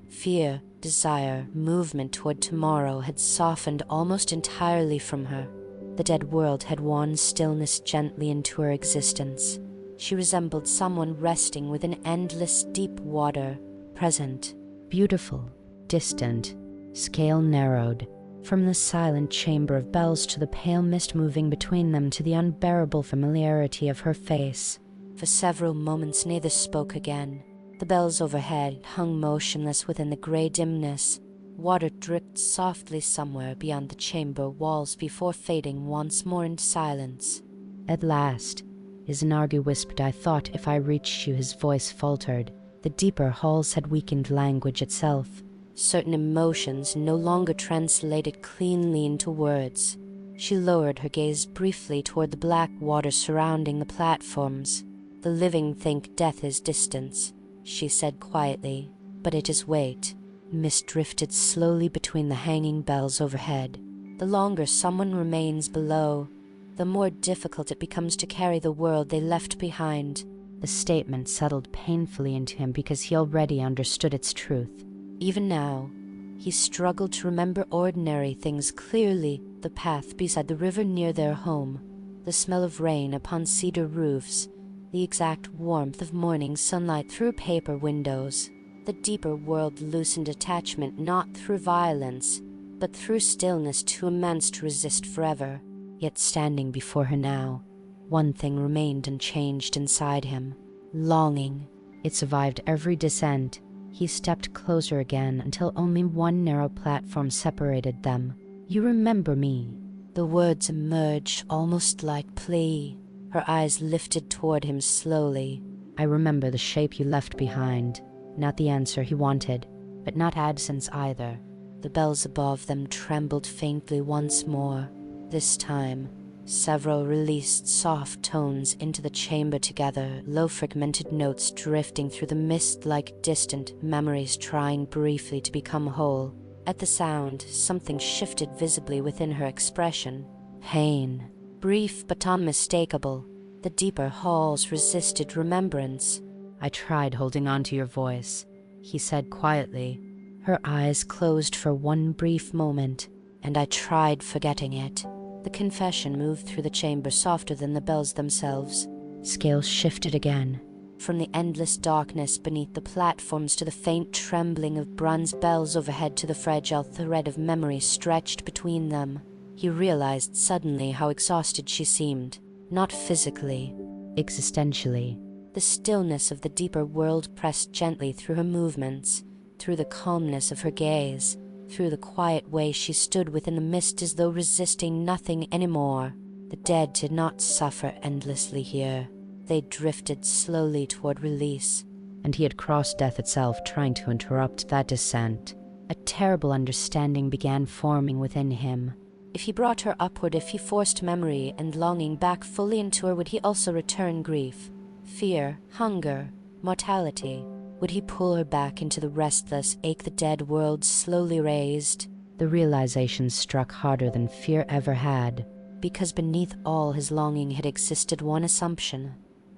Fear, desire, movement toward tomorrow had softened almost entirely from her. The dead world had worn stillness gently into her existence. She resembled someone resting within endless deep water, present, beautiful, distant, scale narrowed, from the silent chamber of bells to the pale mist moving between them to the unbearable familiarity of her face. For several moments neither spoke again. The bells overhead hung motionless within the grey dimness. Water dripped softly somewhere beyond the chamber walls before fading once more into silence. At last, Izanagi whispered, "I thought if I reached you," his voice faltered. The deeper halls had weakened language itself. Certain emotions no longer translated cleanly into words. She lowered her gaze briefly toward the black water surrounding the platforms. "The living think death is distance," she said quietly, "but it is weight." Mist drifted slowly between the hanging bells overhead. The longer someone remains below, the more difficult it becomes to carry the world they left behind. The statement settled painfully into him because he already understood its truth. Even now, he struggled to remember ordinary things clearly: the path beside the river near their home, the smell of rain upon cedar roofs, the exact warmth of morning sunlight through paper windows. The deeper world loosened attachment not through violence, but through stillness too immense to resist forever. Yet standing before her now, one thing remained unchanged inside him: longing. It survived every descent. He stepped closer again until only one narrow platform separated them. "You remember me?" The words emerged almost like plea. Her eyes lifted toward him slowly. "I remember the shape you left behind." Not the answer he wanted, but not absence either. The bells above them trembled faintly once more. This time, several released soft tones into the chamber together, low fragmented notes drifting through the mist like distant memories trying briefly to become whole. At the sound, something shifted visibly within her expression. Pain. Brief but unmistakable. The deeper halls resisted remembrance. "I tried holding on to your voice," he said quietly. Her eyes closed for one brief moment, and I tried forgetting it. The confession moved through the chamber softer than the bells themselves. Scales shifted again. From the endless darkness beneath the platforms to the faint trembling of bronze bells overhead to the fragile thread of memory stretched between them. He realized suddenly how exhausted she seemed, not physically, existentially. The stillness of the deeper world pressed gently through her movements, through the calmness of her gaze, through the quiet way she stood within the mist as though resisting nothing anymore. The dead did not suffer endlessly here. They drifted slowly toward release. And he had crossed death itself, trying to interrupt that descent. A terrible understanding began forming within him. If he brought her upward, if he forced memory and longing back fully into her, would he also return grief? Fear, hunger, mortality? Would he pull her back into the restless ache the dead world slowly raised? The realization struck harder than fear ever had. Because beneath all his longing had existed one assumption,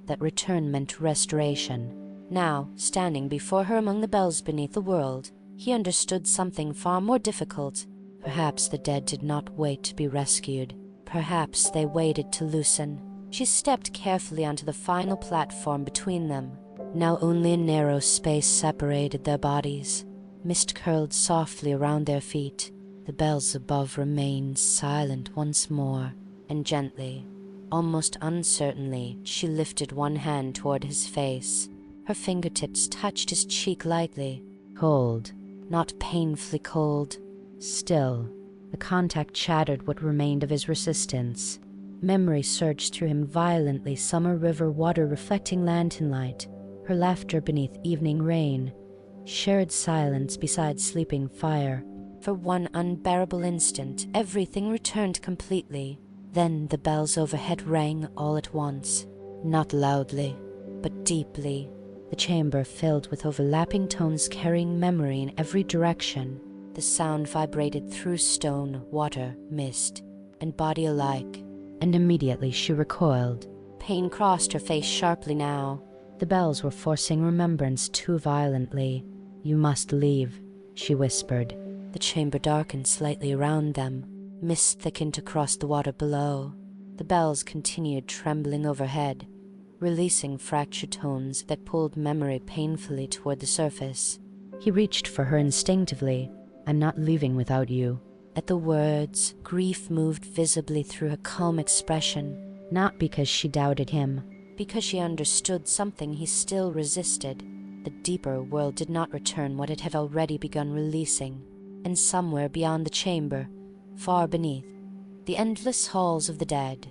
that return meant restoration. Now, standing before her among the bells beneath the world, he understood something far more difficult. Perhaps the dead did not wait to be rescued. Perhaps they waited to loosen. She stepped carefully onto the final platform between them. Now only a narrow space separated their bodies. Mist curled softly around their feet. The bells above remained silent once more, and gently, almost uncertainly, she lifted one hand toward his face. Her fingertips touched his cheek lightly. Cold. Not painfully cold. Still, the contact shattered what remained of his resistance. Memory surged through him violently, summer river water reflecting lantern light, her laughter beneath evening rain, shared silence beside sleeping fire. For one unbearable instant, everything returned completely. Then the bells overhead rang all at once, not loudly, but deeply. The chamber filled with overlapping tones carrying memory in every direction. The sound vibrated through stone, water, mist, and body alike. And immediately she recoiled. Pain crossed her face sharply now. The bells were forcing remembrance too violently. "You must leave," she whispered. The chamber darkened slightly around them. Mist thickened across the water below. The bells continued trembling overhead, releasing fractured tones that pulled memory painfully toward the surface. He reached for her instinctively. "I'm not leaving without you." At the words, grief moved visibly through her calm expression. Not because she doubted him. Because she understood something he still resisted. The deeper world did not return what it had already begun releasing, and somewhere beyond the chamber, far beneath, the endless halls of the dead,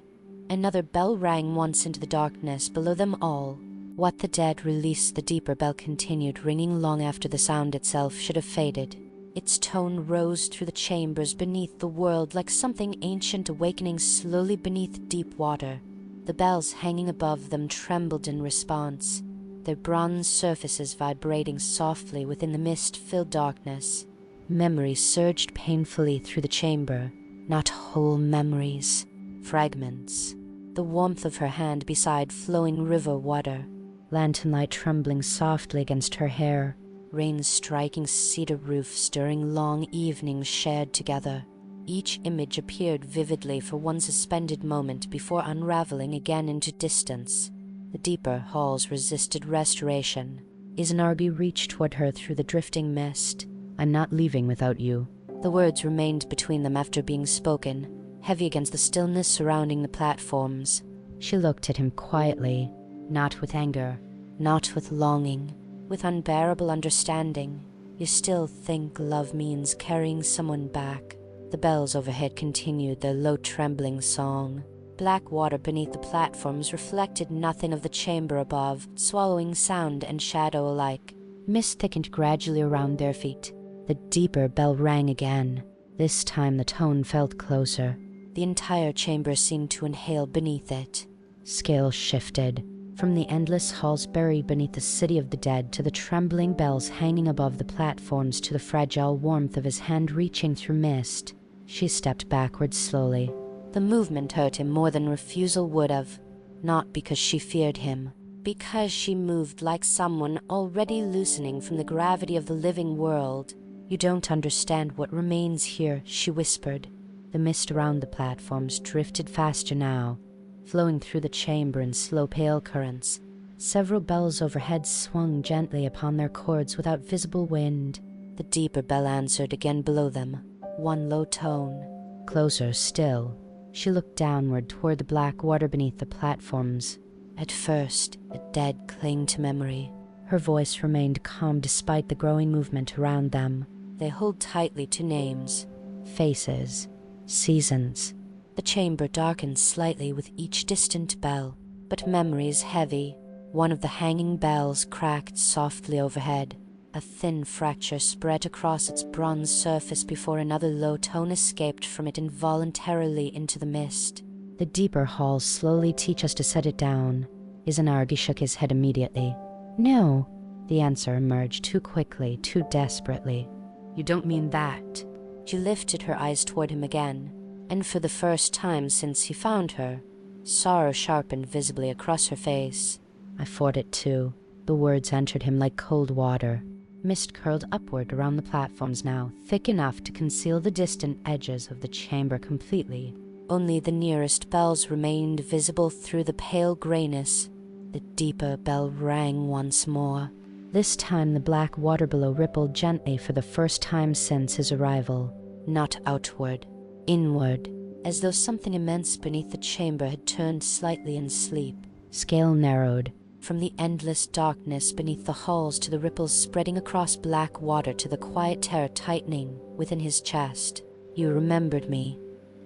another bell rang once into the darkness below them all. What the dead released, the deeper bell continued ringing long after the sound itself should have faded. Its tone rose through the chambers beneath the world like something ancient awakening slowly beneath deep water. The bells hanging above them trembled in response, their bronze surfaces vibrating softly within the mist-filled darkness. Memories surged painfully through the chamber, not whole memories, fragments. The warmth of her hand beside flowing river water. Lantern light trembling softly against her hair. Rain striking cedar roofs during long evenings shared together. Each image appeared vividly for one suspended moment before unraveling again into distance. The deeper halls resisted restoration. Izanagi reached toward her through the drifting mist. "I'm not leaving without you." The words remained between them after being spoken, heavy against the stillness surrounding the platforms. She looked at him quietly, not with anger, not with longing, with unbearable understanding. "You still think love means carrying someone back." The bells overhead continued their low trembling song. Black water beneath the platforms reflected nothing of the chamber above, swallowing sound and shadow alike. Mist thickened gradually around their feet. The deeper bell rang again. This time the tone felt closer. The entire chamber seemed to inhale beneath it. Scales shifted. From the endless halls buried beneath the city of the dead to the trembling bells hanging above the platforms to the fragile warmth of his hand reaching through mist. She stepped backward slowly. The movement hurt him more than refusal would have, not because she feared him, because she moved like someone already loosening from the gravity of the living world. "You don't understand what remains here," she whispered. The mist around the platforms drifted faster now, flowing through the chamber in slow pale currents. Several bells overhead swung gently upon their cords without visible wind. The deeper bell answered again below them, one low tone. Closer still. She looked downward toward the black water beneath the platforms. At first, the dead cling to memory. Her voice remained calm despite the growing movement around them. They hold tightly to names, faces, seasons. The chamber darkened slightly with each distant bell, but memories heavy. One of the hanging bells cracked softly overhead. A thin fracture spread across its bronze surface before another low tone escaped from it involuntarily into the mist. "The deeper halls slowly teach us to set it down." Izanagi shook his head immediately. "No." The answer emerged too quickly, too desperately. "You don't mean that." She lifted her eyes toward him again, and for the first time since he found her, sorrow sharpened visibly across her face. "I fought it too." The words entered him like cold water. Mist curled upward around the platforms now, thick enough to conceal the distant edges of the chamber completely. Only the nearest bells remained visible through the pale grayness. The deeper bell rang once more. This time the black water below rippled gently for the first time since his arrival. Not outward, inward, as though something immense beneath the chamber had turned slightly in sleep. Scale narrowed. From the endless darkness beneath the halls to the ripples spreading across black water to the quiet terror tightening within his chest. "You remembered me,"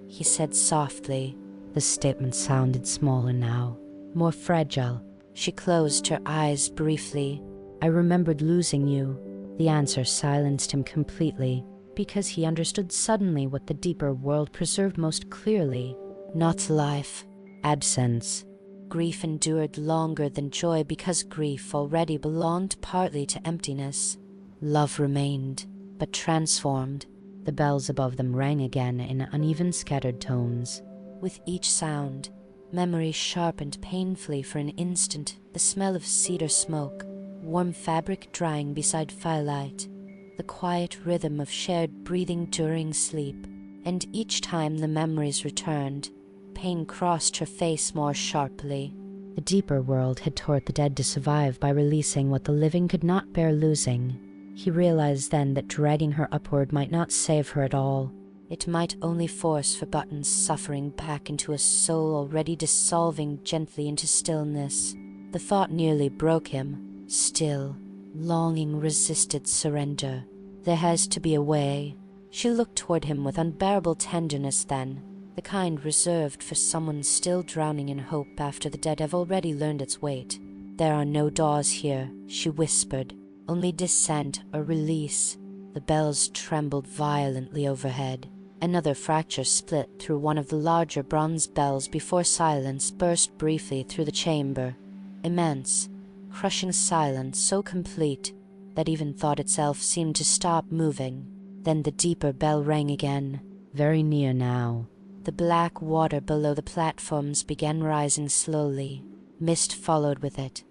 he said softly. The statement sounded smaller now, more fragile. She closed her eyes briefly. "I remembered losing you." The answer silenced him completely, because he understood suddenly what the deeper world preserved most clearly. Not life. Absence. Grief endured longer than joy because grief already belonged partly to emptiness. Love remained, but transformed. The bells above them rang again in uneven scattered tones. With each sound, memory sharpened painfully for an instant. The smell of cedar smoke, warm fabric drying beside firelight, the quiet rhythm of shared breathing during sleep. And each time the memories returned, pain crossed her face more sharply. The deeper world had taught the dead to survive by releasing what the living could not bear losing. He realized then that dragging her upward might not save her at all. It might only force forgotten suffering back into a soul already dissolving gently into stillness. The thought nearly broke him. Still, longing resisted surrender. There has to be a way. She looked toward him with unbearable tenderness then, the kind reserved for someone still drowning in hope after the dead have already learned its weight. There are no doors here, she whispered, only descent or release. The bells trembled violently overhead. Another fracture split through one of the larger bronze bells before silence burst briefly through the chamber. Immense, crushing silence so complete that even thought itself seemed to stop moving. Then the deeper bell rang again. Very near now. The black water below the platforms began rising slowly. Mist followed with it,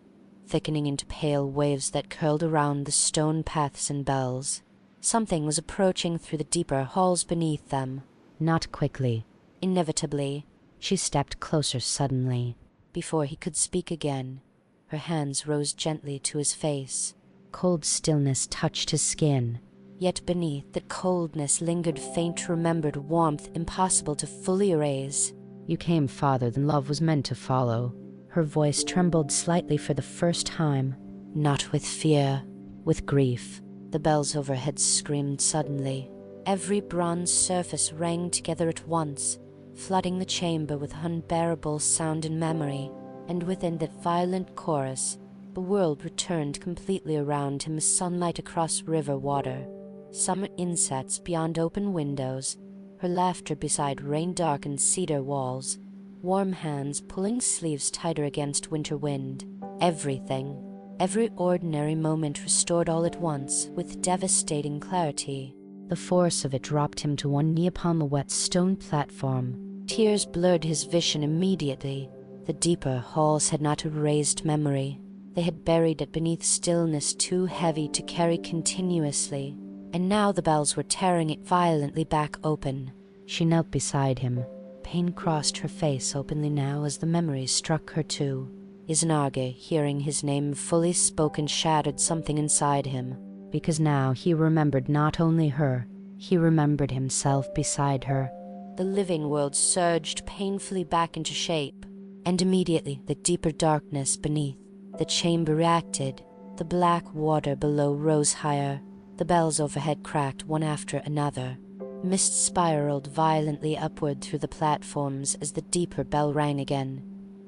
thickening into pale waves that curled around the stone paths and bells. Something was approaching through the deeper halls beneath them. Not quickly. Inevitably. She stepped closer suddenly. Before he could speak again, her hands rose gently to his face. Cold stillness touched his skin. Yet beneath that coldness lingered faint remembered warmth impossible to fully erase. You came farther than love was meant to follow. Her voice trembled slightly for the first time. Not with fear, with grief. The bells overhead screamed suddenly. Every bronze surface rang together at once, flooding the chamber with unbearable sound and memory, and within that violent chorus, the world returned completely around him as sunlight across river water. Summer insets beyond open windows, her laughter beside rain-darkened cedar walls, warm hands pulling sleeves tighter against winter wind. Everything. Every ordinary moment restored all at once, with devastating clarity. The force of it dropped him to one knee upon the wet stone platform. Tears blurred his vision immediately. The deeper halls had not erased memory. They had buried it beneath stillness too heavy to carry continuously, and now the bells were tearing it violently back open. She knelt beside him. Pain crossed her face openly now as the memories struck her too. Izanagi, hearing his name fully spoken, shattered something inside him. Because now he remembered not only her, he remembered himself beside her. The living world surged painfully back into shape, and immediately the deeper darkness beneath. The chamber reacted. The black water below rose higher. The bells overhead cracked one after another. Mist spiraled violently upward through the platforms as the deeper bell rang again.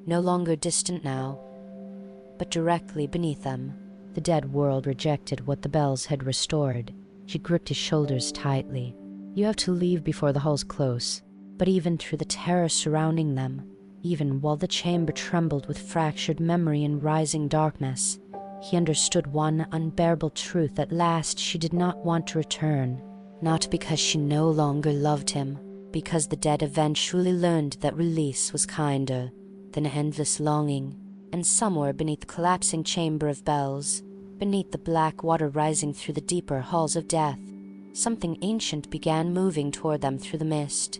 No longer distant now, but directly beneath them. The dead world rejected what the bells had restored. She gripped his shoulders tightly. You have to leave before the halls close. But even through the terror surrounding them, even while the chamber trembled with fractured memory and rising darkness, he understood one unbearable truth. At last she did not want to return. Not because she no longer loved him, because the dead eventually learned that release was kinder than endless longing. And somewhere beneath the collapsing chamber of bells, beneath the black water rising through the deeper halls of death, something ancient began moving toward them through the mist.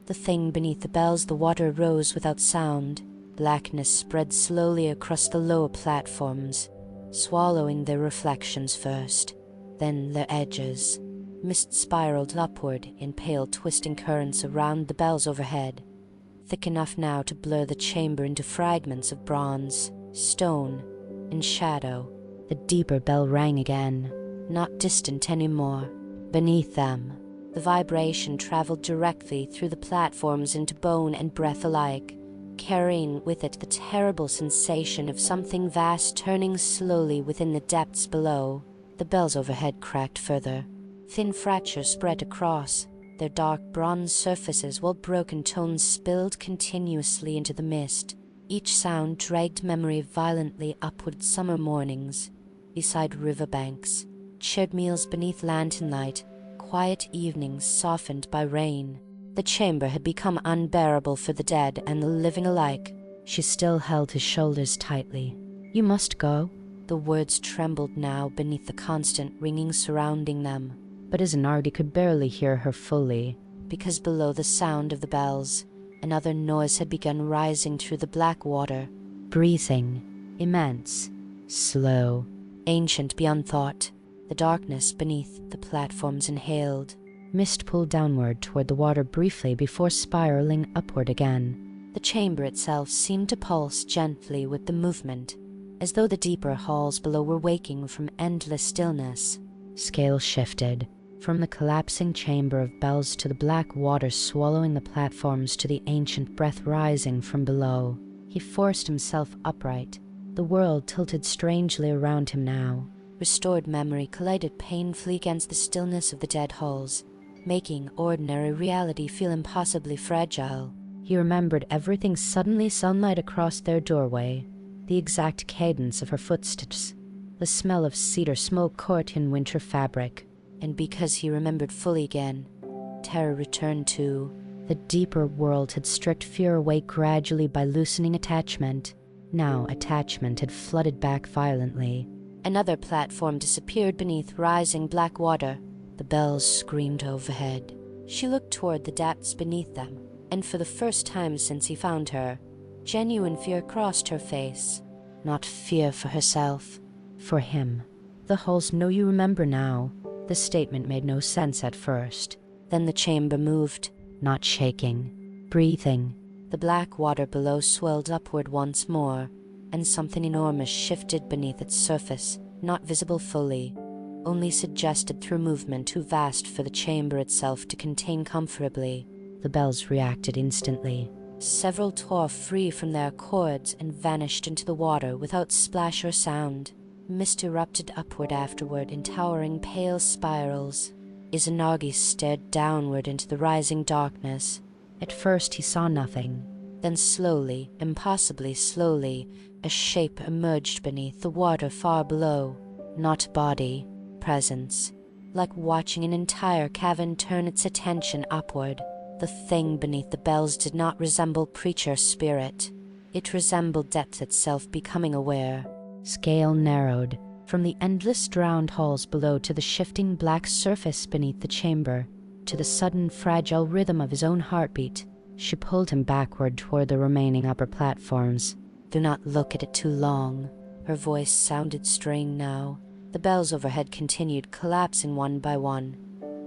The thing beneath the bells, the water rose without sound. Blackness spread slowly across the lower platforms, swallowing their reflections first, then their edges. Mist spiraled upward in pale twisting currents around the bells overhead, thick enough now to blur the chamber into fragments of bronze, stone, and shadow. The deeper bell rang again. Not distant anymore. Beneath them, the vibration traveled directly through the platforms into bone and breath alike, carrying with it the terrible sensation of something vast turning slowly within the depths below. The bells overhead cracked further. Thin fractures spread across their dark bronze surfaces, while broken tones spilled continuously into the mist. Each sound dragged memory violently upward. Summer mornings beside riverbanks, shared meals beneath lantern light, quiet evenings softened by rain. The chamber had become unbearable for the dead and the living alike. She still held his shoulders tightly. You must go. The words trembled now beneath the constant ringing surrounding them. But Izanagi could barely hear her fully. because below the sound of the bells, another noise had begun rising through the black water. Breathing, immense, slow, ancient beyond thought, the darkness beneath the platforms inhaled. Mist pulled downward toward the water briefly before spiraling upward again. The chamber itself seemed to pulse gently with the movement, as though the deeper halls below were waking from endless stillness. Scale shifted, from the collapsing chamber of bells to the black water swallowing the platforms to the ancient breath rising from below. He forced himself upright. The world tilted strangely around him now. Restored memory collided painfully against the stillness of the dead halls, making ordinary reality feel impossibly fragile. He remembered everything suddenly sunlight across their doorway, the exact cadence of her footsteps, the smell of cedar smoke caught in winter fabric. And because he remembered fully again, terror returned too. The deeper world had stripped fear away gradually by loosening attachment. Now attachment had flooded back violently. Another platform disappeared beneath rising black water. The bells screamed overhead. She looked toward the depths beneath them, and for the first time since he found her, genuine fear crossed her face. Not fear for herself. For him. The halls know you remember now. The statement made no sense at first. Then the chamber moved. Not shaking. Breathing. The black water below swelled upward once more, and something enormous shifted beneath its surface, not visible fully, only suggested through movement too vast for the chamber itself to contain comfortably. The bells reacted instantly. Several tore free from their cords and vanished into the water without splash or sound. Mist erupted upward afterward in towering pale spirals. Izanagi stared downward into the rising darkness. At first he saw nothing. Then slowly, impossibly slowly, a shape emerged beneath the water far below. Not body, presence. Like watching an entire cavern turn its attention upward. The thing beneath the bells did not resemble preacher spirit. It resembled depth itself becoming aware. Scale narrowed, from the endless drowned halls below to the shifting black surface beneath the chamber, to the sudden fragile rhythm of his own heartbeat. She pulled him backward toward the remaining upper platforms. Do not look at it too long. Her voice sounded strained now. The bells overhead continued collapsing one by one,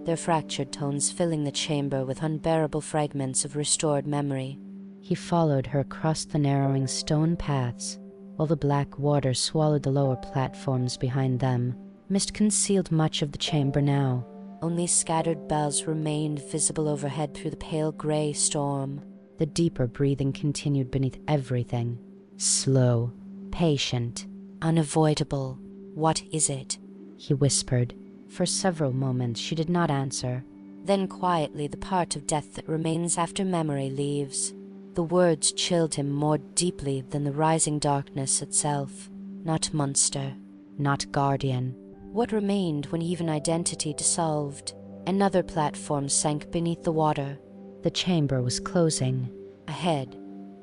their fractured tones filling the chamber with unbearable fragments of restored memory. He followed her across the narrowing stone paths, while the black water swallowed the lower platforms behind them. Mist concealed much of the chamber now. Only scattered bells remained visible overhead through the pale grey storm. The deeper breathing continued beneath everything. Slow, patient, unavoidable. What is it? He whispered. For several moments she did not answer. Then quietly the part of death that remains after memory leaves. The words chilled him more deeply than the rising darkness itself. Not monster. Not guardian. What remained when even identity dissolved? Another platform sank beneath the water. The chamber was closing. Ahead,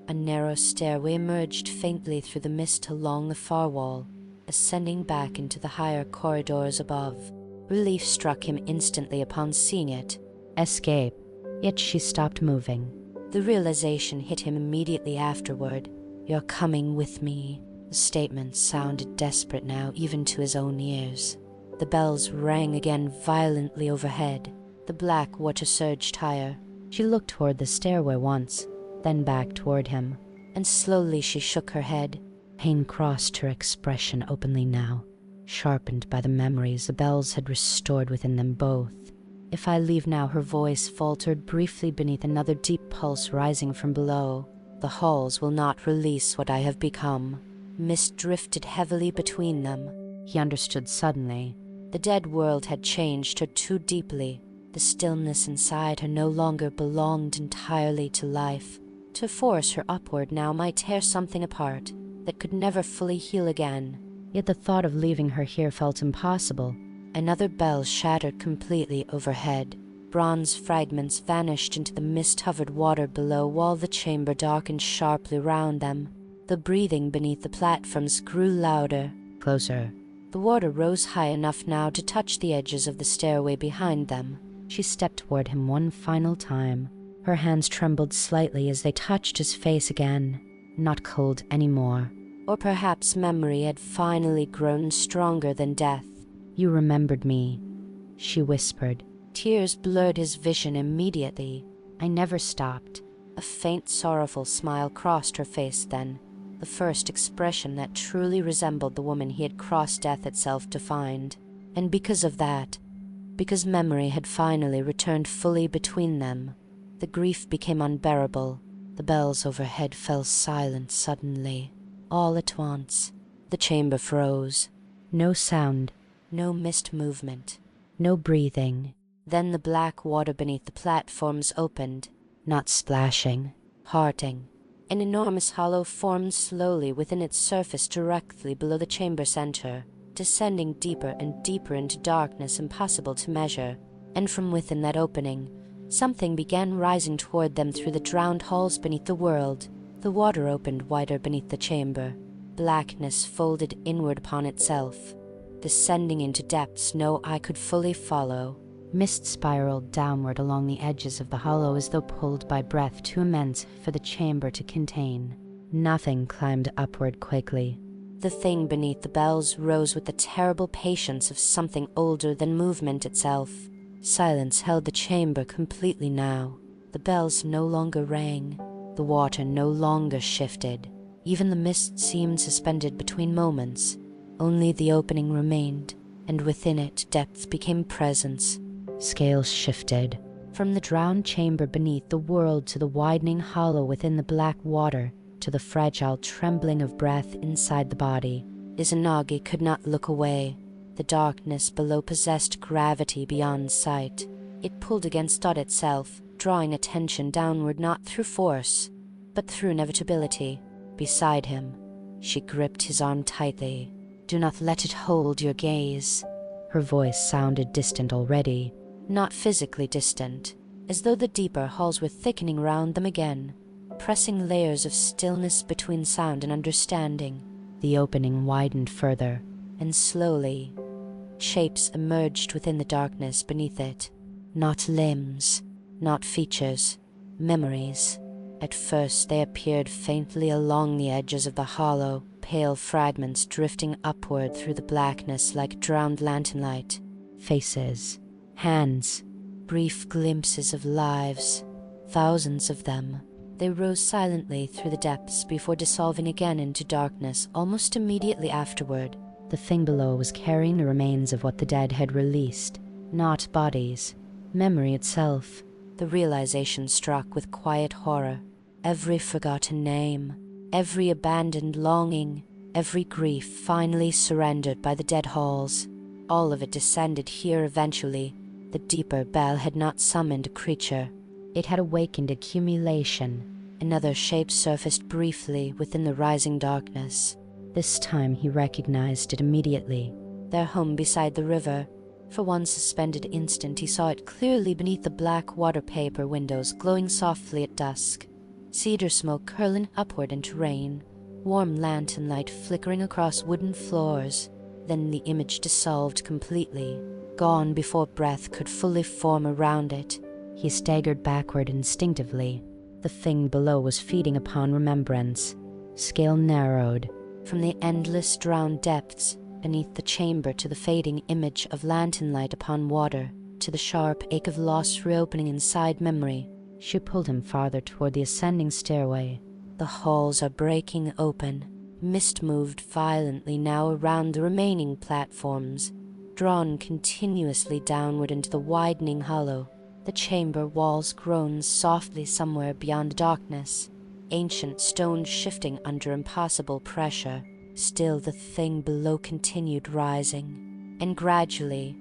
a narrow stairway emerged faintly through the mist along the far wall, ascending back into the higher corridors above. Relief struck him instantly upon seeing it. Escape. Yet she stopped moving. The realization hit him immediately afterward. You're coming with me. The statement sounded desperate now, even to his own ears. The bells rang again violently overhead. The black water surged higher. She looked toward the stairway once, then back toward him. And slowly she shook her head. Pain crossed her expression openly now, sharpened by the memories the bells had restored within them both. If I leave now, her voice faltered briefly beneath another deep pulse rising from below. The halls will not release what I have become. Mist drifted heavily between them. He understood suddenly. The dead world had changed her too deeply. The stillness inside her no longer belonged entirely to life. To force her upward now might tear something apart that could never fully heal again. Yet the thought of leaving her here felt impossible. Another bell shattered completely overhead. Bronze fragments vanished into the mist-covered water below while the chamber darkened sharply round them. The breathing beneath the platforms grew louder. Closer. The water rose high enough now to touch the edges of the stairway behind them. She stepped toward him one final time. Her hands trembled slightly as they touched his face again, not cold anymore. Or perhaps memory had finally grown stronger than death. "You remembered me," she whispered. Tears blurred his vision immediately. "I never stopped." A faint sorrowful smile crossed her face then, the first expression that truly resembled the woman he had crossed death itself to find. And because of that, because memory had finally returned fully between them, the grief became unbearable. The bells overhead fell silent suddenly. All at once, the chamber froze. No sound. No mist movement. No breathing. Then the black water beneath the platforms opened. Not splashing. Parting. An enormous hollow formed slowly within its surface directly below the chamber center, descending deeper and deeper into darkness impossible to measure. And from within that opening, something began rising toward them through the drowned halls beneath the world. The water opened wider beneath the chamber. Blackness folded inward upon itself, descending into depths no eye could fully follow. Mist spiraled downward along the edges of the hollow as though pulled by breath too immense for the chamber to contain. Nothing climbed upward quickly. The thing beneath the bells rose with the terrible patience of something older than movement itself. Silence held the chamber completely now. The bells no longer rang. The water no longer shifted. Even the mist seemed suspended between moments. Only the opening remained, and within it depth became presence. Scales shifted. From the drowned chamber beneath the world to the widening hollow within the black water, to the fragile trembling of breath inside the body. Izanagi could not look away. The darkness below possessed gravity beyond sight. It pulled against thought itself, drawing attention downward not through force, but through inevitability. Beside him, she gripped his arm tightly. "Do not let it hold your gaze." Her voice sounded distant already. Not physically distant, as though the deeper halls were thickening round them again, pressing layers of stillness between sound and understanding. The opening widened further. And slowly, shapes emerged within the darkness beneath it. Not limbs, not features, memories. At first they appeared faintly along the edges of the hollow, pale fragments drifting upward through the blackness like drowned lantern light. Faces. Hands. Brief glimpses of lives. Thousands of them. They rose silently through the depths before dissolving again into darkness almost immediately afterward. The thing below was carrying the remains of what the dead had released. Not bodies. Memory itself. The realization struck with quiet horror. Every forgotten name, every abandoned longing, every grief finally surrendered by the dead halls. All of it descended here eventually. The deeper bell had not summoned a creature. It had awakened accumulation. Another shape surfaced briefly within the rising darkness. This time he recognized it immediately. Their home beside the river. For one suspended instant he saw it clearly beneath the black water-paper windows glowing softly at dusk. Cedar smoke curling upward into rain. Warm lantern light flickering across wooden floors. Then the image dissolved completely, gone before breath could fully form around it. He staggered backward instinctively. The thing below was feeding upon remembrance. Scale narrowed. From the endless drowned depths beneath the chamber to the fading image of lantern light upon water, to the sharp ache of loss reopening inside memory. She pulled him farther toward the ascending stairway. The halls are breaking open. Mist moved violently now around the remaining platforms, drawn continuously downward into the widening hollow. The chamber walls groaned softly somewhere beyond the darkness, ancient stones shifting under impossible pressure. Still the thing below continued rising, and gradually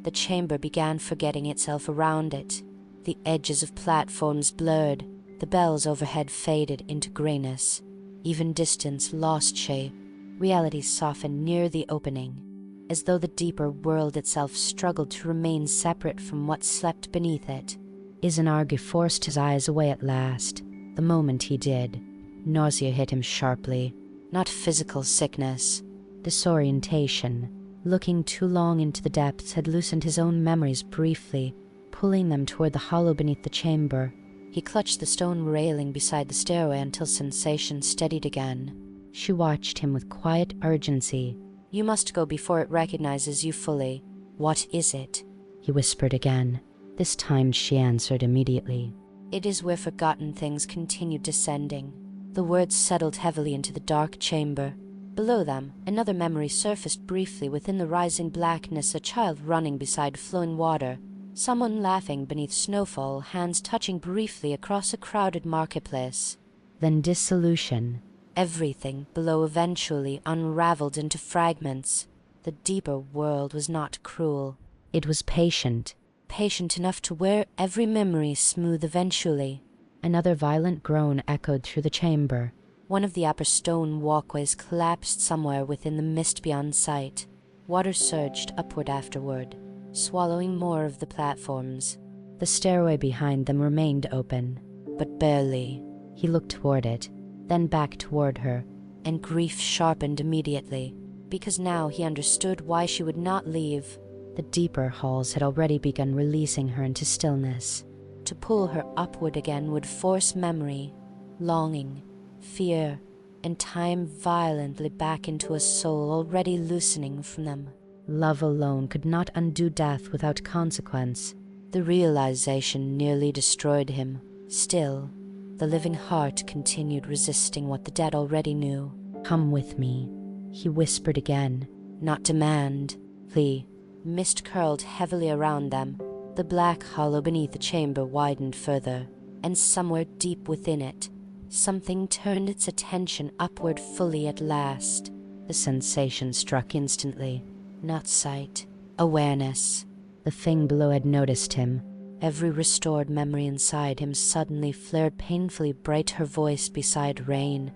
the chamber began forgetting itself around it. The edges of platforms blurred, the bells overhead faded into grayness. Even distance lost shape. Reality softened near the opening, as though the deeper world itself struggled to remain separate from what slept beneath it. Izanagi forced his eyes away at last. The moment he did, nausea hit him sharply. Not physical sickness. Disorientation. Looking too long into the depths had loosened his own memories briefly, pulling them toward the hollow beneath the chamber. He clutched the stone railing beside the stairway until sensation steadied again. She watched him with quiet urgency. You must go before it recognizes you fully. What is it? He whispered again. This time she answered immediately. It is where forgotten things continued descending. The words settled heavily into the dark chamber. Below them, another memory surfaced briefly within the rising blackness, a child running beside flowing water, someone laughing beneath snowfall, hands touching briefly across a crowded marketplace. Then dissolution. Everything below eventually unraveled into fragments. The deeper world was not cruel. It was patient. Patient enough to wear every memory smooth eventually. Another violent groan echoed through the chamber. One of the upper stone walkways collapsed somewhere within the mist beyond sight. Water surged upward afterward, swallowing more of the platforms. The stairway behind them remained open. But barely. He looked toward it, then back toward her. And grief sharpened immediately, because now he understood why she would not leave. The deeper halls had already begun releasing her into stillness. To pull her upward again would force memory, longing, fear, and time violently back into a soul already loosening from them. Love alone could not undo death without consequence. The realization nearly destroyed him. Still, the living heart continued resisting what the dead already knew. Come with me, he whispered again. Not demand, plea. Mist curled heavily around them. The black hollow beneath the chamber widened further, and somewhere deep within it, something turned its attention upward fully at last. The sensation struck instantly. Not sight, awareness. The thing below had noticed him. Every restored memory inside him suddenly flared painfully bright, her voice beside rain,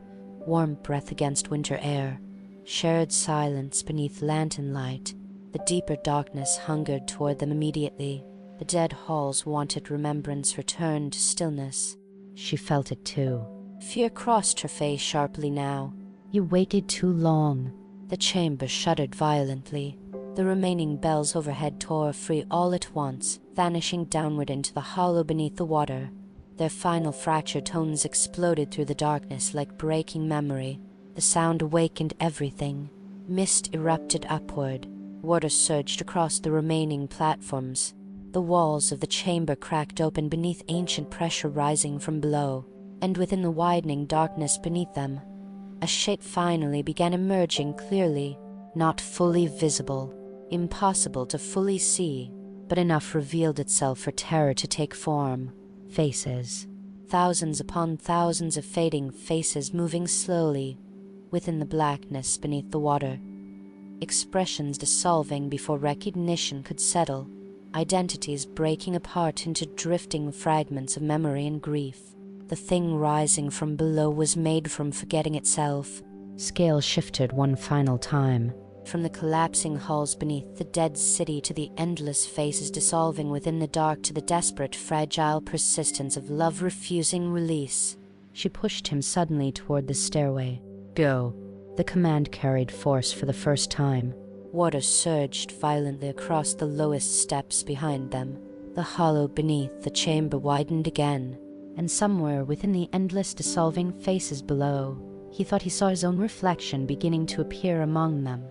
warm breath against winter air, shared silence beneath lantern light. The deeper darkness hungered toward them immediately. The dead halls wanted remembrance, returned to stillness. She felt it too. Fear crossed her face sharply now. You waited too long. The chamber shuddered violently. The remaining bells overhead tore free all at once, vanishing downward into the hollow beneath the water. Their final fractured tones exploded through the darkness like breaking memory. The sound awakened everything. Mist erupted upward. Water surged across the remaining platforms. The walls of the chamber cracked open beneath ancient pressure rising from below, and within the widening darkness beneath them, a shape finally began emerging clearly, not fully visible, impossible to fully see, but enough revealed itself for terror to take form. Faces. Thousands upon thousands of fading faces moving slowly within the blackness beneath the water. Expressions dissolving before recognition could settle, identities breaking apart into drifting fragments of memory and grief. The thing rising from below was made from forgetting itself. Scale shifted one final time. From the collapsing halls beneath the dead city to the endless faces dissolving within the dark, to the desperate, fragile persistence of love refusing release. She pushed him suddenly toward the stairway. Go. The command carried force for the first time. Water surged violently across the lowest steps behind them. The hollow beneath the chamber widened again, and somewhere within the endless dissolving faces below, he thought he saw his own reflection beginning to appear among them.